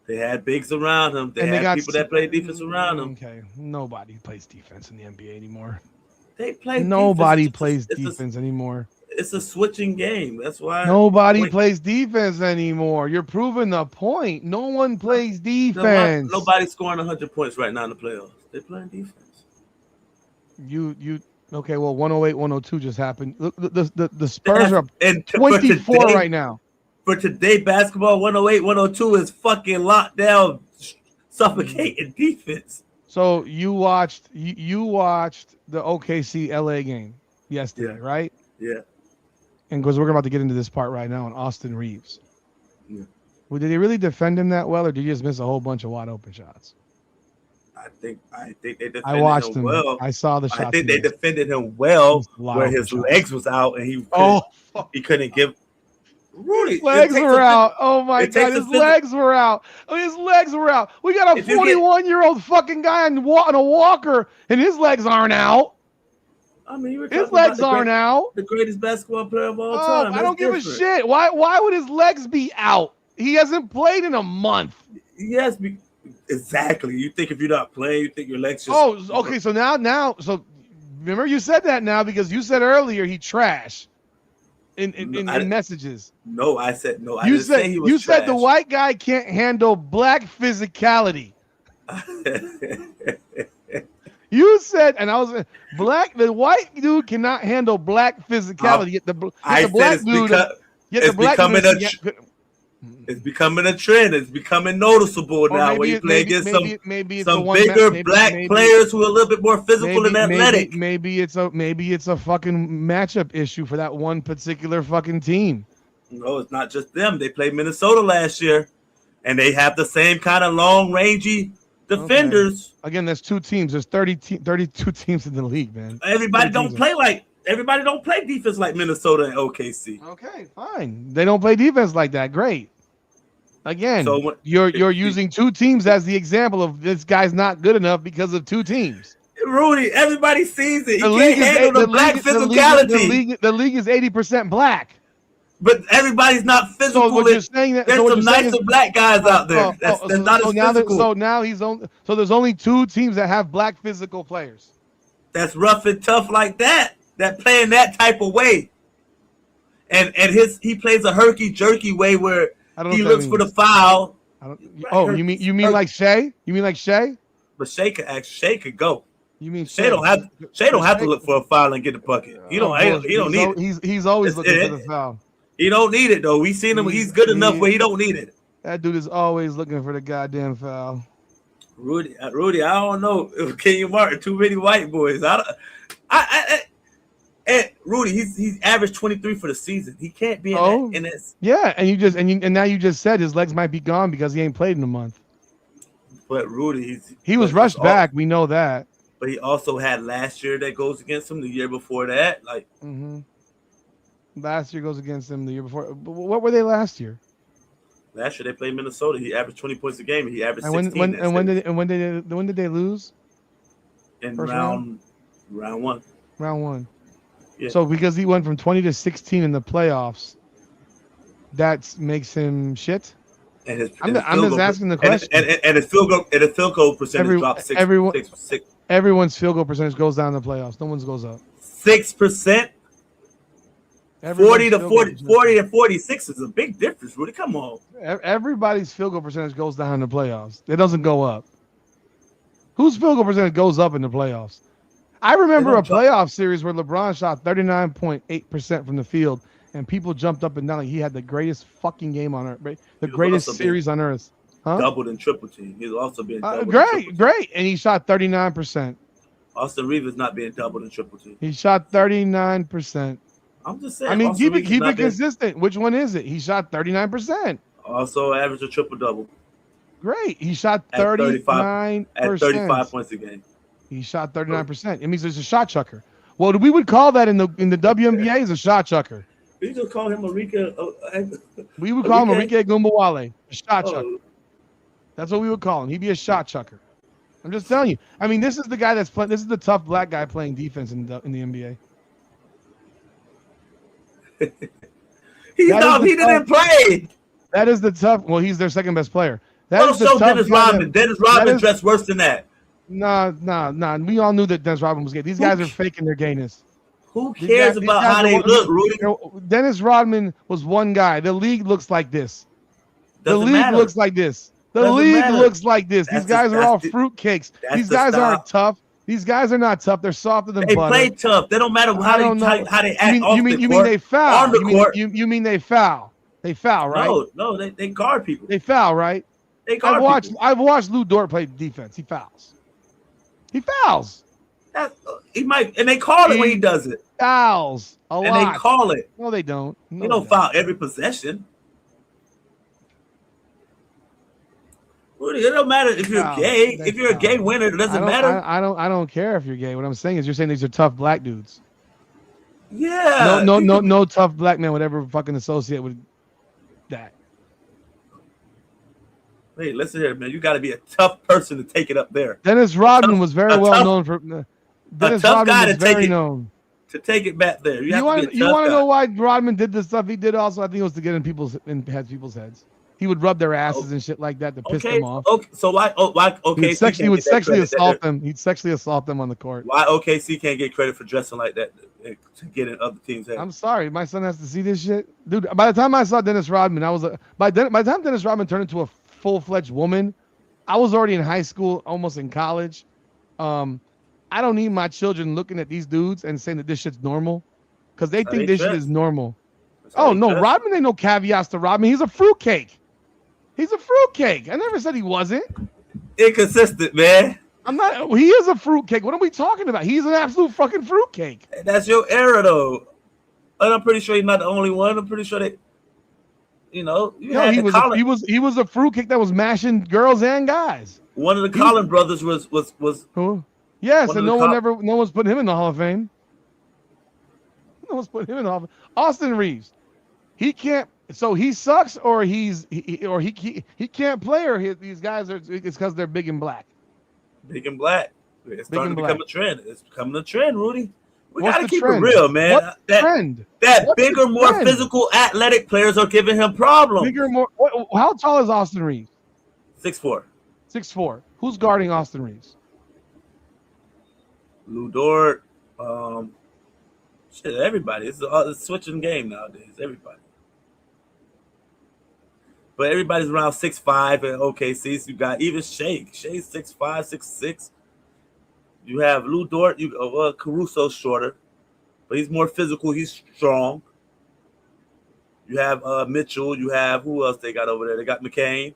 They had bigs around him. They had people that played defense around him. Okay, nobody plays defense in the NBA anymore. They play. Nobody plays defense anymore. It's a switching game. That's why nobody plays defense anymore. You're proving the point. No one plays defense. Nobody's scoring 100 points right now in the playoffs. They're playing defense. You okay? Well, 108, 102 just happened. Look, the Spurs are up 24 right now. For today, basketball 108, 102 is fucking locked down, suffocating defense. So you watched the OKC LA game yesterday, right? Yeah. And because we're about to get into this part right now on Austin Reaves. Yeah. Well, did he really defend him that well, or did he just miss a whole bunch of wide open shots? I think they defended I watched him well. I saw the shots. I think they defended him well where his legs was out and he couldn't give. Rudy, his legs were out. Oh my God, his legs were out. His legs were out. We got a 41-year-old fucking guy on a walker, and his legs aren't out. I mean, his legs aren't out. The greatest basketball player of all time. I don't give a shit. Why would his legs be out? He hasn't played in a month. Yes, exactly. You think if you're not playing, you think your legs just. Oh, okay. So now, remember you said that now because you said earlier he trash in messages. No, I said no. I you didn't said say he was you trash. said the white guy can't handle black physicality. You said, and I was the white dude cannot handle black physicality. Yet the black dude, it's becoming a trend. It's becoming noticeable now. Where you play against some bigger black players who are a little bit more physical and athletic. Maybe it's a fucking matchup issue for that one particular fucking team. No, it's not just them. They played Minnesota last year, and they have the same kind of long, rangy defenders. Okay. Again, there's two teams. There's 32 teams in the league, man. Everybody don't play defense like Minnesota and OKC. Okay, fine. They don't play defense like that. Great. Again, so you're using two teams as the example of this guy's not good enough because of two teams. Rudy, everybody sees it. You can't handle the black physicality. The league is 80% black. But everybody's not physical. So what you're saying that, there's some nicer black guys out there. That's not as physical. So there's only two teams that have black physical players. That's rough and tough like that. That play in that type of way. And he plays a herky jerky way where he looks for the foul. You mean like Shea? You mean like Shea? But Shea could go. You mean Shea don't have to look for a foul and get the bucket. He don't need it. He's always looking for the foul. He don't need it though. We seen him. He's good enough where he don't need it. That dude is always looking for the goddamn foul. Rudy, I don't know. Kenyon Martin, too many white boys. And Rudy, he's averaged 23 for the season. He can't be in this. Yeah, and now you just said his legs might be gone because he ain't played in a month. But Rudy, he was rushed back. We know that. But he also had last year that goes against him. The year before that, last year goes against him. The year before, what were they last year? Last year they played Minnesota. He averaged 20 points a game. He averaged 16. When did they lose? In round one. Round one. Yeah. So because he went from 20 to 16 in the playoffs, that makes him shit. I'm just asking the question. And his field goal percentage dropped 6. Everyone's field goal percentage goes down in the playoffs. No one's goes up. 6%. 40 and 46 is a big difference, Rudy. Come on. Everybody's field goal percentage goes down in the playoffs. It doesn't go up. Whose field goal percentage goes up in the playoffs? I remember a playoff series where LeBron shot 39.8% from the field, and people jumped up and down like he had the greatest fucking game on earth, the greatest series on earth. Huh? Doubled and triple team. He's also been great, and he shot 39%. Austin Reaves is not being doubled and triple team. He shot 39%. I'm just saying. I mean, keep it consistent. Which one is it? He shot 39%. Also averaged a triple double. Great. He shot 39%. At 35 points a game. He shot 39%. It means there's a shot chucker. Well, we would call that in the WNBA as a shot chucker. We just call him we would call him Enrique Gumbawale, a shot chucker. That's what we would call him. He'd be a shot chucker. I'm just telling you. I mean, this is the guy that's playing. This is the tough black guy playing defense in the NBA. He didn't play. That is the tough. Well, he's their second best player. Dennis Rodman. Dennis Rodman dressed worse than that. Nah. We all knew that Dennis Rodman was gay. These guys are faking their gayness. Who cares about how they look, Rudy? Dennis Rodman was one guy. The league looks like this. The league looks like this. The league looks like this. These guys are all fruitcakes. These guys aren't tough. These guys are not tough. They're softer than butter. They play tough. They don't matter how they act off the court. You mean they foul? On the court. You mean they foul? They foul, right? No, they guard people. They foul, right? They guard people. I've watched Lou Dort play defense. He fouls. He fouls. He might, and they call it when he does it. Fouls a lot. And they call it. No, they don't. No, they don't foul every possession. Rudy, it don't matter if you're gay. If you're a gay winner, it doesn't matter. I don't care if you're gay. What I'm saying is, you're saying these are tough black dudes. Yeah. No tough black man would ever fucking associate with that. Hey, listen here, man. You got to be a tough person to take it up there. Dennis Rodman was very well known for. Dennis Rodman was very known to take it back there. You want to know why Rodman did the stuff he did? Also, I think it was to get in people's heads. He would rub their asses and shit like that to piss them off. Okay, so why? Okay, he would sexually assault them. He'd sexually assault them on the court. Why OKC can't get credit for dressing like that to get in other teams' heads? I'm sorry, my son has to see this shit, dude. By the time I saw Dennis Rodman, by the time Dennis Rodman turned into a full-fledged woman, I was already in high school, almost in college. I don't need my children looking at these dudes and saying that this shit's normal, because they think this shit is normal. Oh no, Rodman ain't no caveats to Rodman. He's a fruitcake. He's a fruitcake. I never said he wasn't. Inconsistent, man. I'm not. He is a fruitcake. What are we talking about? He's an absolute fucking fruitcake. That's your era, though. And I'm pretty sure he's not the only one. I'm pretty sure that, he was a fruitcake that was mashing girls and guys. One of the Collins brothers was who? Yes, and no one's putting him in the Hall of Fame. No one's putting him in the Hall of Fame. Austin Reaves, he can't. So he sucks, or he can't play, or these guys are. It's because they're big and black. Big and black. It's starting to become a trend. It's becoming a trend, Rudy. We gotta keep it real, man. What's the trend? That bigger, more physical, athletic players are giving him problems. Bigger, more. How tall is Austin Reaves? 6'4". 6'4". Who's guarding Austin Reaves? Lou Dort. Everybody. It's a switching game nowadays. Everybody. But everybody's around 6'5" at OKC. So you got even Shea. Shea's 6'5", 6'6". You have Lou Dort. Caruso's shorter, but he's more physical. He's strong. You have Mitchell. You have who else they got over there? They got McCain.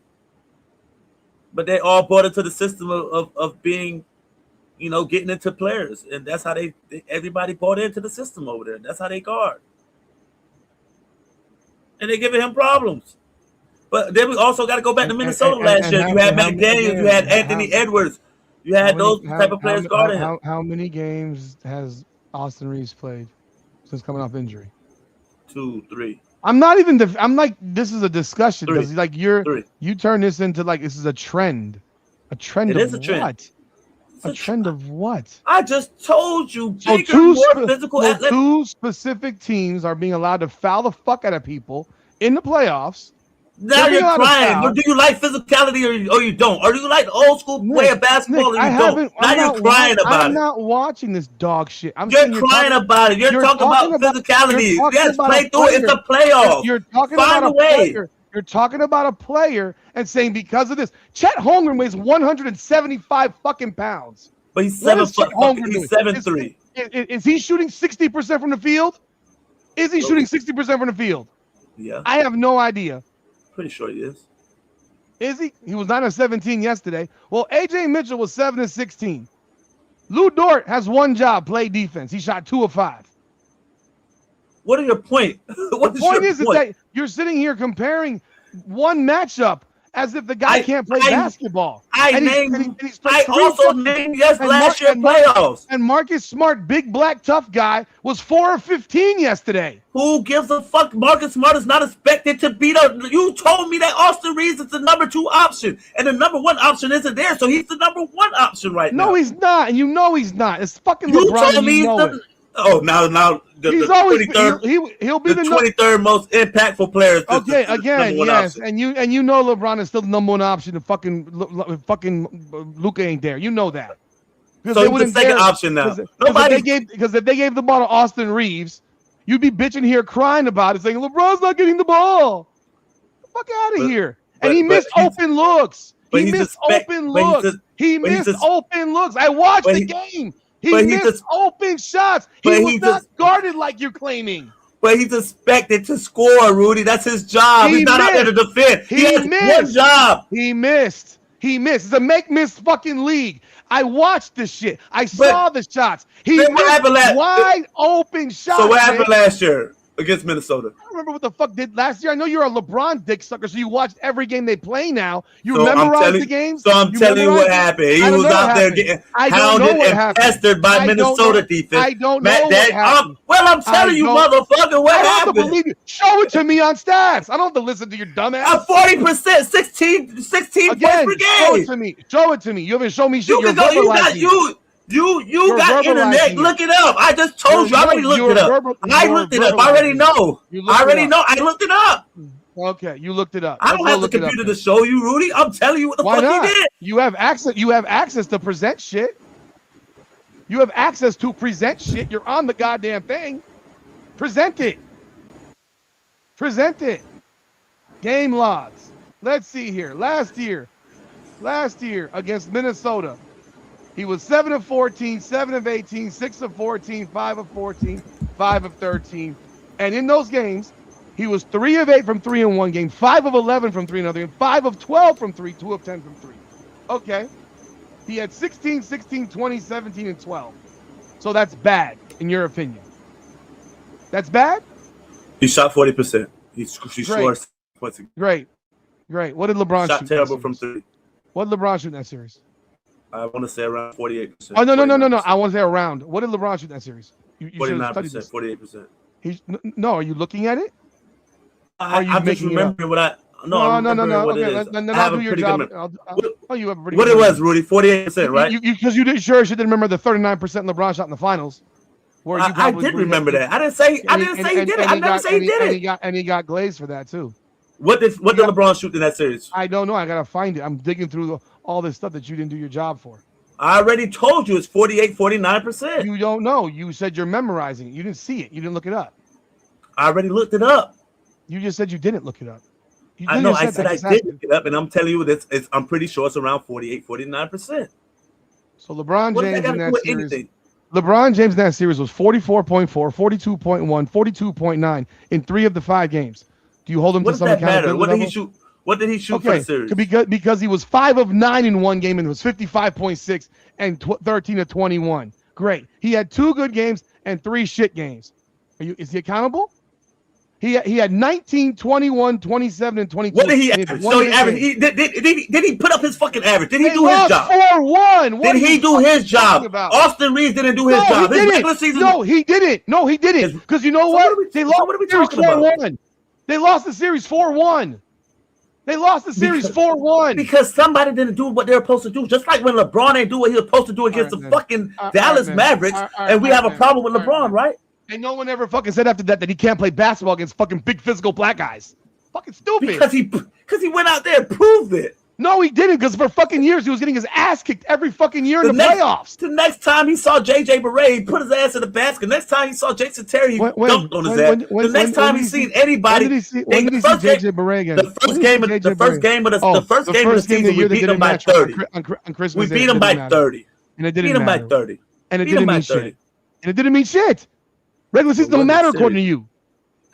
But they all bought into the system of being, getting into players, and that's how everybody bought into the system over there. That's how they guard, and they're giving him problems. But then we also got to go back to Minnesota last year. You had McDaniels, you had Anthony Edwards, you had those type of players guarding him. How many games has Austin Reaves played since coming off injury? 2, 3. I'm not even. I'm like, this is a discussion because Three. You turn this into like this is a trend. A trend. It is a trend. What? A trend of what? I just told you. Bigger, more physical. Two specific teams are being allowed to foul the fuck out of people in the playoffs. Now you're crying. But do you like physicality or you don't? Or do you like the old school way of basketball or you don't? Now you're crying about it. I'm not watching this dog shit. You're crying about it. You're talking about physicality. Yes, play through it. It's a playoff. You're talking about a player. You're talking about a player and saying because of this. Chet Holmgren weighs 175 fucking pounds. But he's 7'3". Is he shooting 60% from the field? Is he shooting 60% from the field? Yeah. I have no idea. Pretty sure he is. Is he? He was 9-17 yesterday. Well, AJ Mitchell was 7-16. Lou Dort has one job: play defense. He shot 2 of 5. What are your point? The point is that you're sitting here comparing one matchup as if the guy can't play basketball. I also named last year playoffs. And Marcus Smart, big black tough guy, was 4 of 15 yesterday. Who gives a fuck? Marcus Smart is not expected to beat up. You told me that Austin Reaves is the number 2 option, and the number 1 option isn't there, so he's the number 1 option right now. No, he's not, and you know he's not. It's fucking LeBron. Told me now he's always he'll be the 23rd most impactful player. Okay, again, yes, option. and you know LeBron is still the number 1 option. And fucking Luka ain't there. You know that. So he's the second option now. Because if they gave the ball to Austin Reaves, you'd be bitching here crying about it, saying LeBron's not getting the ball. Get the fuck out of here. And he missed open looks. He missed open looks. He missed open looks. I watched the game. He missed open shots. He was not guarded like you're claiming. But he's expected to score, Rudy. That's his job. He's not out there to defend. He has one job. He missed. It's a make-miss fucking league. I watched this shit. I saw the shots. He missed wide open shots. So what happened last year against Minnesota? I don't remember what the fuck did last year. I know you're a LeBron dick sucker, so you watched every game they play now. You memorized the games? So I'm telling you what happened. He was out there getting hounded and pestered by Minnesota defense. I don't know what happened. I'm telling you, motherfucker, what happened? Show it to me on stats. I don't have to listen to your dumb ass. 40%, 16 points per game. Show it to me. You haven't shown me shit. You got internet. Look it up. I just told you. I already looked it up. I looked it up. I already know. I looked it up. Okay, you looked it up. I don't have the computer to show you, Rudy. I'm telling you what the fuck he did. You have access to present shit. You have access to present shit. You're on the goddamn thing. Present it. Game logs. Let's see here. Last year against Minnesota, he was 7 of 14, 7 of 18, 6 of 14, 5 of 14, 5 of 13. And in those games, he was 3 of 8 from 3 in one game, 5 of 11 from 3 in another game, 5 of 12 from 3, 2 of 10 from 3. Okay. He had 16, 16, 20, 17, and 12. So that's bad, in your opinion. That's bad? He shot 40%. He scored. Great. What did LeBron shoot? Shot terrible from 3. What did LeBron shoot in that series? I want to say around 48%. Oh, no. I want to say around. What did LeBron shoot in that series? You 49%, 48%. No, are you looking at it? I'm just remembering what I... No. Okay, then I'll do your job. You have a pretty what it was, Rudy? 48%, right? Because you didn't should remember the 39% LeBron shot in the finals. Where I did remember that. I didn't say he did it. I never say he did it. And he got glazed for that too. What did LeBron shoot in that series? I don't know. I gotta find it. I'm digging through all this stuff that you didn't do your job for. I already told you it's 48, 49%. You don't know. You said you're memorizing it. You didn't see it. You didn't look it up. I already looked it up. You just said you didn't look it up. I know. I said I did look it up, and I'm telling you I'm pretty sure it's around 48, 49%. So LeBron James in that series. LeBron James in that series was 44.4, 42.1, 42.9 in 3 of the 5 games. Do you hold him to some accountability? What did he shoot? What did he shoot for the series? Because he was 5 of 9 in one game and it was 55.6 and 13 of 21. Great. He had 2 good games and 3 shit games. Is he accountable? He had 19, 21, 27, and 22. What did he average? So he averaged. Did he put up his fucking average? Did he do his job? 4-1. Did he do his job? Austin Reaves didn't do his job. No, he didn't. Because you know what? They lost the series 4-1. They lost the series 4-1. They lost the series 4-1. Because somebody didn't do what they were supposed to do. Just like when LeBron ain't do what he was supposed to do against the fucking Dallas Mavericks, and we have a problem with LeBron, right? And no one ever fucking said after that he can't play basketball against fucking big physical black guys. Fucking stupid. Because he went out there and proved it. No, he didn't, because for fucking years he was getting his ass kicked every fucking year in the playoffs. The next time he saw JJ Barea, he put his ass in the basket. Next time he saw Jason Terry, he dunked on his ass. The next time he seen anybody, when did he see JJ Barea again? The first game of the season, we beat him by 30. We beat him by 30. And it didn't matter. And it didn't mean shit. And it didn't mean shit. Regular season don't matter according to you.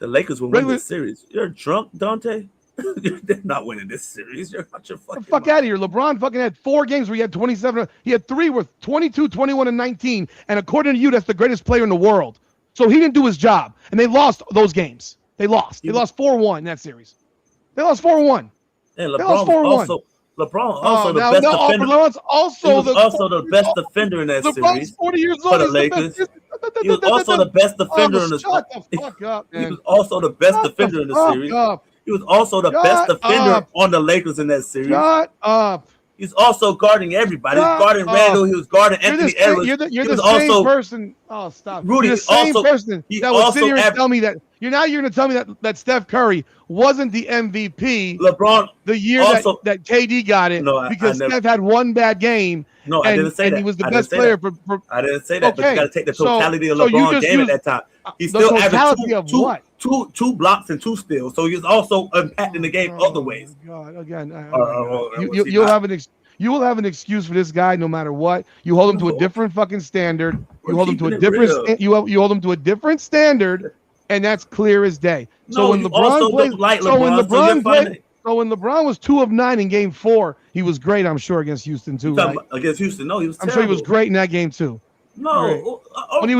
The Lakers will win this series. You're drunk, Dante. They're not winning this series. You're out your fucking fuck out of here. LeBron fucking had 4 games where he had 27. He had 3 with 22, 21, and 19. And according to you, that's the greatest player in the world. So he didn't do his job. And they lost those games. They lost. They lost 4-1 in that series. They lost 4-1. And LeBron also the best defender. LeBron's also the best defender in that series. LeBron's 40 years old. For the Lakers. He was also the best defender in the Shut the fuck up, man. He was also the best defender in the series. He was also the best defender on the Lakers in that series. Shut up. He's also guarding everybody. He's guarding Randall. He was guarding Anthony Edwards. You're the same person. Oh, stop. Rudy, you're the same person that would sit here and tell me that. You're going to tell me that Steph Curry wasn't the MVP. LeBron the year also, that KD got it because Steph had one bad game. No, I didn't say that. He was the best player for. I didn't say that. Okay. But you got to take the totality of LeBron's game at that time. He still averaged two blocks and 2 steals. So he's also impacting the game other ways. God, again, you will have an excuse for this guy no matter what. You hold him to a different fucking standard. You hold him to a different. You hold him to a different standard, and that's clear as day. So when LeBron plays, when LeBron was 2 of 9 in Game 4, he was great. I'm sure against Houston too. Right? Against Houston, no, he was. I'm sure he was great in that game too. No, right. When he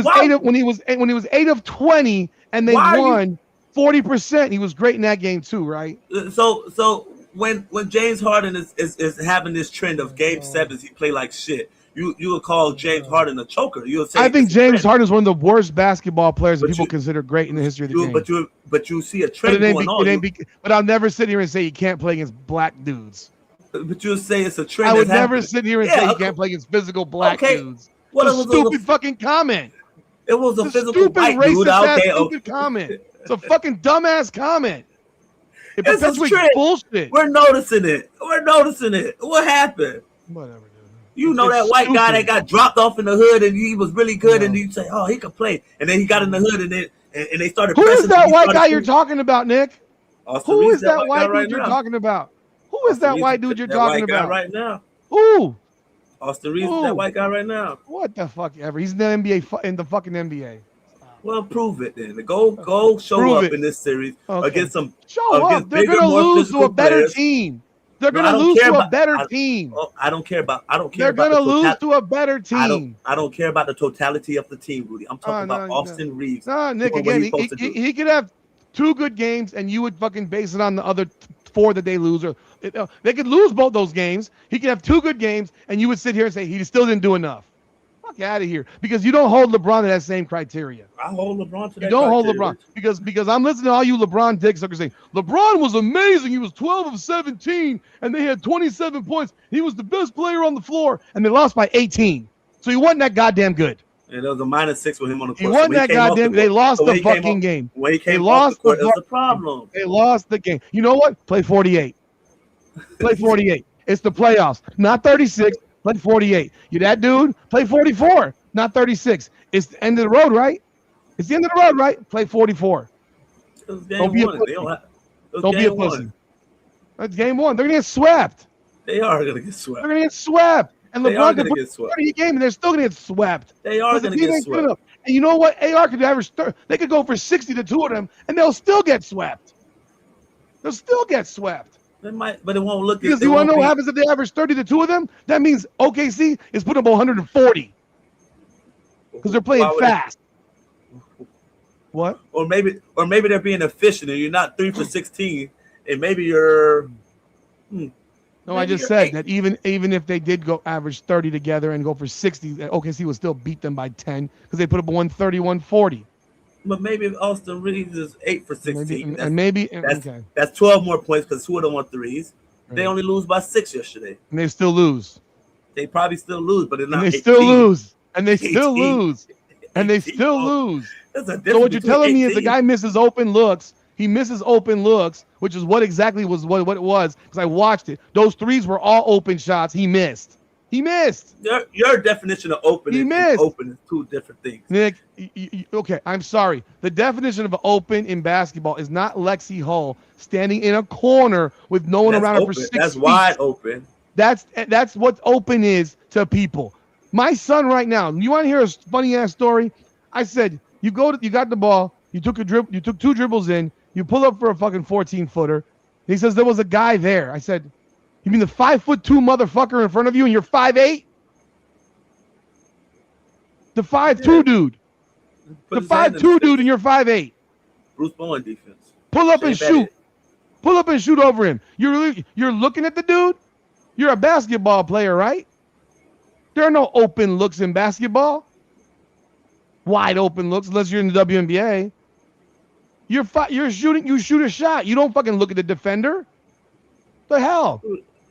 was 8 of 20 and they won 40%, he was great in that game too, right? So when James Harden is having this trend of Game 7s, he play like shit. You would call James Harden a choker. You would say I think James Harden is one of the worst basketball players that people consider great in the history of the game. But you see a trend going on. But I'll never sit here and say you can't play against black dudes. But you'll say it's a trend. I would never sit here and say you can't play against physical black dudes. What a stupid fucking comment. It was a physical white dude out there. Stupid comment. It's a fucking dumbass comment. It's a trend. Bullshit. We're noticing it. What happened? Whatever. You know that white guy that got dropped off in the hood and he was really good and you say, oh, he could play. And then he got in the hood and they started Who is that white guy you're talking about, Nick? Who is that white dude you're talking about? Who is that white dude you're talking about right now? Who? Austin Reaves is that white guy right now. What the fuck ever? He's in the NBA, in the fucking NBA. Well, prove it then. Go show up in this series against some. Show up. They're gonna lose to a better team. They're gonna lose to a better team. I don't care about. They're gonna lose to a better team. I don't care about the totality of the team, Rudy. I'm talking about Austin Reaves. No, Nick. Again, he could have 2 good games, and you would fucking base it on the other 4 that they lose. Or they could lose both those games. He could have 2 good games, and you would sit here and say he still didn't do enough. Fuck out of here, because you don't hold LeBron to that same criteria. I hold LeBron to that. You don't hold LeBron because I'm listening to all you LeBron dick suckers saying LeBron was amazing. He was 12 of 17, and they had 27 points. He was the best player on the floor, and they lost by 18. So he wasn't that goddamn good. And there was a -6 with him on the court. He wasn't that goddamn. They lost the fucking game. When he came off the court, that's the problem. They lost the game. You know what? Play 48. Play 48. It's the playoffs, not 36. Play 48. You that dude? Play 44, not 36. It's the end of the road, right? It's the end of the road, right? Play 44. Don't be a pussy. Don't be a pussy. That's game 1. They're gonna get swept. They are gonna get swept. They're gonna get swept. And LeBron gonna get swept. Game, and they're still gonna get swept. They are gonna get swept. And you know what? AR could average. They could go for 60 to 2 of them, and they'll still get swept. They'll still get swept. They might, but it won't look. Because you want to know what happens if they average 30 to 2 of them? That means OKC is putting up 140 because they're playing fast. What? Or maybe they're being efficient, and you're not 3 for 16, and maybe you're. No, I just said that even if they did go average 30 together and go for 60, OKC would still beat them by 10 because they put up 130, 140. But maybe Austin Reaves is 8 for 16. That's 12 more points because 2 of them won threes. Right. They only lose by 6 yesterday. And they still lose. They probably still lose, but they're not. And they still lose. And they still lose. And they still lose. So what you're telling me is the guy misses open looks. He misses open looks, which is what it was because I watched it. Those threes were all open shots. He missed. He missed. Your definition of open and open is 2 different things. Nick, okay, I'm sorry. The definition of open in basketball is not Lexi Hull standing in a corner with no one around her for 6 feet. That's wide open. That's what open is to people. My son right now, you want to hear a funny ass story? I said, you got the ball, you took 2 dribbles in, you pull up for a fucking 14-footer. He says there was a guy there. I said, you mean the 5'2" motherfucker in front of you and you're 5'8"? The 5'2" dude. The 5'2" dude and you're 5'8". Bruce Bowen defense. Pull up and shoot. Pull up and shoot over him. You're looking at the dude? You're a basketball player, right? There are no open looks in basketball. Wide open looks unless you're in the WNBA. You're shooting, you shoot a shot. You don't fucking look at the defender. The hell?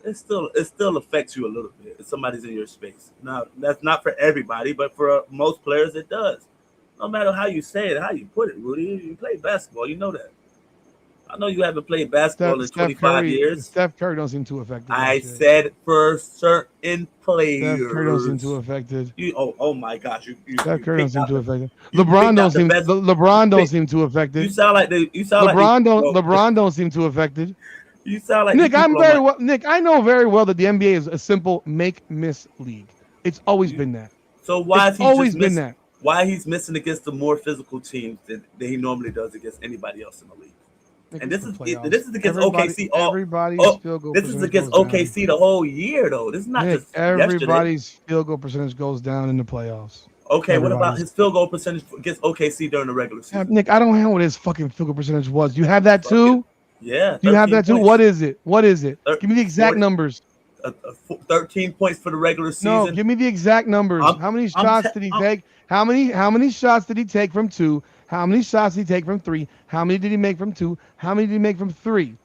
It still affects you a little bit if somebody's in your space. Now, that's not for everybody, but for most players, it does. No matter how you say it, how you put it, Rudy. You play basketball, you know that. I know you haven't played basketball in 25 years. Steph Curry don't seem too affected. I said for certain players. Steph Curry don't seem too affected. Oh my gosh, Steph Curry don't seem too affected. LeBron don't seem too affected. You sound like LeBron don't seem too affected. You sound like Nick. Nick, I know very well that the NBA is a simple make-miss league. It's always been that. So why is he always been that? Why he's missing against the more physical teams than he normally does against anybody else in the league? And this is against OKC. This is against OKC the whole year, though. This is not just everybody's field goal percentage goes down in the playoffs. Okay, what about his field goal percentage against OKC during the regular season? Nick, I don't know what his fucking field goal percentage was. You have that too? Yeah. You have that too? What is it? Give me the exact numbers. 13 points for the regular season. No, give me the exact numbers. How many shots did he take? How many shots did he take from 2? How many shots did he take from 3? How many did he make from 2? How many did he make from 3?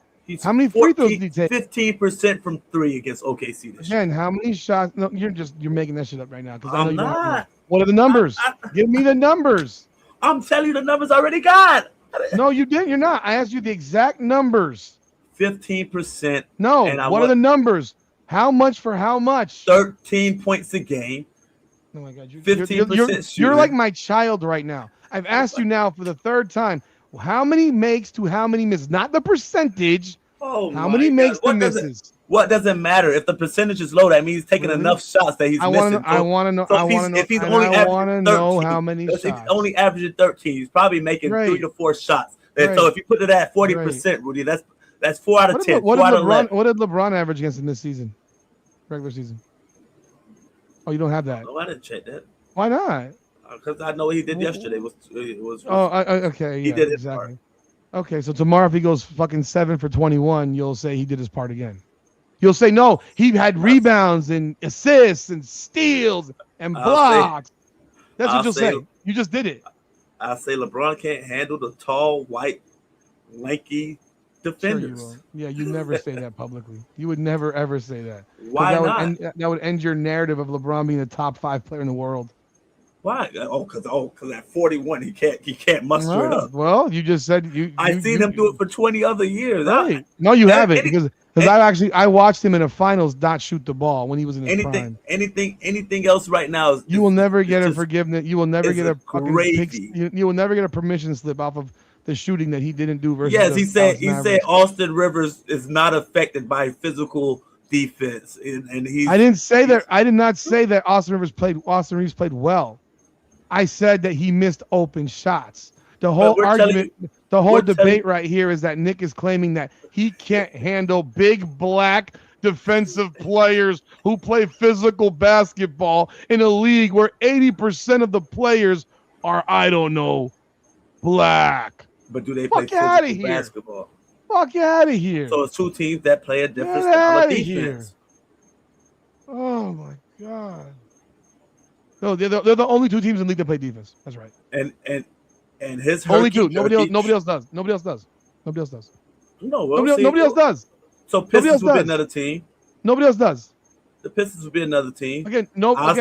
How many free throws did he take? 15% from 3 against OKC this year. Again, how many shots? No, you're making that shit up right now. I'm not. What are the numbers? Give me the numbers. I'm telling you the numbers I already got. No, you didn't. You're not. I asked you the exact numbers. 15%. No. What are the numbers? How much for how much? 13 points a game. Oh my God. 15%. You're like my child right now. I've asked you now for the third time. How many makes to how many misses? Not the percentage. Oh, how many makes to misses? What doesn't matter? If the percentage is low, that means he's taking enough shots that he's missing. I want to know. So if he's only averaging 13, how many shots. If he's only averaging 13, he's probably making 3 to 4 shots. And so if you put it at 40%, Rudy, that's 4 out of 10. What did LeBron average against him this season? Regular season. Oh, you don't have that. No, I didn't check that. Why not? Because I know what he did yesterday. Okay. He did his part. Okay, so tomorrow if he goes fucking 7 for 21, you'll say he did his part again. You'll say no, he had rebounds and assists and steals and blocks. That's what you'll say. You just did it. I'll say LeBron can't handle the tall, white, lanky defenders. Sure you will. Yeah, you never say that publicly. You would never ever say that. Why not? That would end your narrative of LeBron being the top 5 player in the world. Why? Because at 41 he can't muster it up. Well, you just said I've seen him do it for 20 other years. Right. No, you haven't because I watched him in the finals not shoot the ball when he was in his prime. Anything else right now is you will never get a forgiveness. You will never get a fucking you will never get a permission slip off of the shooting that he didn't do versus. Yes, he said Austin Rivers is not affected by physical defense, and he. I didn't say that. I did not say that Austin Reeves played well. I said that he missed open shots. The whole argument, the whole debate right here is that Nick is claiming that he can't handle big black defensive players who play physical basketball in a league where 80% of the players are, I don't know, black. But do they play physical basketball? Fuck out of here. So it's 2 teams that play a different style of defense. Here. Oh, my God. No, they're the only 2 teams in the league that play defense. That's right. And his only 2. Nobody else does. No, nobody else does. So Pistons would be another team. Nobody else does. The Pistons would be another team. Again, no. I'll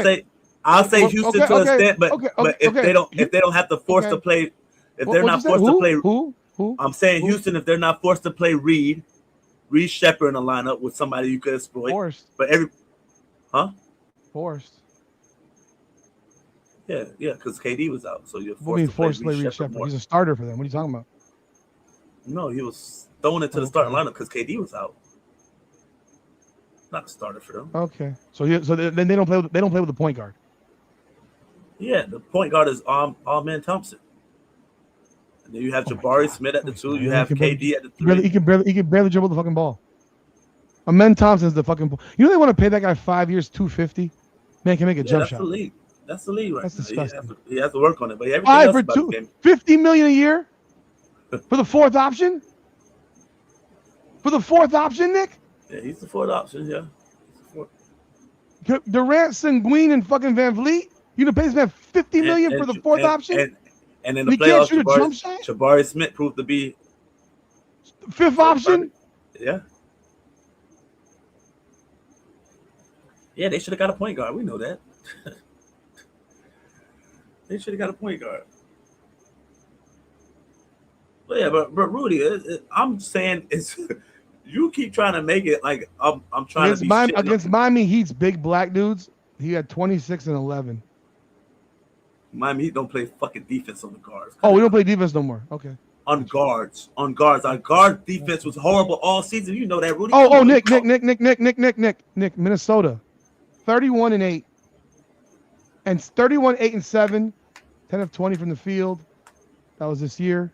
say Houston to an extent, but if they don't have to force to play, if they're not forced to play, who? I'm saying Houston if they're not forced to play Reed Shepherd in a lineup with somebody you could exploit. Forced. But Forced. Yeah, because KD was out, so you're forced to play Reed Shepherd. He's a starter for them. What are you talking about? No, he was thrown into the starting lineup because KD was out. Not a starter for them. Okay, so then they don't play. They don't play with the point guard. Yeah, the point guard is Amen Thompson. And then you have Jabari Smith at the 2. You have KD at the 3. He can barely dribble the fucking ball. Amen Thompson's the fucking ball. You know they want to pay that guy 5 years, $250. Man can make a jump shot. That's the league right now. Disgusting. He has to work on it. But everything 5 for $2, $50 million a year for the 4th option. For the 4th option, Nick. Yeah, he's the 4th option. Yeah. Durant, Sengun, and fucking Van Vliet. You gonna pay this man $50 million for the 4th option? And in the playoffs, Jabari Smith proved to be 5th option. Yeah. Yeah, they should have got a point guard. We know that. They should have got a point guard. Well, yeah, but Rudy, I'm saying it's you keep trying to make it like I'm trying to be against Miami Heat's big black dudes. He had 26 and 11. Miami Heat don't play fucking defense on the guards. Oh, we don't play defense no more. Okay. On guards. Our guard defense was horrible all season. You know that, Rudy. Nick, Minnesota, 31-8, and 31-8-7, 10 of 20 from the field. That was this year.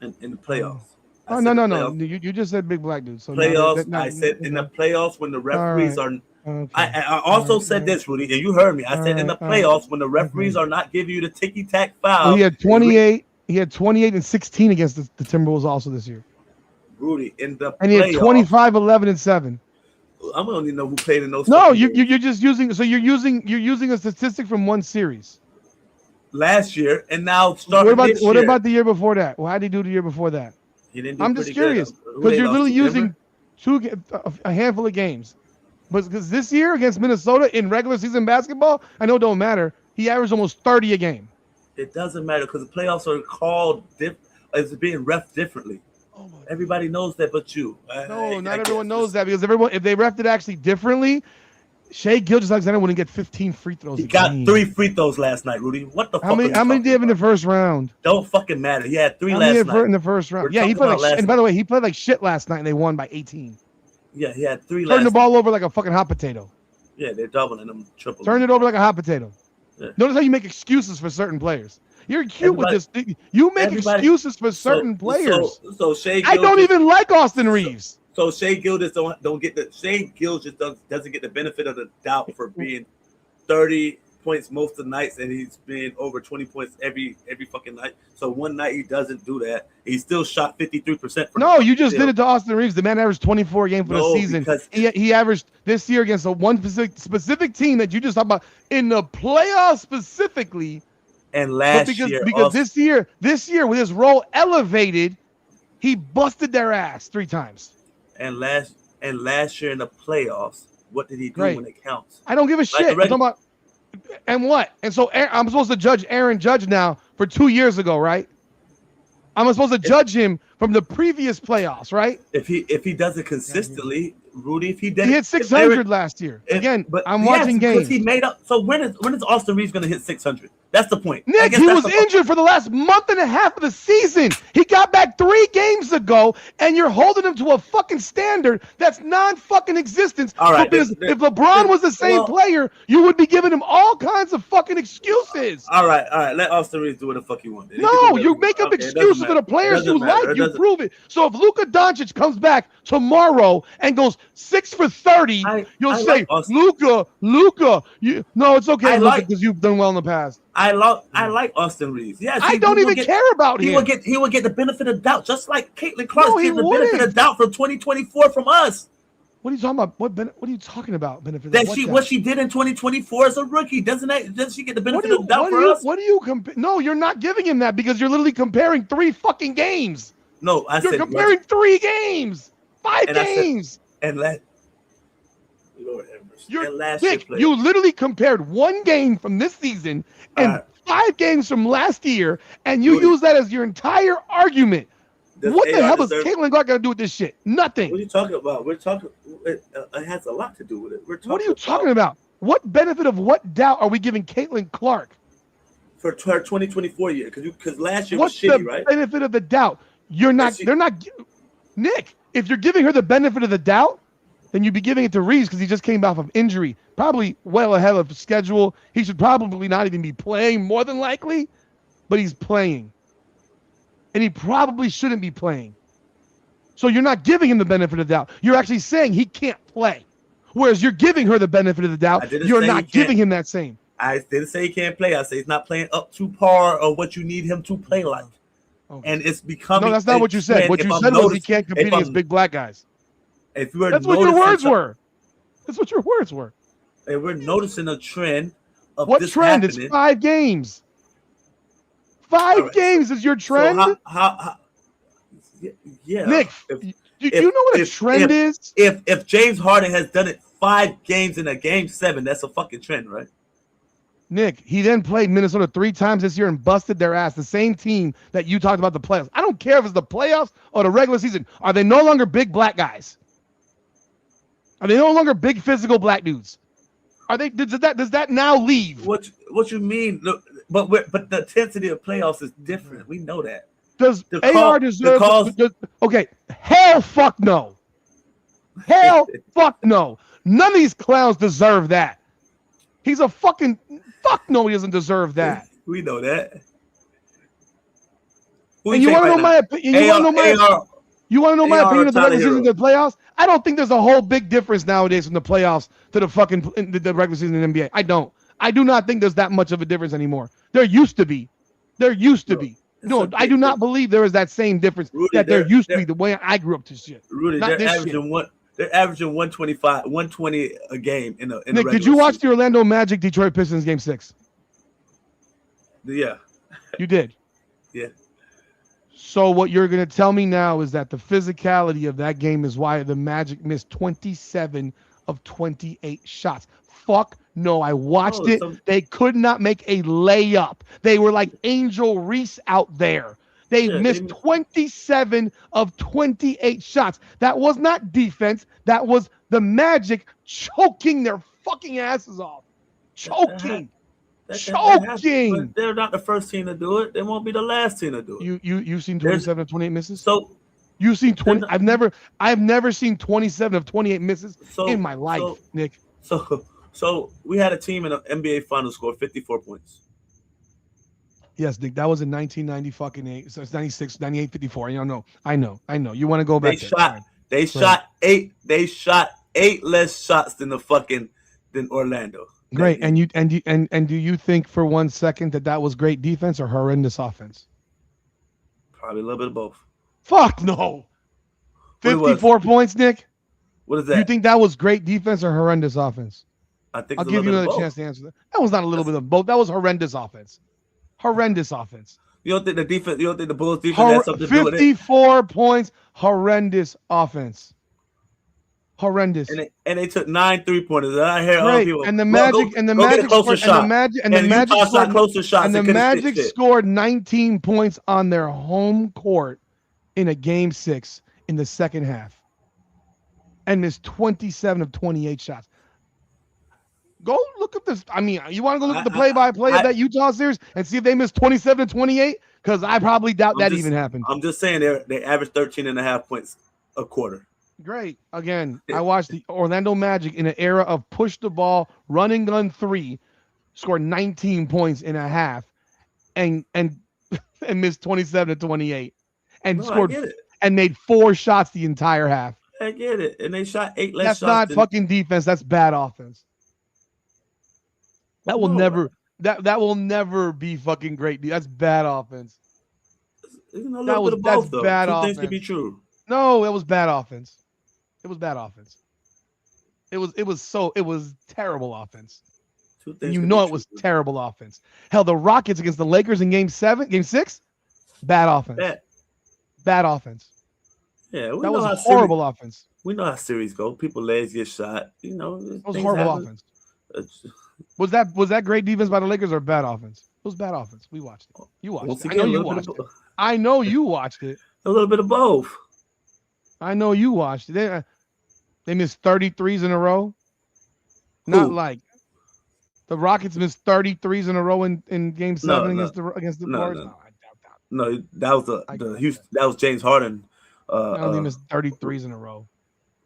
In the playoffs. No. You just said big black dude. So playoffs. I said in the playoffs when the referees are. Okay. I also said this, Rudy, and you heard me. I said in the playoffs when the referees are not giving you the ticky-tack foul. Well, he had 28. He had 28 and 16 against the Timberwolves also this year. Rudy in the and he had 25, 11, and 7. I don't even know who played in those. No, you're just using. So you're using a statistic from one series. Last year and now starting this year. What about the year before that? Well, how did he do the year before that? He didn't do I'm just curious because you're literally using a handful of games. But because this year against Minnesota in regular season basketball, I know it don't matter. He averaged almost 30 a game. It doesn't matter because the playoffs are called as being ref differently. Oh, everybody knows that, but you. No, not everyone knows that because if they refed it actually differently, Shai Gilgeous-Alexander wouldn't get 15 free throws. He got 3 free throws last night, Rudy. What the fuck? How many did he have in the first round? Don't fucking matter. He had 3 last night. In the first round. Yeah, he played like shit. And by the way, he played like shit last night and they won by 18. Yeah, he had 3 last night. Turned the ball over like a fucking hot potato. Yeah, they're doubling them, tripling. Turned it over like a hot potato. Yeah. Notice how you make excuses for certain players. You're cute with this. You make excuses for certain players. So Shai Gilgeous, I don't even like Austin Reaves. So Shai Gilgeous doesn't get the benefit of the doubt for being 30 points most of the nights, and he's been over 20 points every fucking night. So one night he doesn't do that. He still shot 53%. No, you just did it to Austin Reaves. The man averaged 24 a game for the season. He averaged this year against one specific team that you just talked about in the playoffs specifically. And last year, this year with his role elevated, he busted their ass 3 times. And last year in the playoffs, what did he do when it counts? I don't give a shit. I'm talking about, and what? And so I'm supposed to judge Aaron Judge now for 2 years ago, right? I'm supposed to judge him from the previous playoffs, right? If he does it consistently, Rudy, if he did, he hit 600 last year. Again, but I'm watching games. He made up. So when is Austin Reaves going to hit 600? That's the point. Nick, he was injured for the last month and a half of the season. He got back 3 games ago, and you're holding him to a fucking standard that's non-fucking existence. All right. Because if LeBron was the same player, you would be giving him all kinds of fucking excuses. All right. Let Austin Reaves do what the fuck he wants. No, you make up excuses for the players you like. You prove it. So if Luka Doncic comes back tomorrow and goes 6 for 30, you'll say, like Luka. No, it's okay, Luka, because you've done well in the past. I like Austin Reaves. Yes, I don't even care about him. He will get the benefit of doubt, just like Caitlin Clark getting the benefit of doubt from 2024 from us. What are you talking about? What are you talking about? Benefit what she did in 2024 as a rookie, doesn't she get the benefit of doubt for us? What do you compare? No, you're not giving him that because you're literally comparing 3 fucking games. No, you're comparing 3 games, 5 games, you literally compared 1 game from this season and 5 games from last year, and you use that as your entire argument. What the hell is Caitlin Clark going to do with this shit? Nothing. What are you talking about? It has a lot to do with it. What are you talking about? What benefit of what doubt are we giving Caitlin Clark? For her 2024 year, because last year was shitty, right? What's the benefit of the doubt? They're not, Nick, if you're giving her the benefit of the doubt, then you'd be giving it to Reaves because he just came off of injury, probably well ahead of schedule. He should probably not even be playing, more than likely, but he's playing. And he probably shouldn't be playing. So you're not giving him the benefit of the doubt. You're actually saying he can't play. Whereas you're giving her the benefit of the doubt. You're not giving him that same. I didn't say he can't play. I say he's not playing up to par or what you need him to play like. Okay. And it's becoming. No, that's not what you said. What you said was he can't compete against big black guys. That's what your words were. That's what your words were. And we're noticing a trend of what trend? Happening. It's 5 games. 5 games is your trend? So yeah. Nick, you know what a trend is? If James Harden has done it 5 games in a game 7, that's a fucking trend, right? Nick, he then played Minnesota 3 times this year and busted their ass. The same team that you talked about the playoffs. I don't care if it's the playoffs or the regular season. Are they no longer big black guys? Are they no longer big physical black dudes? Are they? Does that now leave? What you mean? Look, but the intensity of playoffs is different. We know that. Does AR deserve? Okay, hell, fuck no. Hell, fuck no. None of these clowns deserve that. He's a fucking fuck no. He doesn't deserve that. We know that. And you want to know my opinion? You want to know my opinion of the regular season to the playoffs? I don't think there's a whole big difference nowadays from the playoffs to the fucking the regular season in the NBA. I don't. I do not think there's that much of a difference anymore. There used to be. No, I do not believe there is that same difference there used to be the way I grew up to shit. Rudy, they're averaging 125, 120 a game in the Nick, did you watch the Orlando Magic Detroit Pistons game 6? Yeah. You did? Yeah. So what you're going to tell me now is that the physicality of that game is why the Magic missed 27 of 28 shots. Fuck no, I watched it. They could not make a layup. They were like Angel Reese out there. They missed 27 of 28 shots. That was not defense. That was the Magic choking their fucking asses off. Choking. Choking. They're not the first team to do it. They won't be the last team to do it. You've seen 27 of 28 misses? So you've seen 20. I've never seen 27 of 28 misses in my life, Nick. So we had a team in the NBA Finals score 54 points. Yes, Nick, that was in 1990 fucking 8. So it's 96, 98, 54. I know. You want to go back They shot 8 less shots than Orlando. Great. And do you think for 1 second that was great defense or horrendous offense? Probably a little bit of both. Fuck no. 54 points, Nick? What is that? You think that was great defense or horrendous offense? I think I'll give you another chance to answer that. That was not a little bit of both. That was horrendous offense. Horrendous offense. You don't think the defense? You don't think the Bulls defense has something to do with it? 54 points. Horrendous offense. Horrendous. And they took 9 3-pointers. I hear all people. And the Magic scored 19 points on their home court in a game 6 in the second half, and missed 27 of 28 shots. Go look at this. I mean, you want to go look at the play-by-play of that Utah series and see if they missed 27 to 28? Because I probably doubt that even happened. I'm just saying they averaged 13.5 points a quarter. Great. Again, I watched the Orlando Magic in an era of push the ball, run and gun 3, scored 19 points in a half, and missed 27 to 28, and scored and made 4 shots the entire half. I get it, and they shot 8 less shots. That's not fucking defense. That's bad offense. That will never be fucking great. That's bad offense. That's bad offense. Things could be true. No, it was bad offense. It was bad offense. It was terrible offense. You know it was terrible offense. Hell, the Rockets against the Lakers in game 6, bad offense. Bad offense. Yeah, that was horrible offense. We know how series go. People legs get shot. You know, it was horrible offense. Was that great defense by the Lakers or bad offense? It was bad offense. We watched it. You watched it. I know you watched it. I know you watched it. A little bit of both. I know you watched it. They missed 33s in a row. Not like the Rockets missed 33s in a row in game 7 against the Warriors. No, I doubt that. No, that was the Houston. That was James Harden. They missed 33s in a row.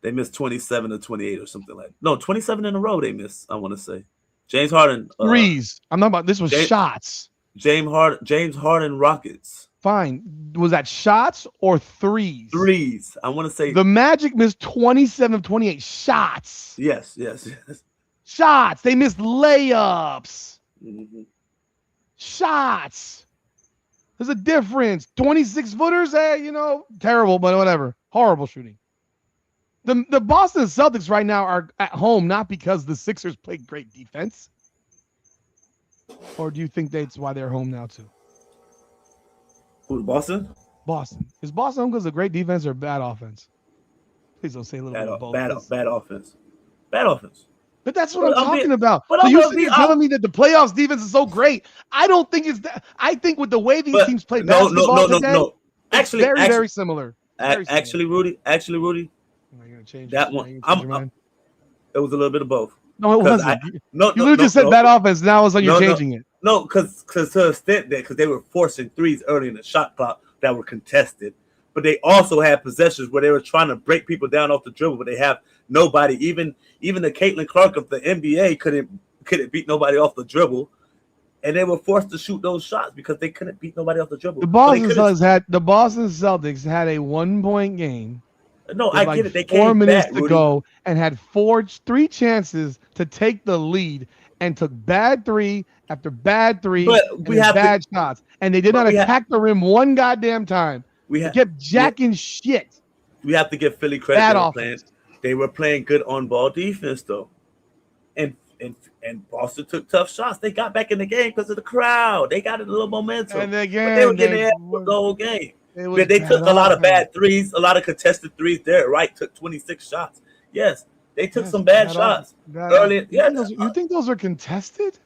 They missed 27 to 28 or something like that. No, 27 in a row they missed, I want to say. James Harden. Threes. I'm not about this was shots. James Harden Rockets. Fine. Was that shots or threes? Threes. I want to say the Magic missed 27 of 28 shots. Yes. Shots. They missed layups. Mm-hmm. Shots. There's a difference. 26-footers, terrible, but whatever. Horrible shooting. The Boston Celtics right now are at home not because the Sixers played great defense. Or do you think that's why they're home now too? Who, Boston? Boston. Is Boston home because of great defense or bad offense? Please don't say a little bit of both. Bad offense. Bad offense. But that's what I'm talking about. But So I'm you're telling me that the playoffs defense is so great. I don't think it's that. I think with the way these teams play basketball today, actually, very similar. Actually, Rudy, Am I gonna change that one, it was a little bit of both. No, it wasn't. You literally just said no. bad offense. Now all of a sudden you're changing it. No, because to an extent that because they were forcing threes early in the shot clock that were contested, but they also had possessions where they were trying to break people down off the dribble, but they have nobody. Even the Caitlin Clark of the NBA couldn't beat nobody off the dribble, and they were forced to shoot those shots because they couldn't beat nobody off the dribble. The Boston Celtics had a 1-point game. No, I get it. They came 4 minutes back, to go and had 3 chances to take the lead and took bad three after bad three and bad shots. And they did not attack the rim one goddamn time. They kept jacking shit. We have to give Philly credit. They were playing good on-ball defense, though. And Boston took tough shots. They got back in the game because of the crowd. They got a little momentum. And again, they were getting the whole game. They took a lot of bad threes, a lot of contested threes there, right? Took 26 shots. Yes, they took some bad shots earlier. You think those are contested?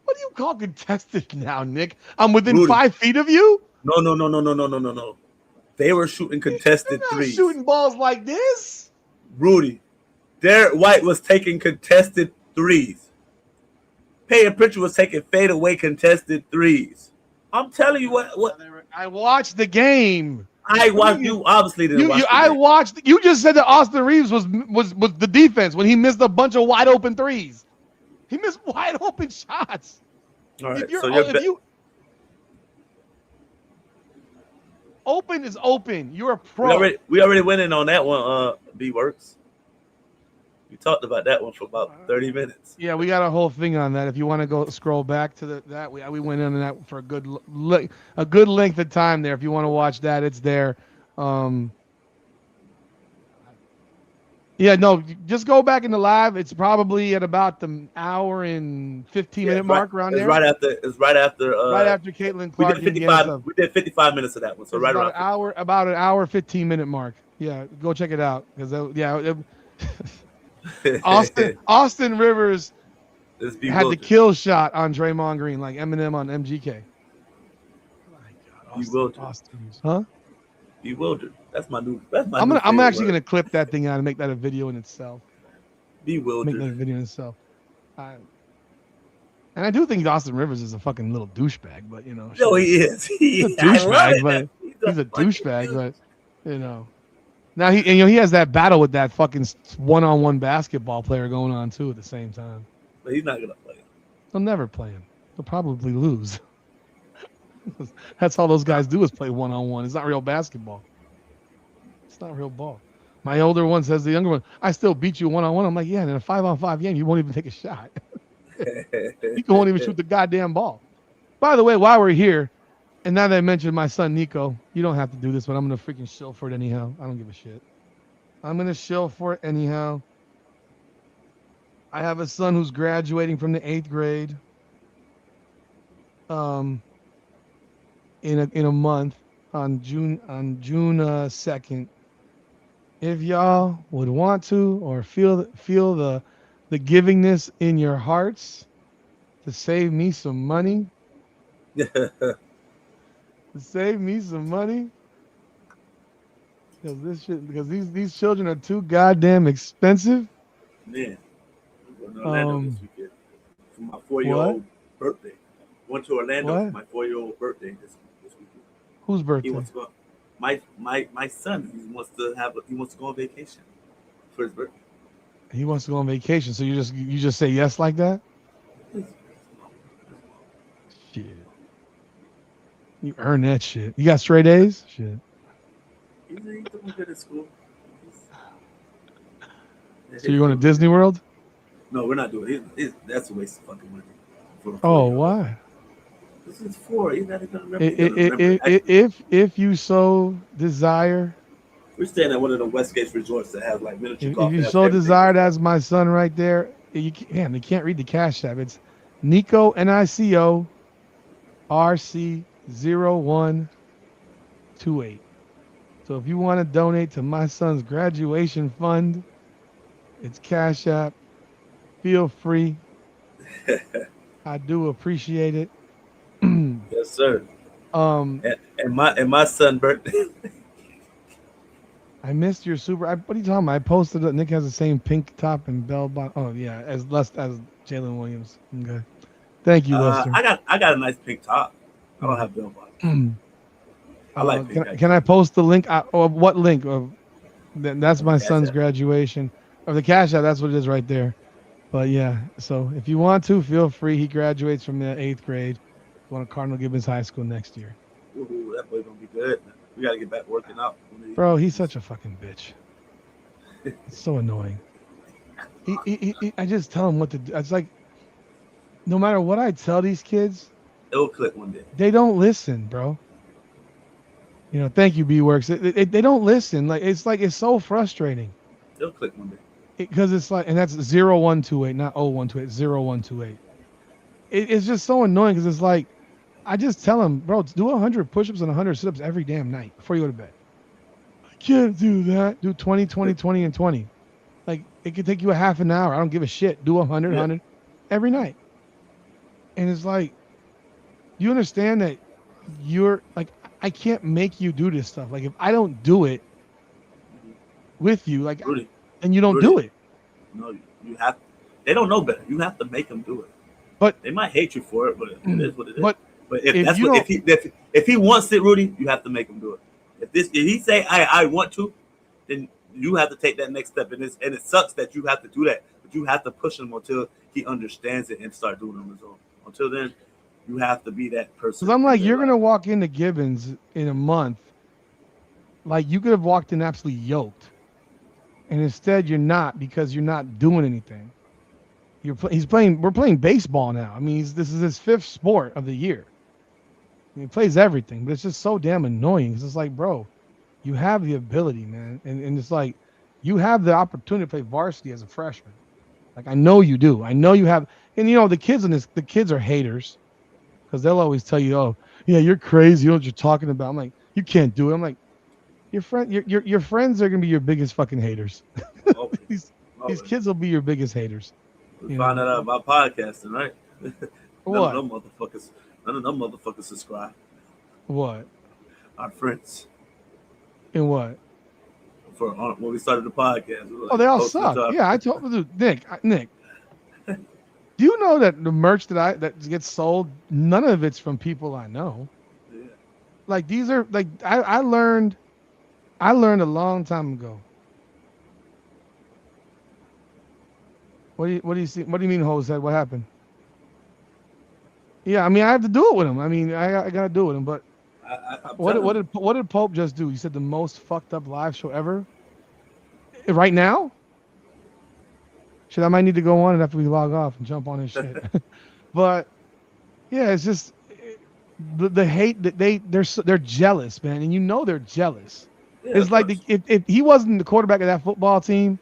What do you call contested now, Nick? I'm within 5 feet of you? No. They were shooting contested threes. Shooting balls like this? Rudy, Derek White was taking contested threes. Payton Pritchard was taking fadeaway contested threes. I'm telling you what I watched the game. I watched you. Obviously, didn't watch. I watched. You just said that Austin Reaves was the defense when he missed a bunch of wide open threes. He missed wide open shots. All right. Open is open. You're a pro. We already went in on that one. B-Works. We talked about that one for about 30 minutes. Yeah, we got a whole thing on that. If you want to go scroll back to that, we went in on that for a good length of time there. If you want to watch that, it's there. Yeah, no, just go back in the live. It's probably at about the hour and 15-minute mark around there. It's right after Caitlin Clark. We did 55 minutes of that one. So about an hour 15-minute mark. Yeah, go check it out because Austin Rivers had the kill shot on Draymond Green like Eminem on MGK. Huh? Bewildered. That's my new. I'm actually gonna clip that thing out and make that a video in itself. Bewildered. Make that a video in itself. And I do think Austin Rivers is a fucking little douchebag, but No, he is. He's a douchebag, but he's a douchebag, but Now he has that battle with that fucking one-on-one basketball player going on too at the same time. But he's not gonna play. They'll never play him. They'll probably lose. That's all those guys do is play one-on-one. It's not real basketball. It's not real ball. My older one says the younger one, I still beat you one-on-one. I'm like, yeah, in a 5-on-5 game, you won't even take a shot. You won't even shoot the goddamn ball. By the way, while we're here, and now that I mentioned my son, Nico, you don't have to do this, but I'm going to freaking shill for it anyhow. I don't give a shit. I'm going to shill for it anyhow. I have a son who's graduating from the 8th grade in a month on June 2nd. If y'all would want to or feel the givingness in your hearts to save me some money, because these children are too goddamn expensive. Man, I'm going to Orlando this weekend for my 4-year-old birthday. Went to Orlando for my 4-year-old birthday this weekend. Whose birthday? He wants to go. My son. He wants to go on vacation for his birthday. He wants to go on vacation, so you just say yes like that? Shit. You earn that shit. You got straight A's? Shit. He's doing good at school. So you're going to Disney World? No, we're not doing it. That's a waste of fucking money. Why? This is for. He's not going to remember. If you so desire. We're staying at one of the Westgate resorts that has like miniature golf. If you so desire, that's my son right there. They can't read the Cash App. It's Nico, NICO, RC0128. So if you want to donate to my son's graduation fund, it's Cash App Feel free. I do appreciate it. Yes, sir. Um, and my son's birthday. I missed your super. What are you talking about? I posted it. Nick has the same pink top and bell bottom. Oh yeah, as Jalen Williams. Okay. Thank you, Lester. I got a nice pink top. I don't have bell bottom. I like pink. Can I post the link? What link? That's my son's graduation. Of the Cash App, that's what it is right there. But yeah, so if you want to, feel free. He graduates from the 8th grade. Going to Cardinal Gibbons High School next year. Ooh, that boy's gonna be good. We gotta get back working out. Bro, he's such a fucking bitch. It's so annoying. I just tell him what to do. It's like, no matter what I tell these kids, it'll click one day. They don't listen, bro. You know, thank you, B-Works. They don't listen. It's so frustrating. It'll click one day. Because it's like, and that's 0128, not 0128, 0128. It's just so annoying because it's like, I just tell him, bro, do 100 push-ups and 100 sit-ups every damn night before you go to bed. I can't do that. Do 20, 20, 20, and 20. Like, it could take you a half an hour. I don't give a shit. Do 100, 100 every night. And it's like, you understand that you're, like, I can't make you do this stuff. Like, if I don't do it with you, like, Rudy, and you don't do it. No, you have, they don't know better. You have to make them do it. But they might hate you for it, but it is what it is. But if if he wants it, Rudy, you have to make him do it. If he say I want to, then you have to take that next step. And it sucks that you have to do that, but you have to push him until he understands it and start doing it on his own. Until then, you have to be that person. Because I'm like, you're gonna walk into Gibbons in a month, like you could have walked in absolutely yoked, and instead you're not because you're not doing anything. We're playing baseball now. I mean, this is his 5th sport of the year. He plays everything, but it's just so damn annoying. It's just like, bro, you have the ability, man. And it's like, you have the opportunity to play varsity as a freshman. Like, I know you do. I know you have. And, you know, the kids are haters because they'll always tell you, oh, yeah, you're crazy. You know what you're talking about. I'm like, you can't do it. I'm like, your friends are going to be your biggest fucking haters. These kids will be your biggest haters. We found that out about podcasting, right? What? None of them motherfuckers subscribe. What? Our friends. In what? For when we started the podcast. They all suck. Yeah, I told Nick. Do you know that the merch that gets sold, none of it's from people I know? Yeah. Like these are like I learned a long time ago. What do you see? What do you mean, Jose? What happened? Yeah, I mean, I have to do it with him. I mean, I gotta do it with him. But what did Pope just do? He said the most fucked up live show ever. Right now? Shit, I might need to go on it after we log off and jump on his shit. But yeah, it's just the hate that they're jealous, man, and you know they're jealous. Yeah, it's like if he wasn't the quarterback of that football team.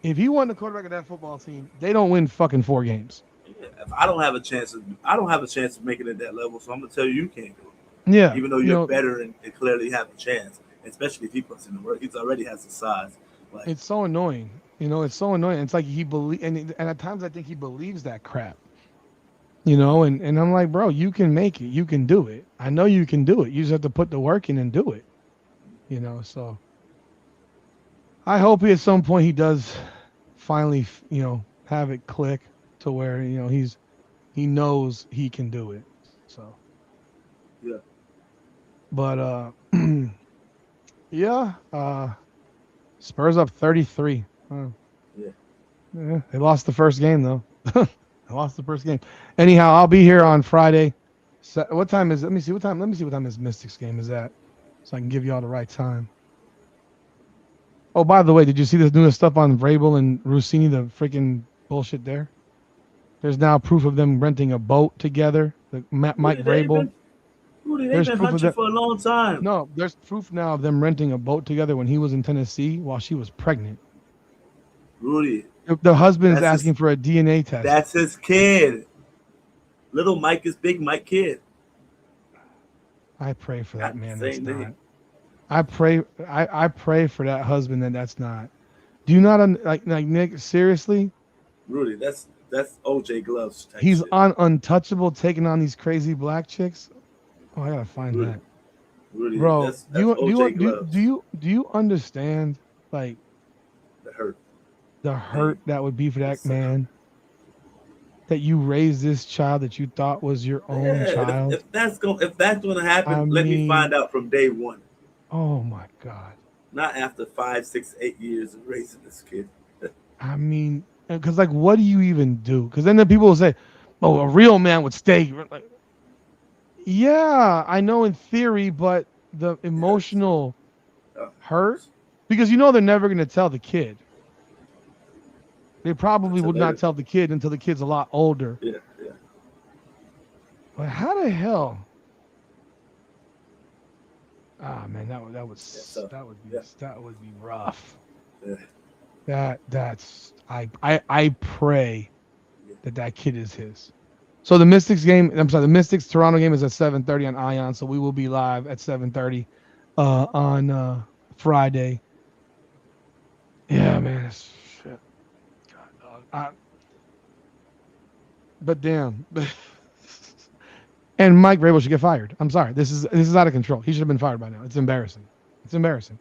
If he wasn't the quarterback of that football team, they don't win fucking 4 games. Yeah, if I don't have a chance of making it at that level, so I'm gonna tell you can't do it. Yeah. Even though you're better and clearly have a chance, especially if he puts in the work. He already has the size. Like, it's so annoying. You know, it's so annoying. It's like he and at times I think he believes that crap. You know, and I'm like, bro, you can make it. You can do it. I know you can do it. You just have to put the work in and do it. You know, so I hope at some point he does finally, you know, have it click to where, you know, he knows he can do it. So yeah. But yeah, Spurs up 33. Yeah, they lost the first game though. They lost the first game. Anyhow, I'll be here on Friday. So, what time is? Let me see what time this Mystics game is at, so I can give you all the right time. Oh, by the way, did you see this new stuff on Vrabel and Rossini? The freaking bullshit there. There's now proof of them renting a boat together. Mike Vrabel. They've been hunting for a long time. No, there's proof now of them renting a boat together when he was in Tennessee while she was pregnant. Rudy. The husband's asking for a DNA test. That's his kid. Little Mike is Big Mike kid. I pray for that man. That's not. I pray for that husband that's not. Do you not like Nick? Seriously, Rudy, that's OJ Gloves. He's shit. on Untouchable taking on these crazy black chicks. Oh, I gotta find Rudy, that. Rudy, Bro, that's OJ Gloves. do you understand like the hurt that would be for that man? That you raised this child that you thought was your own child. If that's gonna happen, let me find out from day one. Oh my God! Not after 5, 6, 8 years of raising this kid. I mean, because like, what do you even do? Because then the people will say, "Oh, a real man would stay." Like, yeah, I know in theory, but the emotional hurt, because they're never gonna tell the kid. They probably would not tell the kid until the kid's a lot older. Yeah. But how the hell? Ah, man, that would be rough. Yeah. I pray that kid is his. So the Mystics Toronto game is at 7:30 on Ion. So we will be live at 7:30 on Friday. Yeah, man. Shit. God, but damn. And Mike Vrabel should get fired. I'm sorry. This is out of control. He should have been fired by now. It's embarrassing. It's embarrassing.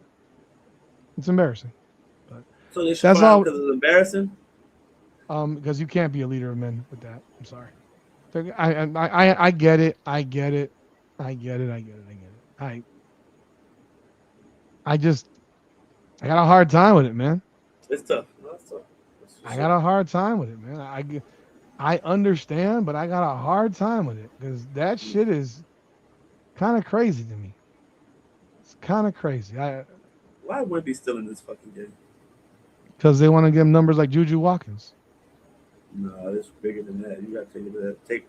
But so they should fire him because it's embarrassing? Because you can't be a leader of men with that. I'm sorry. I get it. I got a hard time with it, man. It's tough. I got a hard time with it, man. I understand, but I got a hard time with it because that shit is kind of crazy to me. It's kind of crazy. Why would he still in this fucking game? Because they want to give him numbers like Juju Watkins. No, it's bigger than that. You got to take it that.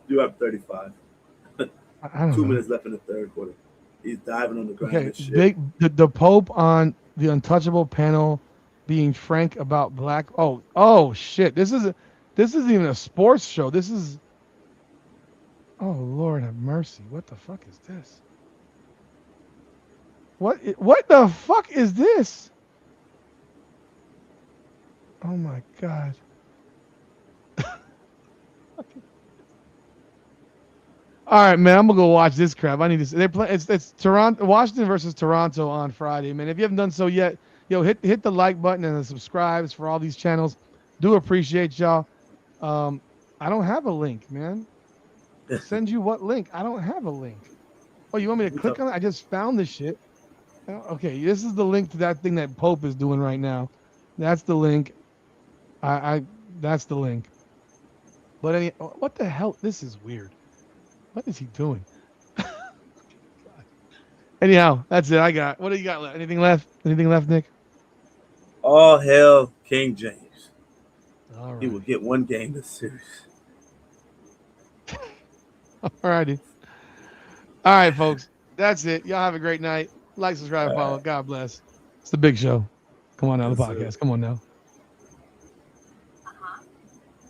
You have 35. I don't 2 know. minutes left in the third quarter. He's diving on the ground. Okay, and shit. the Pope on the Untouchable panel being frank about black. Oh shit! This isn't even a sports show. This is. Oh Lord have mercy! What the fuck is this? What the fuck is this? Oh my God! All right, man. I'm gonna go watch this crap. I need to. They play. It's Toronto, Washington versus Toronto on Friday, man. If you haven't done so yet, hit the like button and the subscribes for all these channels. Do appreciate y'all. I don't have a link, man. Send you what link? I don't have a link. Oh, you want me to click on it? I just found this shit. Okay, this is the link to that thing that Pope is doing right now. That's the link. That's the link. But what the hell? This is weird. What is he doing? Anyhow, that's it. What do you got left? Anything left? Nick? All hell King James. All right. He will get one game this series. All righty. All right, folks. That's it. Y'all have a great night. Like, subscribe, follow. God bless. It's the big show. Come on now, the podcast. Come on now.